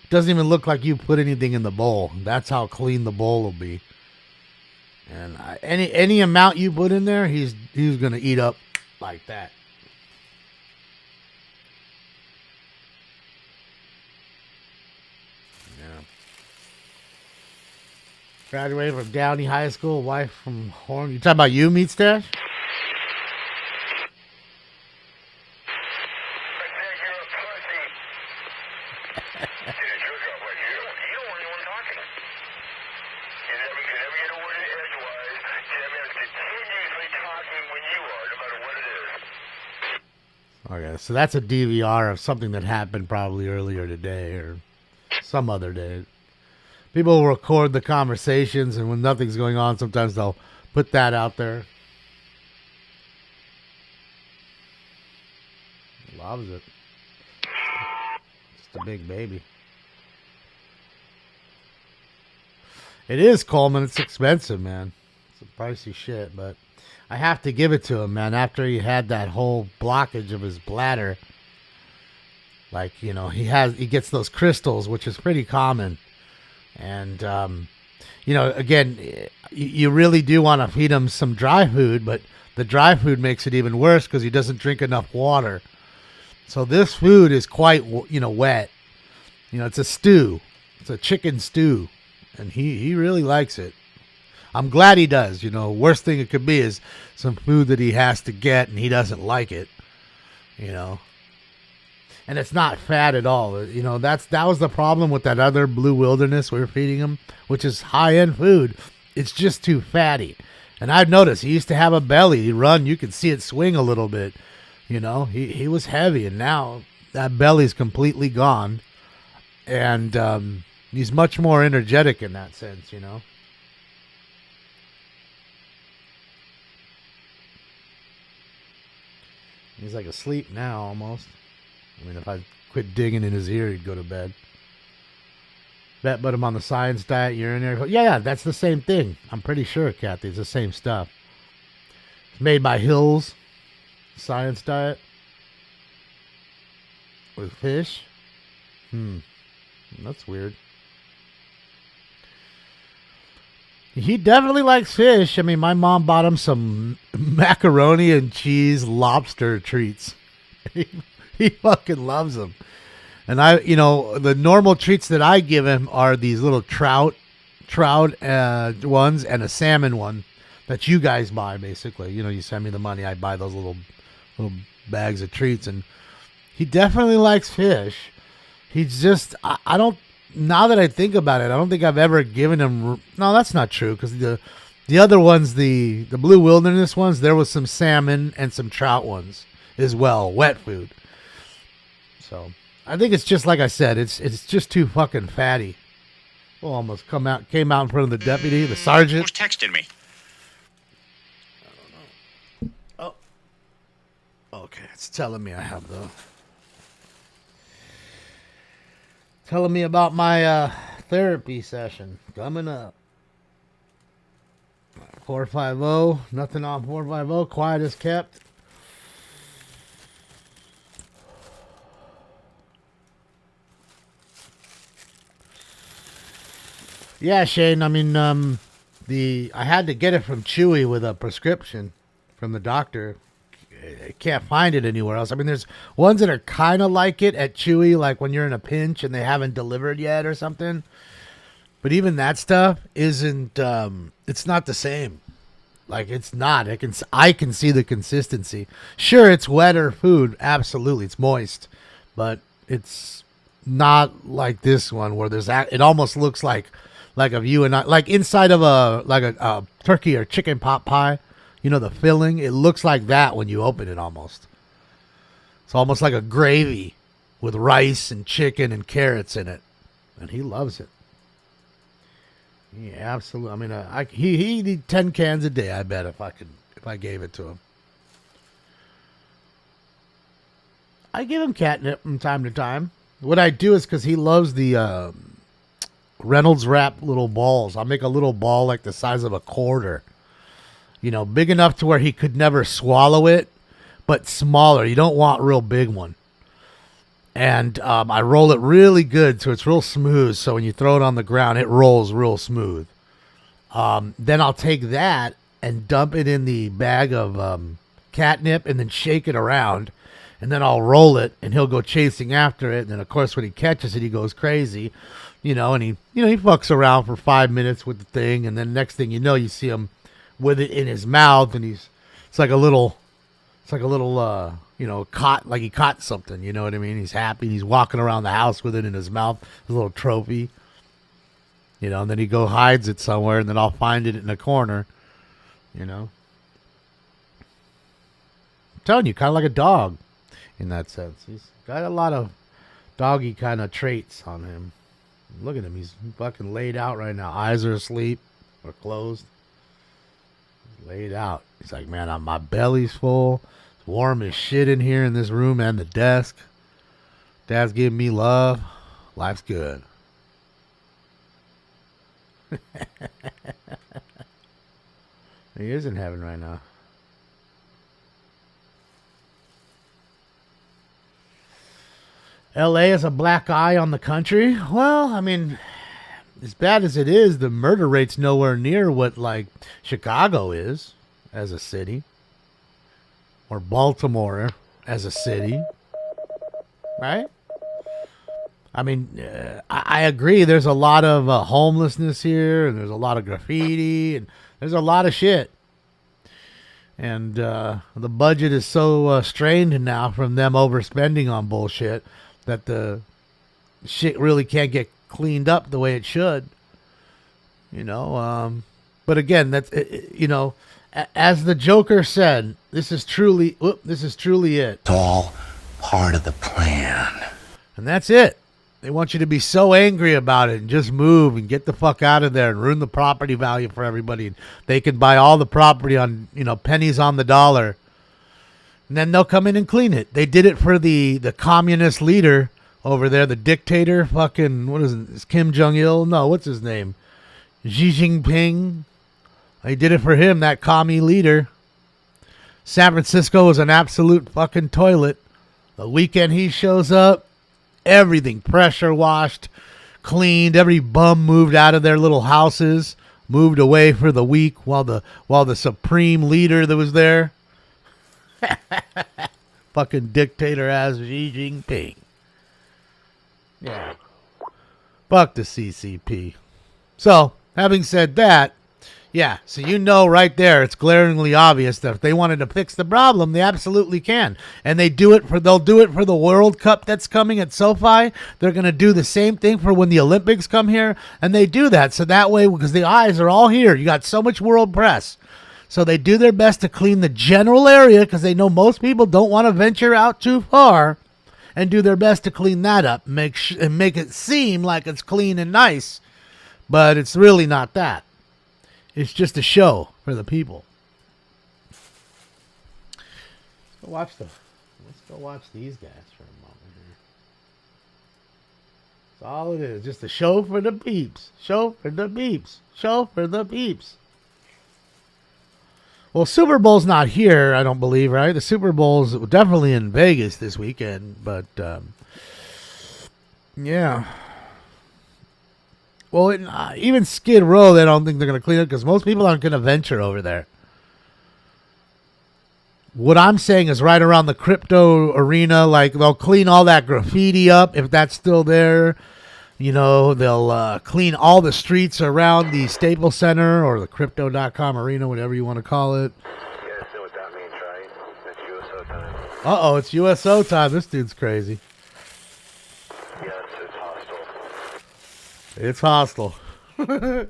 doesn't even look like you put anything in the bowl. That's how clean the bowl will be. And any amount you put in there, he's gonna eat up like that. Yeah. Graduated from Downey High School, wife from Horn. You talking about you, Meat Stash? Okay, so that's a DVR of something that happened probably earlier today or some other day. People will record the conversations, and when nothing's going on, sometimes they'll put that out there. Loves it. Just a big baby. It is, Coleman. It's expensive, man. It's a pricey shit, but I have to give it to him, man. After he had that whole blockage of his bladder, like, you know, he gets those crystals, which is pretty common. And, you know, again, you really do want to feed him some dry food, but the dry food makes it even worse because he doesn't drink enough water. So this food is quite, you know, wet. You know, it's a stew. It's a chicken stew. And he really likes it. I'm glad he does. You know, worst thing it could be is some food that he has to get and he doesn't like it. You know. And it's not fat at all. You know, that was the problem with that other Blue Wilderness we were feeding him, which is high-end food. It's just too fatty. And I've noticed he used to have a belly. He'd run, you could see it swing a little bit. You know, he was heavy, and now that belly's completely gone. And he's much more energetic in that sense, you know. He's like asleep now almost. I mean, if I quit digging in his ear, he'd go to bed. Put him on the science diet, urinary. Yeah, that's the same thing. I'm pretty sure, Kathy, it's the same stuff. It's made by Hills Science Diet with fish. That's weird. He definitely likes fish. I mean, my mom bought him some macaroni and cheese lobster treats. He fucking loves them. And you know, the normal treats that I give him are these little trout ones and a salmon one that you guys buy, basically. You know, you send me the money, I buy those little bags of treats, and he definitely likes fish. He's just, I don't, now that I think about it, I don't think I've ever given him, no, that's not true, because the other ones, the Blue Wilderness ones, there was some salmon and some trout ones as well, wet food. So I think it's just like I said, it's just too fucking fatty. Well, almost came out in front of the deputy, the sergeant. Who's texted me? I don't know. Oh, okay. It's telling me I have telling me about my therapy session coming up. 450, nothing on 450, quiet as kept. Yeah, Shane. I mean, I had to get it from Chewy with a prescription from the doctor. I can't find it anywhere else. I mean, there's ones that are kind of like it at Chewy, like when you're in a pinch and they haven't delivered yet or something. But even that stuff isn't. It's not the same. Like, it's not. I can see the consistency. Sure, it's wetter food. Absolutely, it's moist, but it's not like this one where there's. It almost looks like a you and I, like inside of a turkey or chicken pot pie, you know, the filling, it looks like that when you open it almost. It's almost like a gravy with rice and chicken and carrots in it. And he loves it. Yeah, absolutely. I mean, he'd eat 10 cans a day, I bet, if I gave it to him. I give him catnip from time to time. What I do is, because he loves the Reynolds wrap little balls. I'll make a little ball like the size of a quarter. You know, big enough to where he could never swallow it, but smaller. You don't want a real big one. And I roll it really good, so it's real smooth. So when you throw it on the ground, it rolls real smooth. Then I'll take that and dump it in the bag of catnip and then shake it around. And then I'll roll it, and he'll go chasing after it. And then, of course, when he catches it, he goes crazy, and he fucks around for 5 minutes with the thing. And then next thing you know, you see him with it in his mouth, and it's like a little, caught, like he caught something, you know what I mean? He's happy. He's walking around the house with it in his mouth, a little trophy, and then he hides it somewhere, and then I'll find it in a corner, I'm telling you, kind of like a dog in that sense. He's got a lot of doggy kind of traits on him. Look at him. He's fucking laid out right now. Eyes are asleep or closed. He's laid out. He's like, man, my belly's full. It's warm as shit in here in this room and the desk. Dad's giving me love. Life's good. He is in heaven right now. LA is a black eye on the country. Well, I mean, as bad as it is, the murder rate's nowhere near what, like, Chicago is as a city. Or Baltimore as a city. Right? I mean, I agree. There's a lot of homelessness here, and there's a lot of graffiti, and there's a lot of shit. And the budget is so strained now from them overspending on bullshit that the shit really can't get cleaned up the way it should. But again, that's as the Joker said, this is truly it. It's all part of the plan. And that's it. They want you to be so angry about it and just move and get the fuck out of there and ruin the property value for everybody. And they can buy all the property on, pennies on the dollar. And then they'll come in and clean it. They did it for the communist leader over there, the dictator, fucking, what is it? Is Kim Jong-il? No, what's his name? Xi Jinping. They did it for him, that commie leader. San Francisco was an absolute fucking toilet. The weekend he shows up, everything pressure washed, cleaned, every bum moved out of their little houses, moved away for the week while the supreme leader that was there. Fucking dictator ass Xi Jinping. Yeah. Fuck the CCP. So, having said that, yeah, so right there, it's glaringly obvious that if they wanted to fix the problem, they absolutely can. And they'll do it for the World Cup that's coming at SoFi. They're going to do the same thing for when the Olympics come here. And they do that. So that way, because the eyes are all here, you got so much world press. So they do their best to clean the general area because they know most people don't want to venture out too far, and do their best to clean that up and make it seem like it's clean and nice. But it's really not that. It's just a show for the people. Let's go watch these guys for a moment here. That's all it is. Just a show for the peeps. Show for the peeps. Show for the peeps. Well, Super Bowl's not here, I don't believe, right? The Super Bowl's definitely in Vegas this weekend, but yeah. Well, even Skid Row, they don't think they're going to clean it because most people aren't going to venture over there. What I'm saying is right around the crypto arena, like they'll clean all that graffiti up if that's still there. They'll clean all the streets around the Staples Center or the Crypto.com arena, whatever you want to call it. You guys know what that means, right? It's USO time. Uh-oh, it's USO time. This dude's crazy. Yes, it's hostile. It's hostile.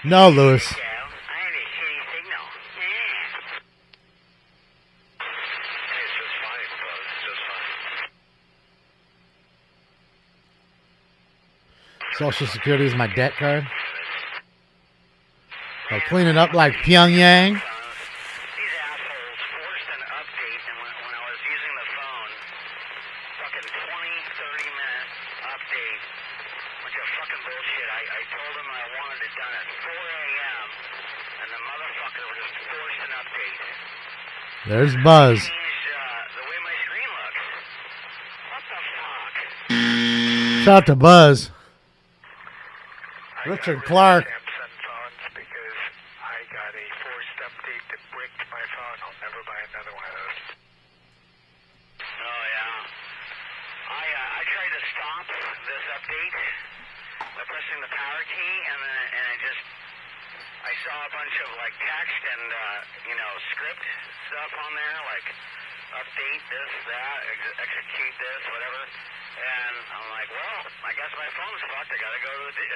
No, Lewis. Social Security is my debt card. I'll clean it up like Pyongyang. of fucking bullshit. I told him I wanted it done at 4 a.m. and the motherfucker just forced an update. There's Buzz. The way my screen looks. What the fuck? Shout out to Buzz. Richard Clark. Samsung phones because I got a forced update that bricked my phone. I'll never buy another one of those. Oh yeah. I tried to stop this update by pressing the power key, and I saw a bunch of like text and script stuff on there, like update this, that, execute this, whatever. And I'm like, well, I guess my phone's fucked. I gotta go to the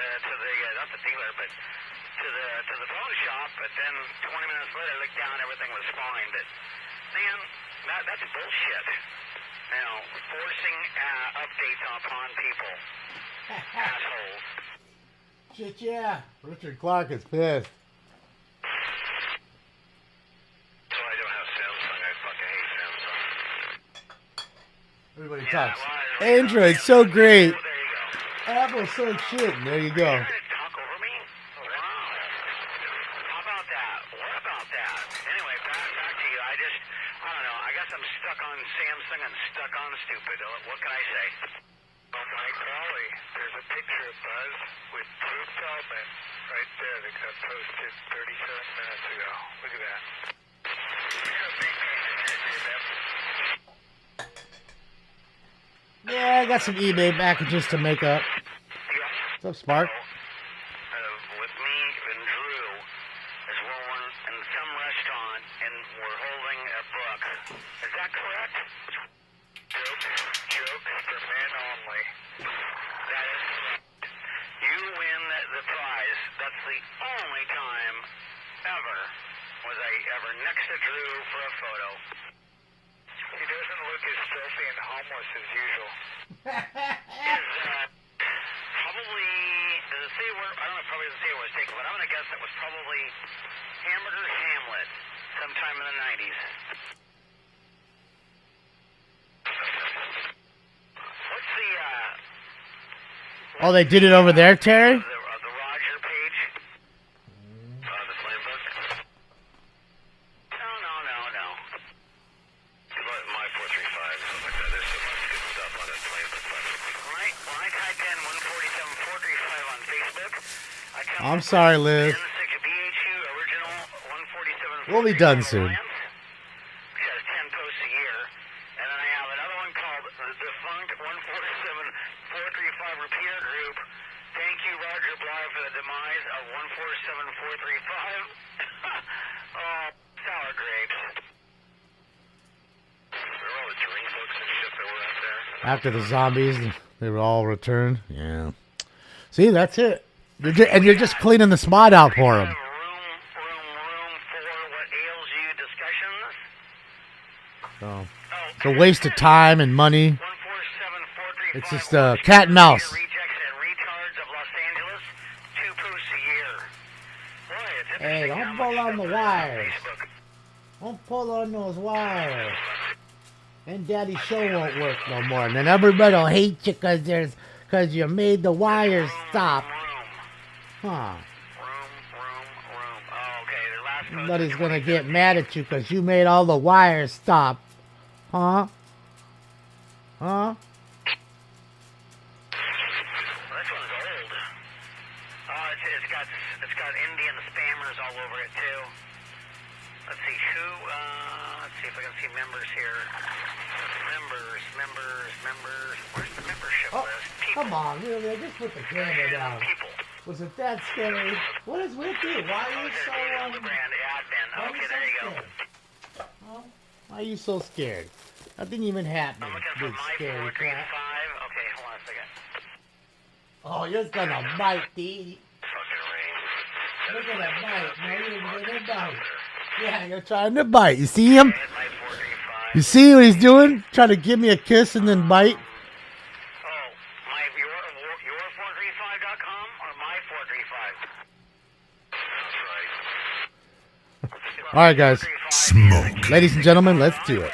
not the dealer, but to the phone shop. But then 20 minutes later, I looked down, everything was fine. But man, that's bullshit. Forcing updates upon people, assholes. Shit, yeah. Richard Clark is pissed. So I don't have Samsung. I fucking hate Samsung. Everybody talks. Android's so great. Apple's so shit. And there you go. How about that? What about that? Anyway, back to you. I don't know. I guess I'm stuck on Samsung and stuck on stupid. What can I say? Oh, Mike Crowley, there's a picture of Buzz with Drew Feldman right there that got posted 37 minutes ago. Look at that. Yeah, I got some eBay packages to make up. What's up, Spark? With me and Drew is we're in some restaurant and we're holding a book. Is that correct? Joke for men only. That is correct. You win the prize. That's the only time ever was I ever next to Drew for a photo. He doesn't look as filthy and homeless as usual. Probably, does it say where, I don't know, it probably doesn't say where it was taken, but I'm going to guess it was probably Hamburger Hamlet sometime in the 90s. What's the, Oh, they did it over there, Terry? the Roger page? The flame book? No. My 435, stuff like that. There's so much good stuff on that flame book. When I typed in 147435 on Facebook, I come I'm sorry, Liz. BHU original 147. We'll be done soon. Which has 10 posts a year. And then I have another one called the Defunct 147435 Repeater Group. Thank you, Roger Bly, for the demise of 147435. Oh, sour grapes. Remember all the drink books and shit that were out there? After the zombies, they were all returned. Yeah. See, that's it. And you're just cleaning the spot out for them. So, it's a waste of time and money. It's just a cat and mouse. Hey, don't pull on the wires. Don't pull on those wires. And Daddy's show won't work no more. And then everybody will hate you because you made the wires stop. Huh. Everybody's going to get mad at you because you made all the wires stop. Huh? Huh? This one's old. Oh, it's got Indian spammers all over it too. Let's see let's see if I can see members here. Members. Where's the membership list? People. Come on, really? I just put the camera down. People. Was it that scary? What is with you? Why are you so brand admin. Okay, there you go. Huh? Why are you so scared? Nothing even happened. Big scary crap. Okay, hold on a second. Oh, you're gonna bite, D. Look at that bite. No, you're gonna bite. Yeah, you're trying to bite. You see him? You see what he's doing? Trying to give me a kiss and then bite? Your435.com or my435? All right, guys. Smoke. Ladies and gentlemen, let's do it.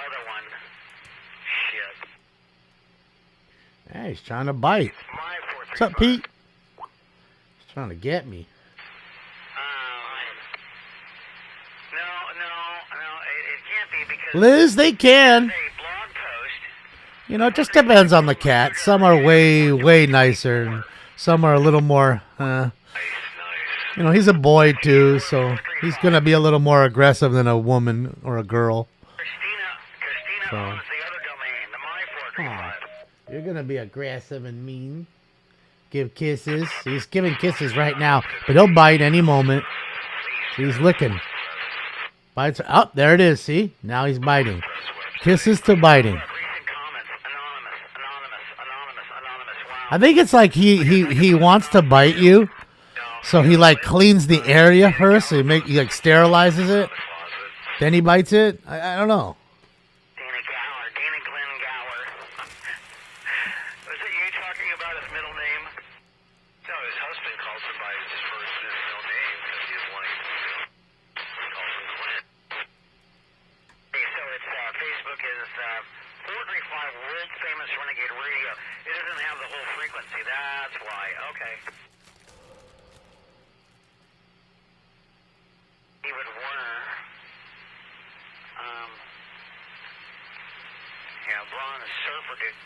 other one. Shit. Hey, he's trying to bite. What's up, Pete? He's trying to get me. Liz, they can. You know, it just depends on the cat. Some are way, way nicer, and some are a little more, you know, he's a boy too, so he's going to be a little more aggressive than a woman or a girl. So. Aw, you're going to be aggressive and mean. Give kisses. He's giving kisses right now, but he'll bite any moment. He's licking. Bites. Oh, there it is. See? Now he's biting. Kisses to biting. I think it's like he wants to bite you, so he like cleans the area first. So he like sterilizes it, then he bites it. I don't know.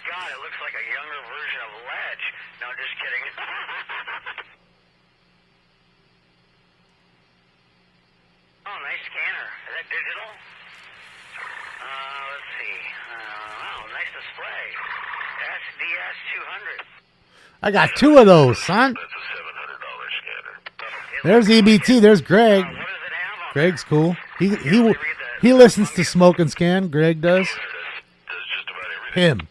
God, it looks like a younger version of Ledge. No, just kidding. Oh, nice scanner. Is that digital? Let's see. Wow, nice display. SDS 200. I got 2 of those, son. There's EBT. There's Greg. Greg's cool. He listens to Smoke and Scan. Greg does. Him.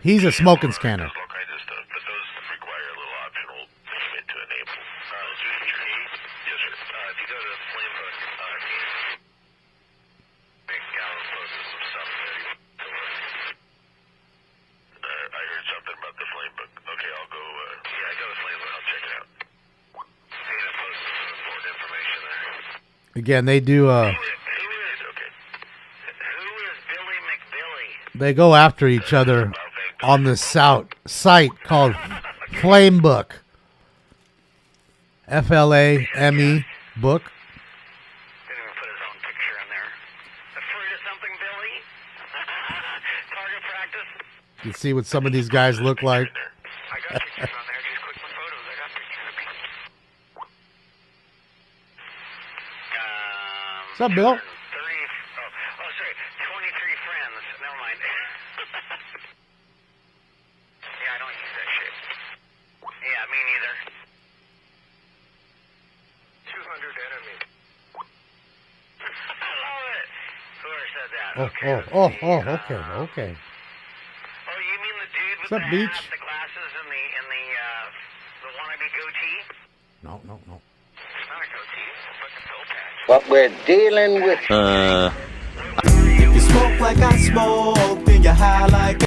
He's a smoking scanner. Again, they do. They go after each other on this site called Flame Book. FLAME book. You see what some of these guys look like. What's up, Bill? Okay. Oh, you mean the dude with What's up, the Beach? hat, the glasses, and the wannabe goatee? No. It's not a goatee. It's like a pill patch. What we're dealing with. If you smoke like I smoke, then you're high like.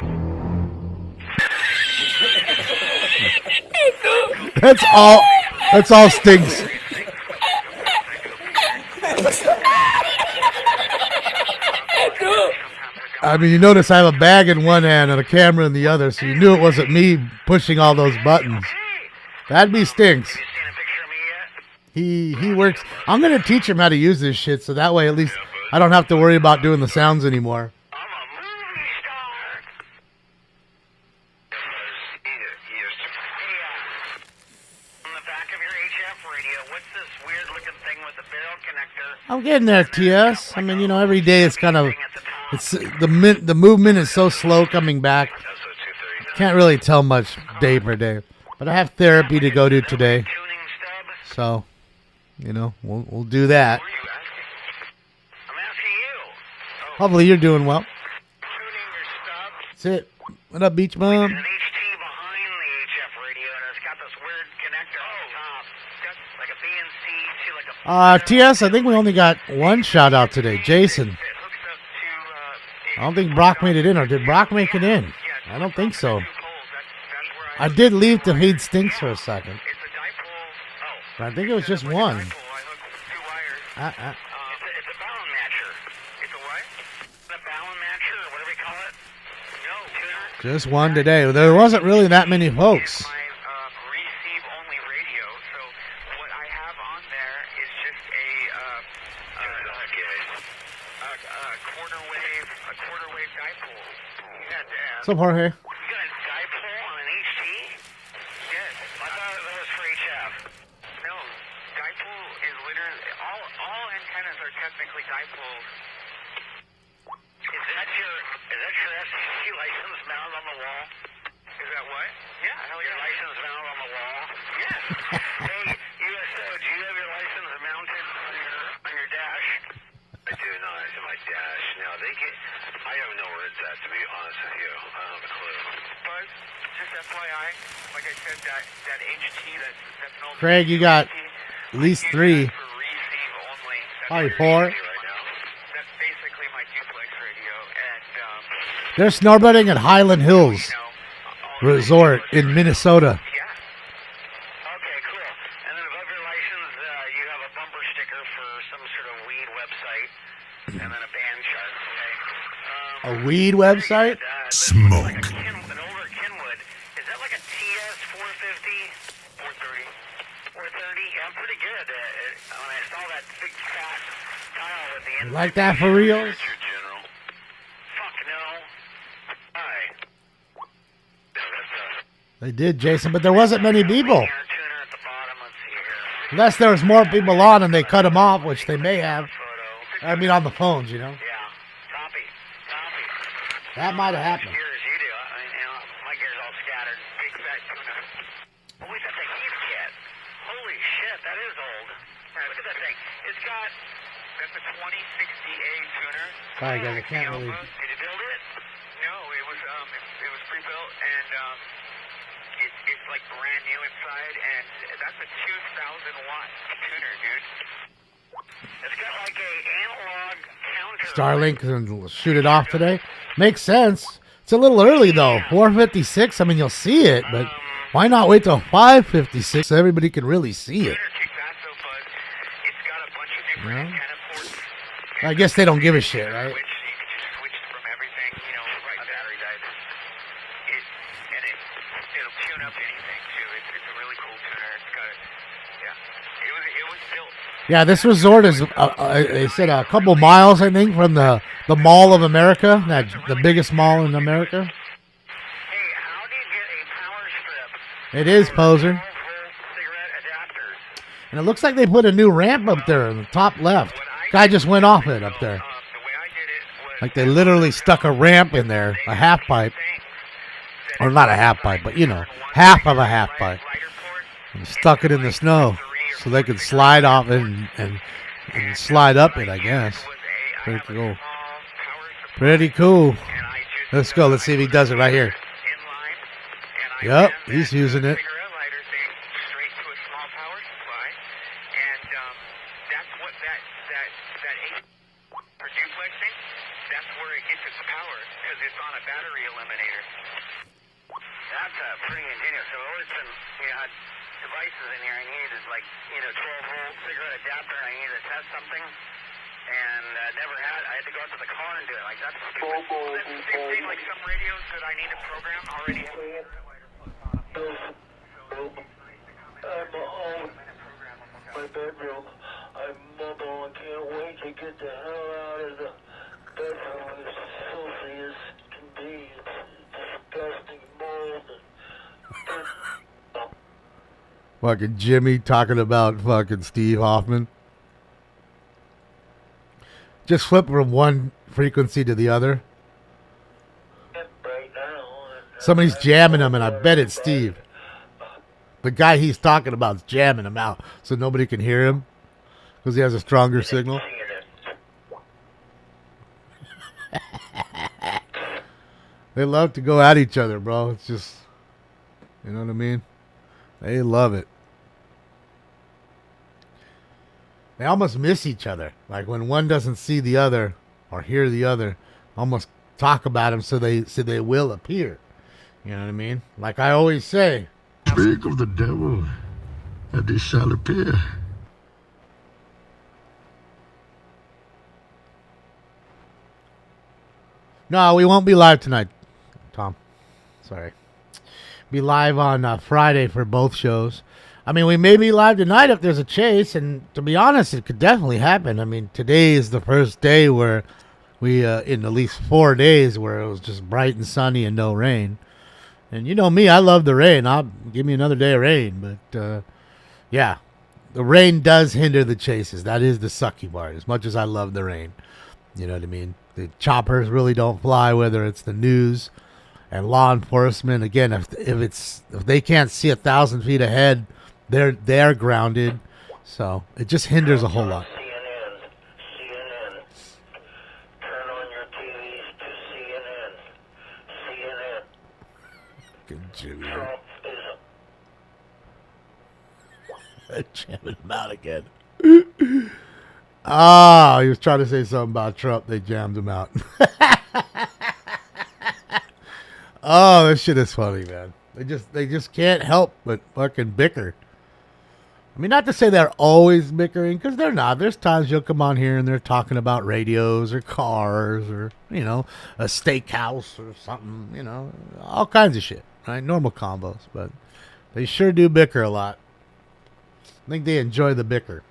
That's all stinks. I mean, you notice I have a bag in one hand and a camera in the other, so you knew it wasn't me pushing all those buttons. That'd be Stinks. He works. I'm going to teach him how to use this shit, so that way at least I don't have to worry about doing the sounds anymore. I'm getting there, TS. I mean, you know, every day it's kind of, it's the movement is so slow coming back. Can't really tell much day per day. But I have therapy to go to today, so you know we'll do that. Hopefully you're doing well. That's it. What up, Beach Mom? TS, I think we only got one shout out today. Jason. I don't think Brock made it in, or did Brock make it in? I don't think so. I did leave to feed Stinks for a second. But I think it was just one. It's a balun matcher. It's a what? A balun matcher, or whatever you call it? No, tuner. Just one today. There wasn't really that many folks. Receive-only radio, so what I have on there is just a quarter wave dipole. You had to ask. What's up, Jorge? You got a dipole on an HT? Yes. I thought that was for HF. No, dipole is literally all antennas are technically dipoles. Is that your FCC license mounted on the wall? Is that what? Yeah, hell yeah. Your license mounted on the wall? Yes. Hey, USO, do you have your license mounted on your dash? I do not. It's in my dash. Now I don't know where it's at, to be honest with you. I don't have a clue. But just FYI, like I said, that HT that's no. Craig, you got at least 3. Probably 4. That's basically my duplex radio, and They're snowboarding at Highland Hills Resort in Minnesota. okay, cool. And then above your license, you have a bumper sticker for some sort of weed website, and then a band chart. Okay. A weed website? Smoke. An older Kenwood. Is that like a TS 450? 430. 430. Yeah, I'm pretty good. When I saw that big fat tile with the You like that for reals? Fuck no. Hi. They did, Jason, but there wasn't many people. Unless there was more people on and they cut them off, which they may have. I mean, on the phones, you know. That might have happened. My gear's all scattered. Big fat tuna. Oh, wait, that's a heat kit. Holy shit, that is old. Look at that thing. That's a 2060A tuner. Sorry, guys, I can't really. Did you build it? No, it was pre-built, and it's like brand new inside, and that's a 2,000 watt tuner, dude. It's got like a analog counter. Starlink and shoot it off today. Makes sense. It's a little early though. 4:56. I mean, you'll see it, but why not wait till 5:56 so everybody can really see it? You know? I guess they don't give a shit, right? Yeah, this resort is, they said, a couple miles, I think, from the Mall of America, the biggest mall in America. It is, poser. And it looks like they put a new ramp up there in the top left. Guy just went off it up there. Like they literally stuck a ramp in there, a half pipe. Or not a half pipe, but, you know, half of a half pipe. And stuck it in the snow. So they could slide off and slide up it, I guess. Pretty cool. Pretty cool. Let's go. Let's see if he does it right here. Yep, he's using it. Fucking Jimmy talking about fucking Steve Hoffman. Just flip from one frequency to the other. Somebody's jamming him, and I bet it's Steve. The guy he's talking about is jamming him out so nobody can hear him because he has a stronger signal. They love to go at each other, bro. It's just, you know what I mean? They love it. they almost miss each other. Like when one doesn't see the other or hear the other, almost talk about them so they will appear. You know what I mean? Like I always say, speak of the devil, and he shall appear. No, we won't be live tonight, Tom. Sorry. Be live on Friday for both shows. I mean, we may be live tonight if there's a chase, and to be honest, it could definitely happen. I mean, today is the first day where we, in at least 4 days, where it was just bright and sunny and no rain. And you know me, I love the rain. I'll give me another day of rain. But, yeah, the rain does hinder the chases. That is the sucky part, as much as I love the rain. You know what I mean? The choppers really don't fly, whether it's the news and law enforcement. Again, if they can't see 1,000 feet ahead, they're grounded. So it just hinders a whole lot. Good Jimmy. Jamming him out again. Oh, he was trying to say something about Trump. They jammed him out. Oh, this shit is funny, man. They just can't help but fucking bicker. I mean, not to say they're always bickering, because they're not. There's times you'll come on here and they're talking about radios or cars or, you know, a steakhouse or something, you know, all kinds of shit, right? Normal combos, but they sure do bicker a lot. I think they enjoy the bicker.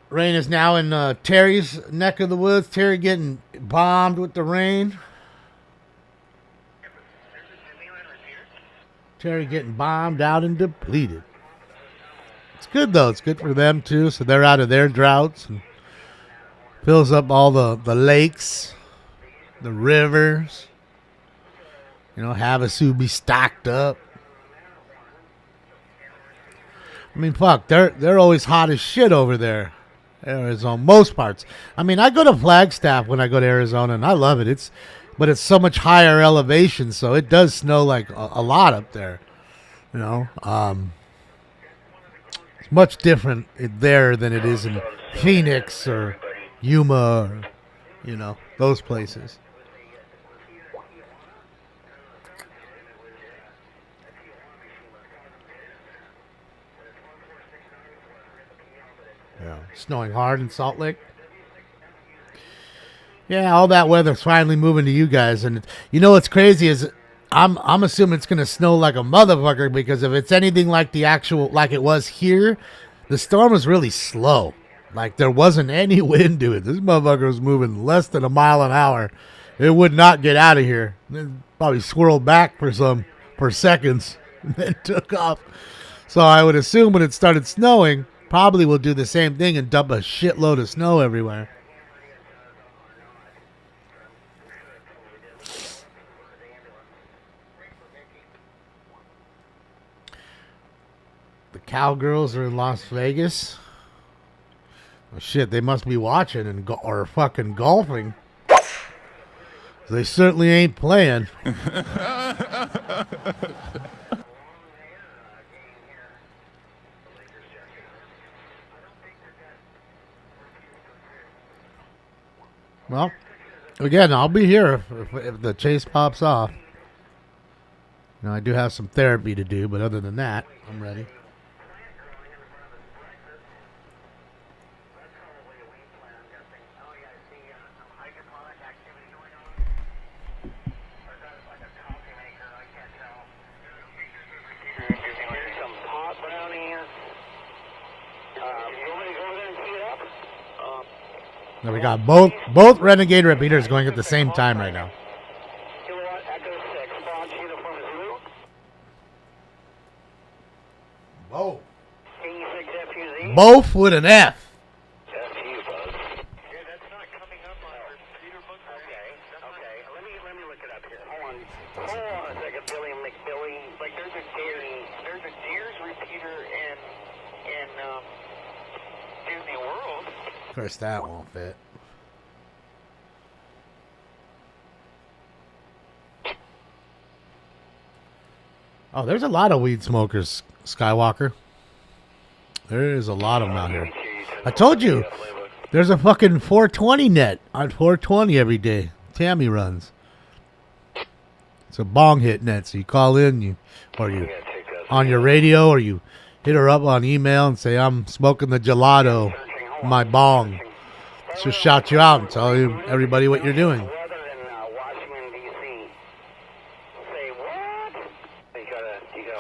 Rain is now in Terry's neck of the woods. Terry getting bombed with the rain. Terry getting bombed out and depleted. It's good, though. It's good for them, too. So they're out of their droughts and fills up all the lakes, the rivers. You know, Havasu be stocked up. I mean, fuck, they're always hot as shit over there. Arizona, most parts. I mean, I go to Flagstaff when I go to Arizona, and I love it. But it's so much higher elevation, so it does snow like a lot up there. You know, it's much different there than it is in Phoenix or Yuma, or, you know, those places. Yeah, snowing hard in Salt Lake. Yeah, all that weather's finally moving to you guys, and you know what's crazy is I'm assuming it's gonna snow like a motherfucker, because if it's anything like the actual like it was here, the storm was really slow. Like there wasn't any wind to it. This motherfucker was moving less than a mile an hour. It would not get out of here. It probably swirled back for seconds and then took off. So I would assume when it started snowing, probably will do the same thing and dump a shitload of snow everywhere. The Cowgirls are in Las Vegas. Oh, shit, they must be watching or fucking golfing. They certainly ain't playing. Well, again, I'll be here if the chase pops off. Now, I do have some therapy to do, but other than that, I'm ready. Now we got both Renegade repeaters going at the same time right now. Both. Both with an F. Of course, that won't fit. Oh, there's a lot of weed smokers, Skywalker. There is a lot of them out here. I told you, there's a fucking 420 net on 420 every day. Tammy runs. It's a bong hit net, so you call in, or you on your radio, or you hit her up on email and say, I'm smoking the gelato, my bong. She'll shout you out and tell everybody what you're doing.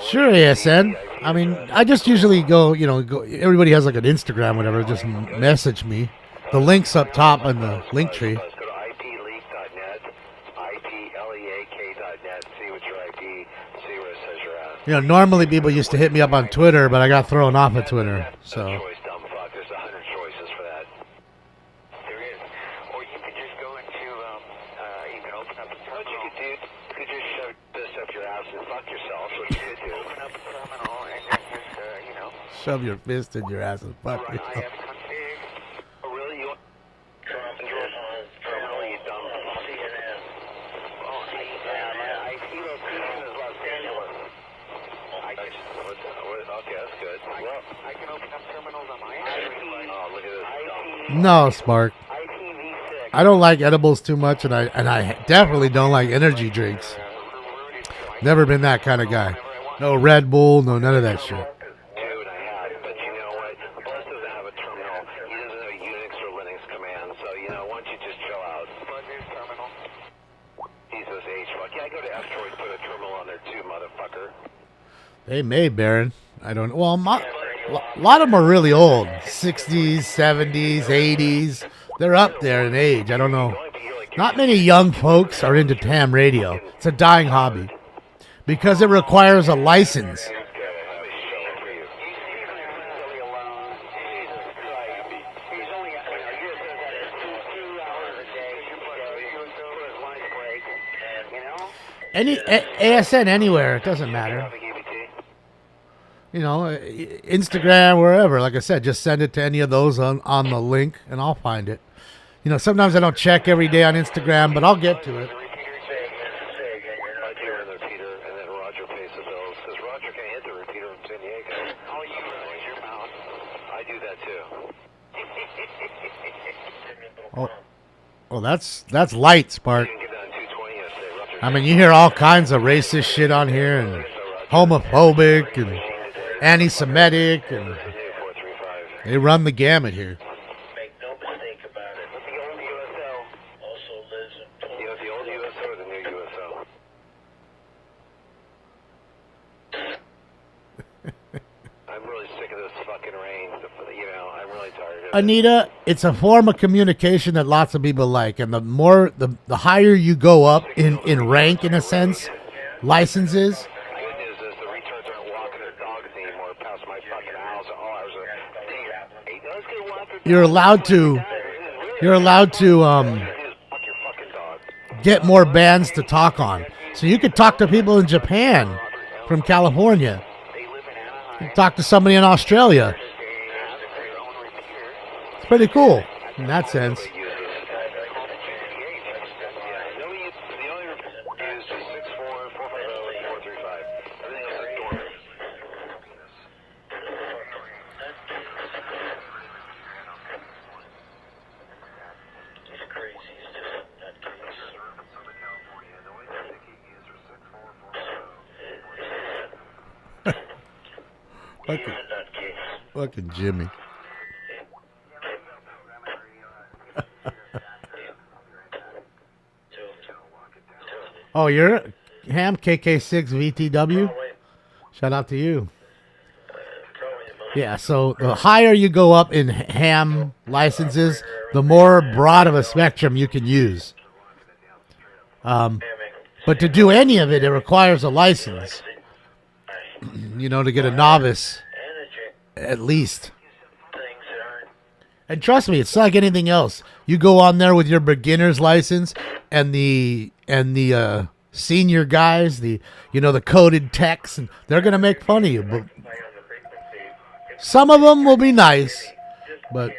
Sure, ASN. I mean, I just usually go, everybody has like an Instagram, whatever, just message me. The link's up top on the link tree. Normally people used to hit me up on Twitter, but I got thrown off of Twitter, so. Shove your fist in your ass and fuck yourself. No, Spark. I don't like edibles too much, and I definitely don't like energy drinks. Never been that kind of guy. No Red Bull, no none of that shit. They may, Baron. I don't know. Well, a lot of them are really old. 60s, 70s, 80s. They're up there in age. I don't know. Not many young folks are into ham radio. It's a dying hobby because it requires a license. ASN anywhere. It doesn't matter. Instagram, wherever. Like I said, just send it to any of those on the link, and I'll find it. Sometimes I don't check every day on Instagram, but I'll get to it. Oh, that's light, Spark. I mean, you hear all kinds of racist shit on here, and homophobic, and anti-Semitic, and they run the gamut here. Make no mistake about it. The old USO also lives in the old USO or the new USO? I'm really sick of this fucking rain. I'm really tired of it. Anita, it's a form of communication that lots of people like, and the higher you go up in rank, in a sense, licenses. You're allowed to get more bands to talk on. So you could talk to people in Japan from California. You can talk to somebody in Australia. It's pretty cool in that sense. Fucking Jimmy. Oh, you're Ham KK6 VTW? Shout out to you. Yeah, so the higher you go up in ham licenses, the more broad of a spectrum you can use. But to do any of it, it requires a license. To get a novice, at least. And trust me, it's like anything else. You go on there with your beginner's license, and the senior guys, the coded techs, and they're gonna make fun of you. But some of them will be nice, but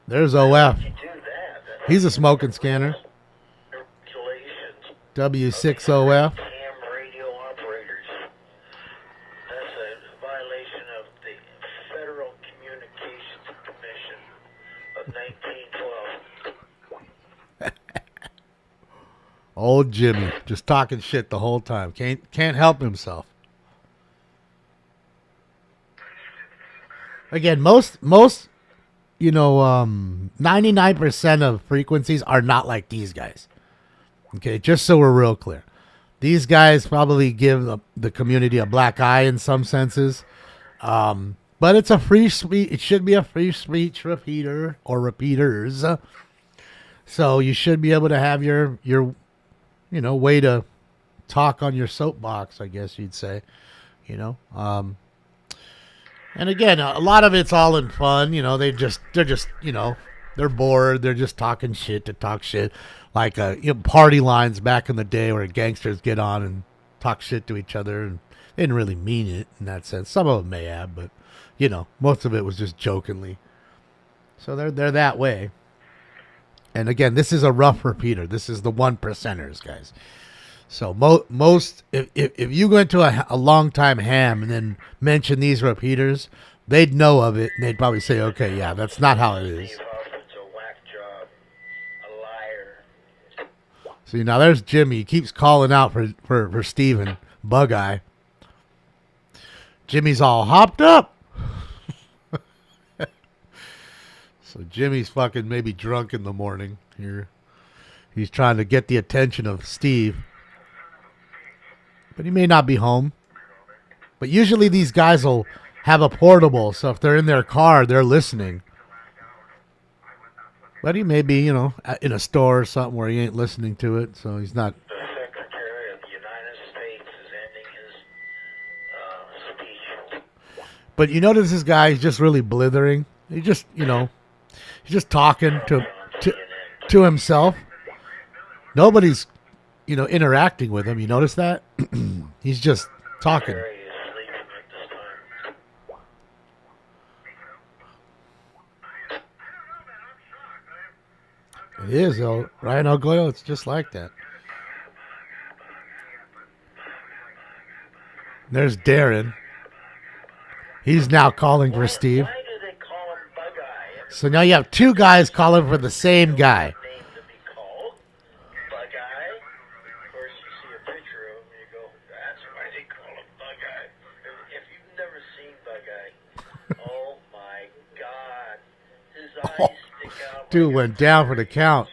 there's OF. He's a smoking scanner. W6OF. Ham radio operators. That's a violation of the Federal Communications Commission of 1912. Old Jimmy, just talking shit the whole time. Can't help himself. Again, most 99% of frequencies are not like these guys. Okay, just so we're real clear. These guys probably give the community a black eye in some senses. But it's a free speech. It should be a free speech repeater or repeaters. So you should be able to have your way to talk on your soapbox, I guess you'd say. And again, a lot of it's all in fun. They're just they're bored. They're just talking shit to talk shit, like party lines back in the day where gangsters get on and talk shit to each other, and they didn't really mean it in that sense. Some of them may have, but most of it was just jokingly. So they're that way. And again, this is a rough repeater. This is the 1%ers, guys. So most, if you go into a long time ham and then mention these repeaters, they'd know of it and they'd probably say, okay, yeah, that's not how it is. See, now there's Jimmy. He keeps calling out for Steven, Bug Eye. Jimmy's all hopped up. So Jimmy's fucking maybe drunk in the morning here. He's trying to get the attention of Steve. But he may not be home. But usually these guys will have a portable, so if they're in their car, they're listening. But he may be, in a store or something where he ain't listening to it, so he's not. The Secretary of the United States is ending his speech. But you notice this guy is just really blithering. He just, he's just talking to himself. Nobody's, interacting with him. You notice that? He's just talking. It is, though. Ryan Ogoyo, it's just like that. There's Darren. He's now calling for Steve. So now you have two guys calling for the same guy. Dude went down for the count.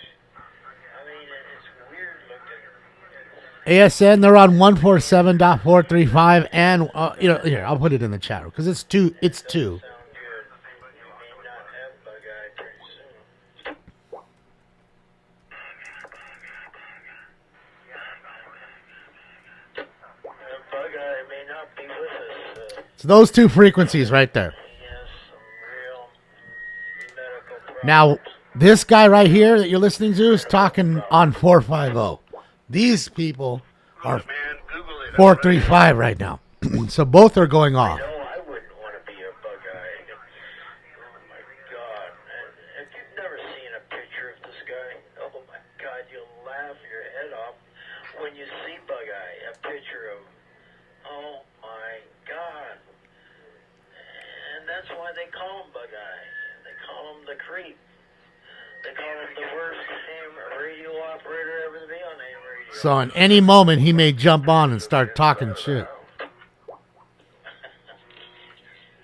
ASN, they're on 147.435, and here, I'll put it in the chat room because it's two. It's two. So those two frequencies right there. Now, this guy right here that you're listening to is talking on 450. These people are 435 right now. So both are going off. I wouldn't want to be a bug eye. Oh my God. If you've never seen a picture of this guy, oh my God, you'll laugh your head off when you see bug eye. A picture of, oh my God. And that's why they call him bug eye. They call him the creep. They call him the worst ham radio operator ever to be on ham radio. So in any moment, he may jump on and start talking shit.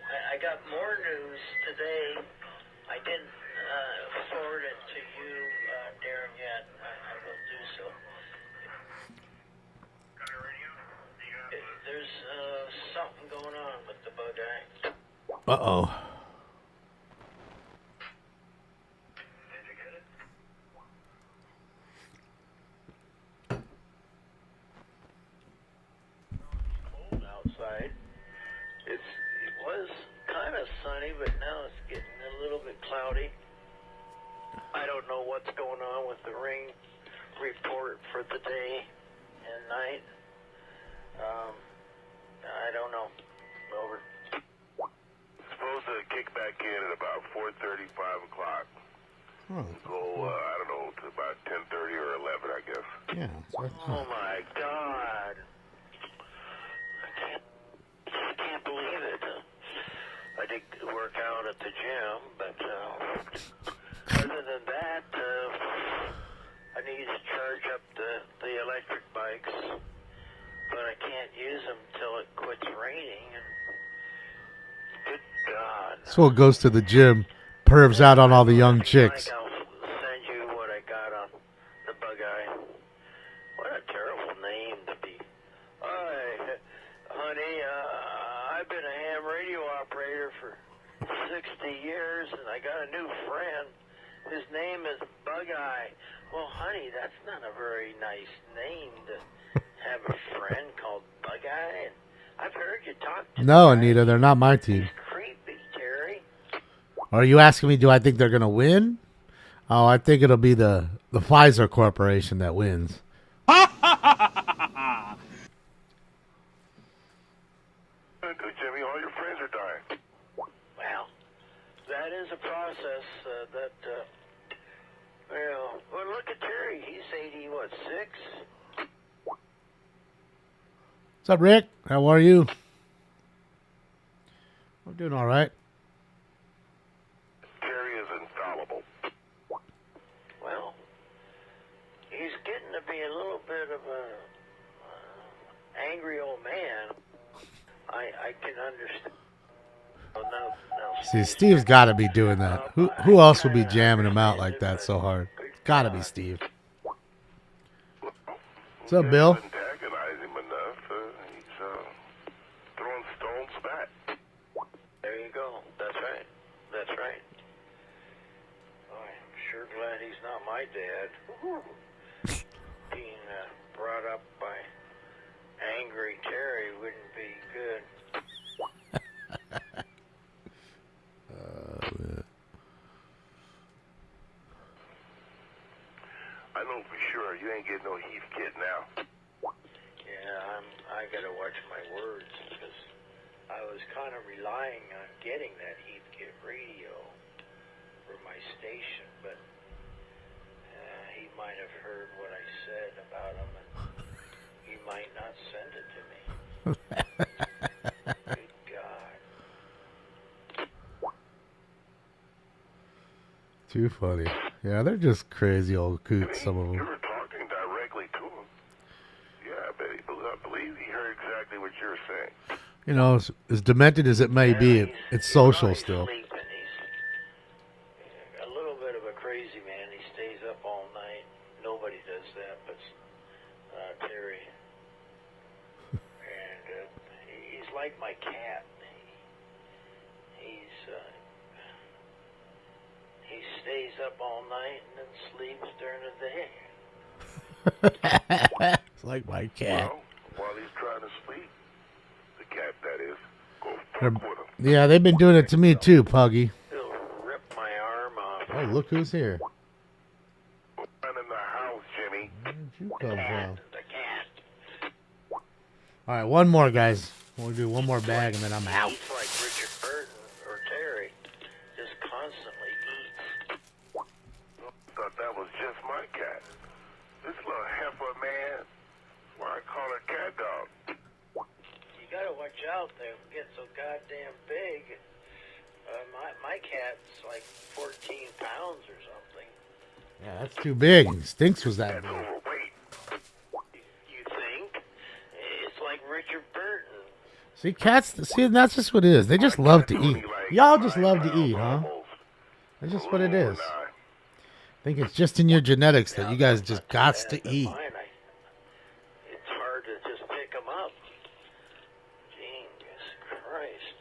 I got more news today. I didn't forward it to you, Darren, yet. I will do so. There's something going on with the bug eye. Uh-oh. Outside. It was kind of sunny, but now it's getting a little bit cloudy. I don't know what's going on with the rain report for the day and night. I don't know. Over. Supposed to kick back in at about 4:30, 5 o'clock. So, I don't know, to about 10:30 or 11, I guess. Yeah. Oh my God. I can't believe it. I did work out at the gym, but other than that, I need to charge up the electric bikes, but I can't use them till it quits raining. And good God. So it goes to the gym, pervs out on all the young chicks. I'll send you what I got on the bug-eye. What a terrible name to be. Hi, honey, I've been a ham radio operator for 60 years, and I got a new friend. His name is Bug-Eye. Well, honey, that's not a very nice name to have a friend called Bug-Eye. I've heard you talk to No, Anita, they're not my team. creepy, Terry. Are you asking me, do I think they're going to win? Oh, I think it'll be the Pfizer Corporation that wins. Good, Jimmy. All your friends are dying. Well, that is a process well, look at Terry. He's 6? What's up, Rick? How are you? I'm doing all right. Terry is infallible. Well, he's getting to be a little bit of a angry old man. I can understand. Oh, no. See, Steve's got to be doing that. Who else would be jamming him out like that so hard? Got to be Steve. What's up, Bill? Antagonize him enough. He's throwing stones back. There you go. That's right. That's right. Oh, I'm sure glad he's not my dad. Being brought up by angry Terry wouldn't be good. I know for sure you ain't getting no Heath Kit now. Yeah, I gotta watch my words because I was kind of relying on getting that Heathkit radio for my station, but he might have heard what I said about him, and he might not send it to me. Good God. Too funny. Yeah, they're just crazy old coots, some of You them. were talking directly to him. Yeah, I believe he heard exactly what you're saying. You know, as demented as it may be, it's social still. He's a little bit of a crazy man. He stays up all night. Nobody does that but Terry. And he's like my cat. He stays up all night and then sleeps during the day. It's like my cat. Well, while he's trying to sleep, the cat, that is, go fuck with him. Yeah, they've been doing it to me too, Puggy. He'll rip my arm off. Oh, look who's here. Run in the house, Jimmy. Where'd you come from? The cat. All right, one more, guys. We'll do one more bag and then I'm out. He's like Richard Burton or Terry. Just constantly eats. Thought that was just my cat. This little heifer, man, that's why I call her Cat Dog. You gotta watch out. They get so goddamn big. My cat's like 14 pounds or something. Yeah, that's too big. Stinks was that big. You think? It's like Richard Burton. See, cats, that's just what it is. They just love to eat. Y'all just love to eat, huh? That's just what it is. I think it's just in your genetics that you guys just gots to eat. It's hard to just pick them up. Jesus Christ.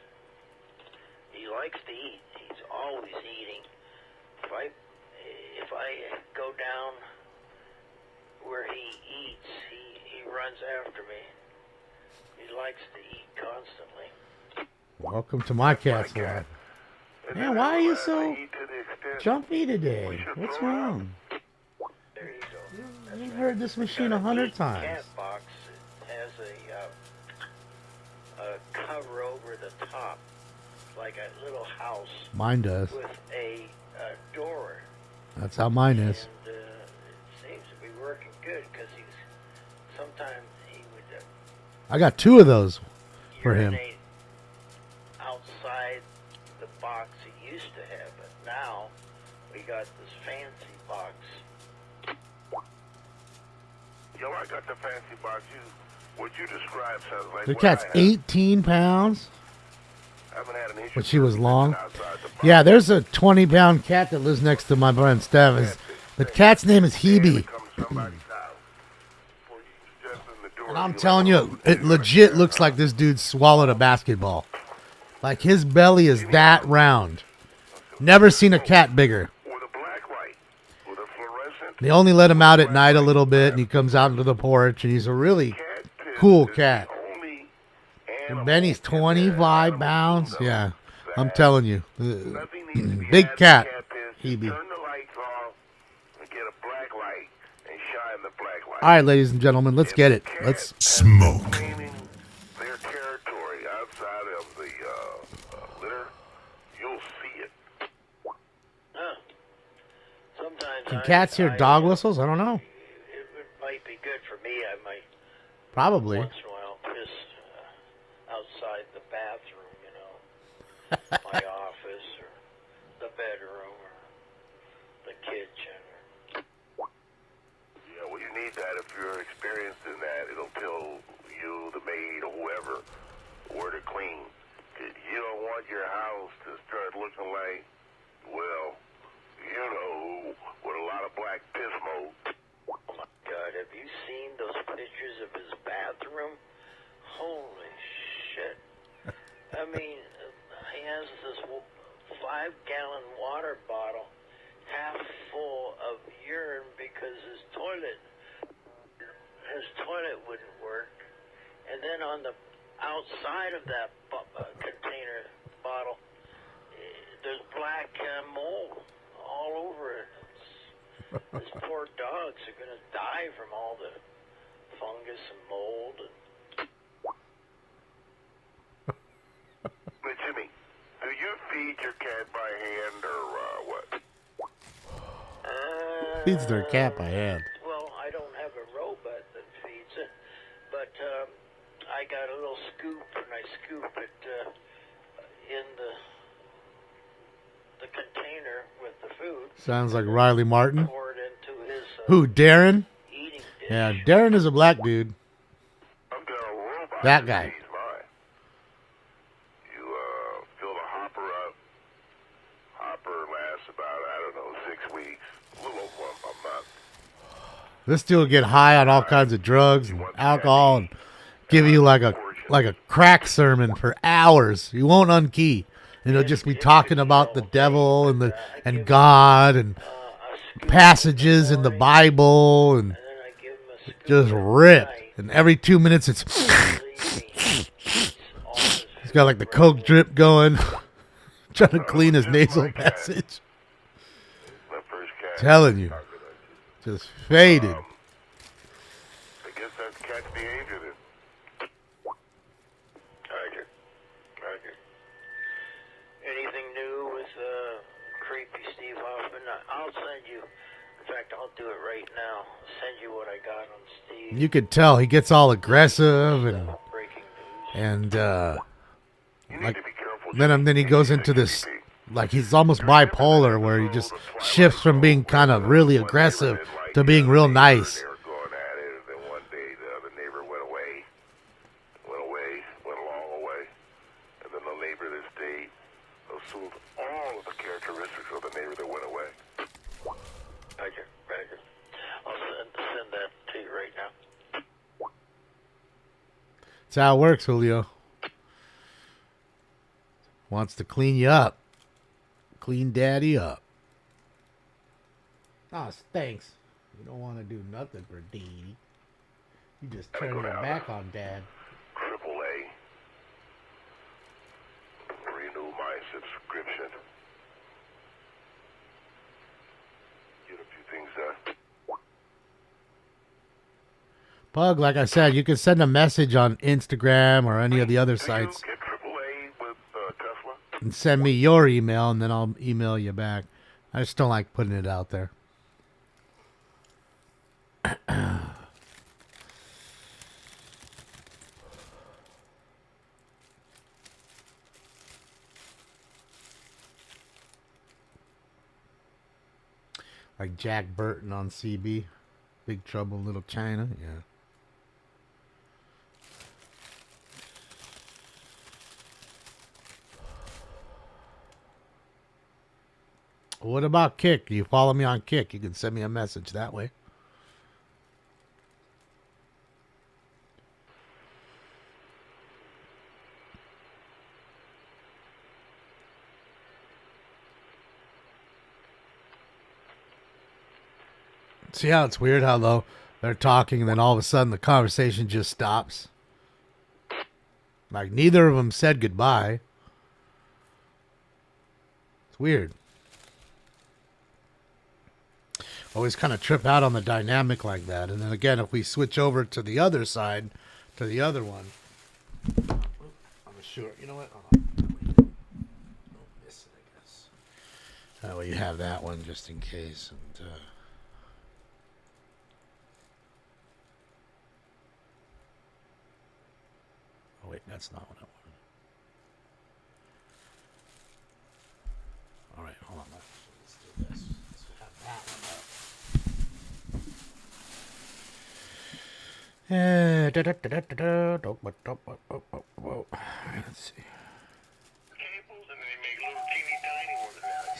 He likes to eat. He's always eating. If I go down where he eats, he runs after me. He likes to eat constantly. Welcome to my cat's life. Man, why are you so jumpy today? What's wrong? There you go. I've heard this machine 100 times. Cat box has a cover over the top, like a little house. Mine does. With a door. That's how mine is. And it seems to be working good because sometimes he would I got 2 of those for him. urinate outside the box he used to have, but now we got this fancy box. Yo, I got the fancy box. What you described sounds like The what cat's I have. 18 pounds. I haven't had an issue When she was long. outside the box. Yeah, there's a 20-pound cat that lives next to my friend Steph. The cat's name is Hebe. And I'm telling you, it legit looks like this dude swallowed a basketball. Like his belly is that round. Never seen a cat bigger. They only let him out at night a little bit, and he comes out into the porch, and he's a really cool cat. And Benny's 25 pounds. Yeah, I'm telling you. Big cat, Hebe. All right, ladies and gentlemen, let's get it. Let's smoke. Their territory outside of the litter, you'll see it. Sometimes Can cats hear dog whistles? I don't know. it might be good for me. I might Probably. once in a while piss outside the bathroom, my office or the bedroom or the kitchen. Yeah, well, you need that if you're experienced in that. It'll tell you, the maid, or whoever, where to clean. You don't want your house to start looking like, well, you know, with a lot of black piss mold. Oh my God, have you seen those pictures of his bathroom? Holy shit. I mean, he has this 5-gallon water bottle half full of urine because his toilet wouldn't work. And then on the outside of that container bottle, there's black mold all over it. These poor dogs are going to die from all the fungus and mold. But Jimmy, do you feed your cat by hand or what? Feeds their cat by hand. Well, I don't have a robot that feeds it, but I got a little scoop, and I scoop it in the container with the food. Sounds like Riley Martin. Pour it into his Who, Darren? eating dish. Yeah, Darren is a black dude. That guy. You fill the hopper up. Hopper lasts about, 6 weeks. A little over a month. This dude will get high on all kinds of drugs and alcohol and give you like a crack sermon for hours. You won't unkey. And he'll just be talking about the devil and God and passages in the Bible and just ripped. And every 2 minutes it's he's got like the coke drip going, trying to clean his nasal passage. Telling you, just faded. I guess that's cat's behavior then. Roger. Anything new with creepy Steve Hoffman? I'll send you. In fact, I'll do it right now. I'll send you what I got on Steve. You could tell he gets all aggressive and like then he goes into this, like he's almost bipolar where he just shifts from being kind of really aggressive to being real nice. Went a long way. And then the neighbor that stayed assumed all of the characteristics of the neighbor that went away. Roger. I'll send that to you right now. That's how it works, Julio. Wants to clean you up. Clean daddy up. Oh, thanks. You don't want to do nothing for Dee. You just turn your back on dad. AAA. Renew my subscription. Get a few things done. Pug, like I said, you can send a message on Instagram or any of the other sites. Get AAA with Tesla? And send me your email, and then I'll email you back. I just don't like putting it out there. Like Jack Burton on CB. Big Trouble in Little China. Yeah. What about Kick? You follow me on Kick. You can send me a message that way. See how it's weird how though they're talking and then all of a sudden the conversation just stops. Like neither of them said goodbye. It's weird. Always kind of trip out on the dynamic like that. And then again, if we switch over to the other side, to the other one. I'm sure. You know what? This, I guess. That way you have that one just in case. And, oh, wait, that's not what I wanted. All right, hold on. Let's do this. Let's have that one up. Let's see.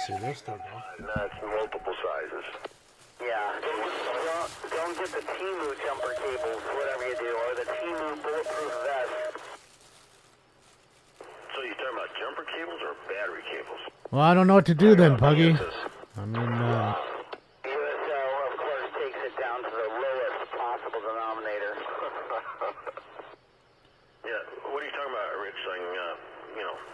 See this though, Nuts, multiple sizes. Yeah, don't get the Timu jumper cables, whatever you do, or the Timu bulletproof vest. So you talking about jumper cables or battery cables? Well, I don't know what to do then, Puggy. I mean, USO, of course, takes it down to the lowest possible denominator. Yeah, what are you talking about, Rich? So I can,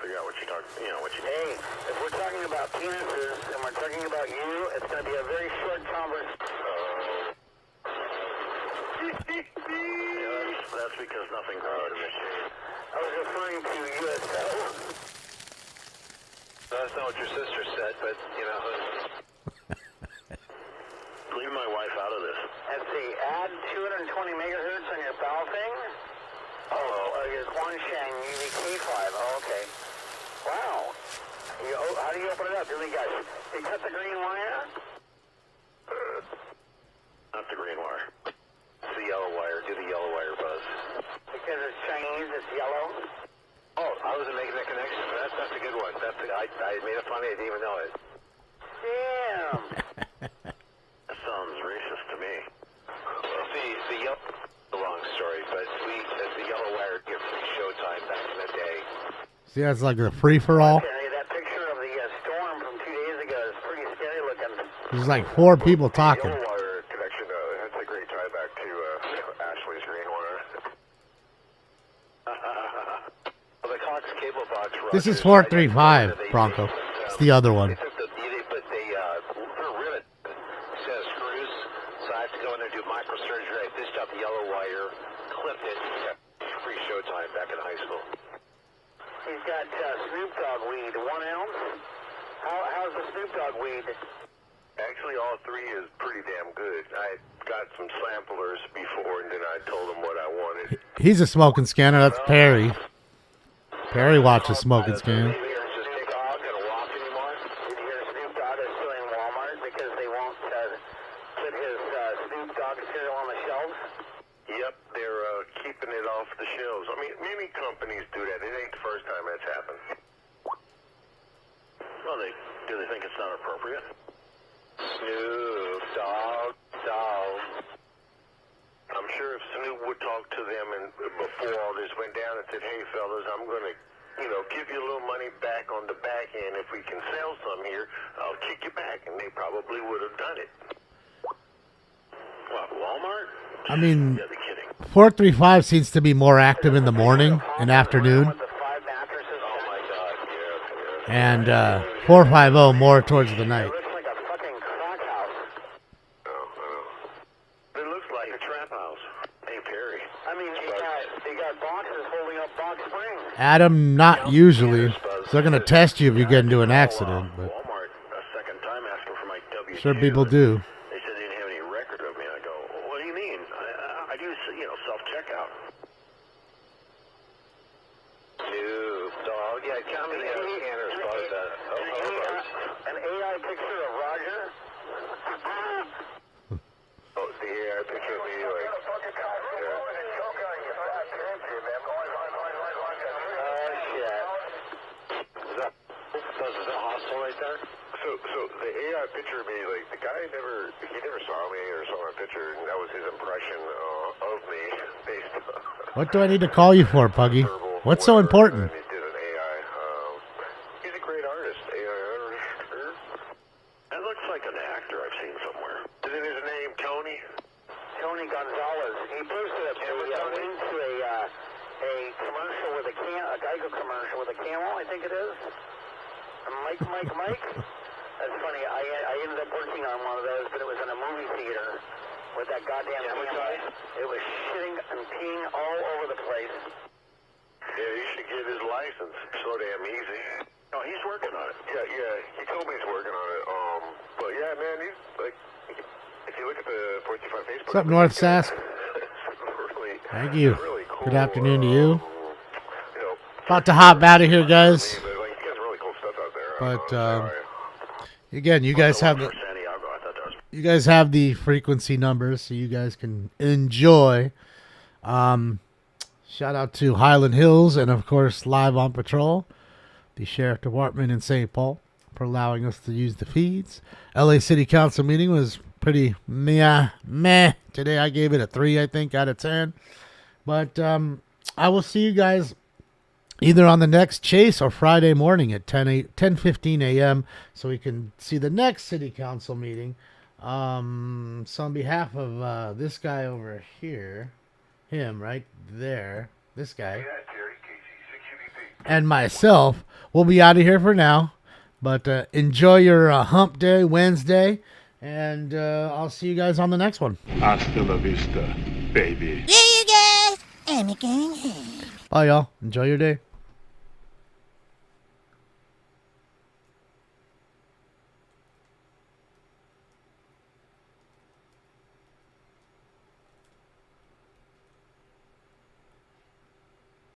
figure out what you talk, what you... Hey, if we're talking about penises and we're talking about you, it's going to be a very short conversation. Yeah, that's because nothing hard in this shade. I was referring to USO. That's not what your sister said, but, leave my wife out of this. Let's see, add 220 megahertz on your bow thing. Your Guansheng UVK5. Oh, okay. Wow. How do you open it up? You cut the green wire? Not the green wire. It's the yellow wire. Do the yellow wire buzz. Because it's Chinese, it's yellow? Oh, I wasn't making that connection. That's a good one. I made it funny. I didn't even know it. Damn. That sounds racist to me. Well, see, the yellow... a long story, but we, as the yellow wire, get free showtime back in the day. see, that's like a free-for-all. That picture of the storm from 2 days ago is pretty scary looking. There's like 4 people talking. Yellow wire connection, that's a great tie back to Ashley's green wire. Well, the Cox cable box. This is 435, Bronco. It's the other one. They put the rivet set of screws, so I have to go in there and do microsurgery. I fished out the yellow wire, clipped it, free showtime back in high school. He's got Snoop Dogg weed, 1 ounce. How's the Snoop Dogg weed? Actually, all 3 is pretty damn good. I got some samplers before, and then I told them what I wanted. He's a smoking scanner. That's Perry. Perry watches smoking scan. Did you hear Snoop Dogg is suing Walmart because they won't put his Snoop Dogg cereal on the shelves? Yep, they're keeping it off the shelves. I mean, many companies do that. It ain't the first time that's happened. Well, do they think it's not appropriate? Snoop Dogg. I'm sure if Snoop would talk to them and before all this went down and said, hey, fellas, I'm going to, give you a little money back on the back end. If we can sell some here, I'll kick you back. And they probably would have done it. What, Walmart? I mean, You gotta be kidding. 435 seems to be more active in the morning and afternoon. And 450 more towards the night. It looks like a trap house. Hey, Perry. I mean, they got boxes holding up box springs. Adam, not usually. So they're going to test you if you get into an accident. But Walmart a second time asking for my W2. sure people do. They said they didn't have any record of me. I go, what do you mean? I do, self-checkout. Snoop Dogg. Yeah, tell me the scanner's buzzed. An AI picture of Roger? So the AI picture of me, like the guy he never saw me or saw my picture, and that was his impression of me based on. What do I need to call you for, Puggy? What's so important? He did an AI. He's a great artist. AI artist. That looks like an actor I've seen somewhere. Isn't his name Tony? Tony Gonzalez. He posted a link to a commercial with a Geico commercial with a camel, I think it is. Mike. That's funny. I ended up working on one of those, but it was in a movie theater with that goddamn camel. It was shitting and peeing all over the place. Yeah, he should get his license. So damn easy. No, he's working on it. Yeah. He told me he's working on it. But yeah, man, he's like, if you look at the 425 Facebook. What's up, North Sask? really, Thank you. really cool. Good afternoon to you. About to hop out of here, guys. But again, you guys have the frequency numbers, so you guys can enjoy. Shout out to Highland Hills and of course Live on Patrol, the Sheriff Department in St. Paul, for allowing us to use the feeds. LA City Council meeting was pretty meh. Today I gave it a 3, I think, out of 10. But I will see you guys either on the next chase or Friday morning at 10:15 a.m. so we can see the next city council meeting. So on behalf of this guy over here, him right there, this guy, and myself, we'll be out of here for now. But enjoy your hump day Wednesday, and I'll see you guys on the next one. Hasta la vista, baby. See you guys. I'm going home. Bye, y'all. Enjoy your day.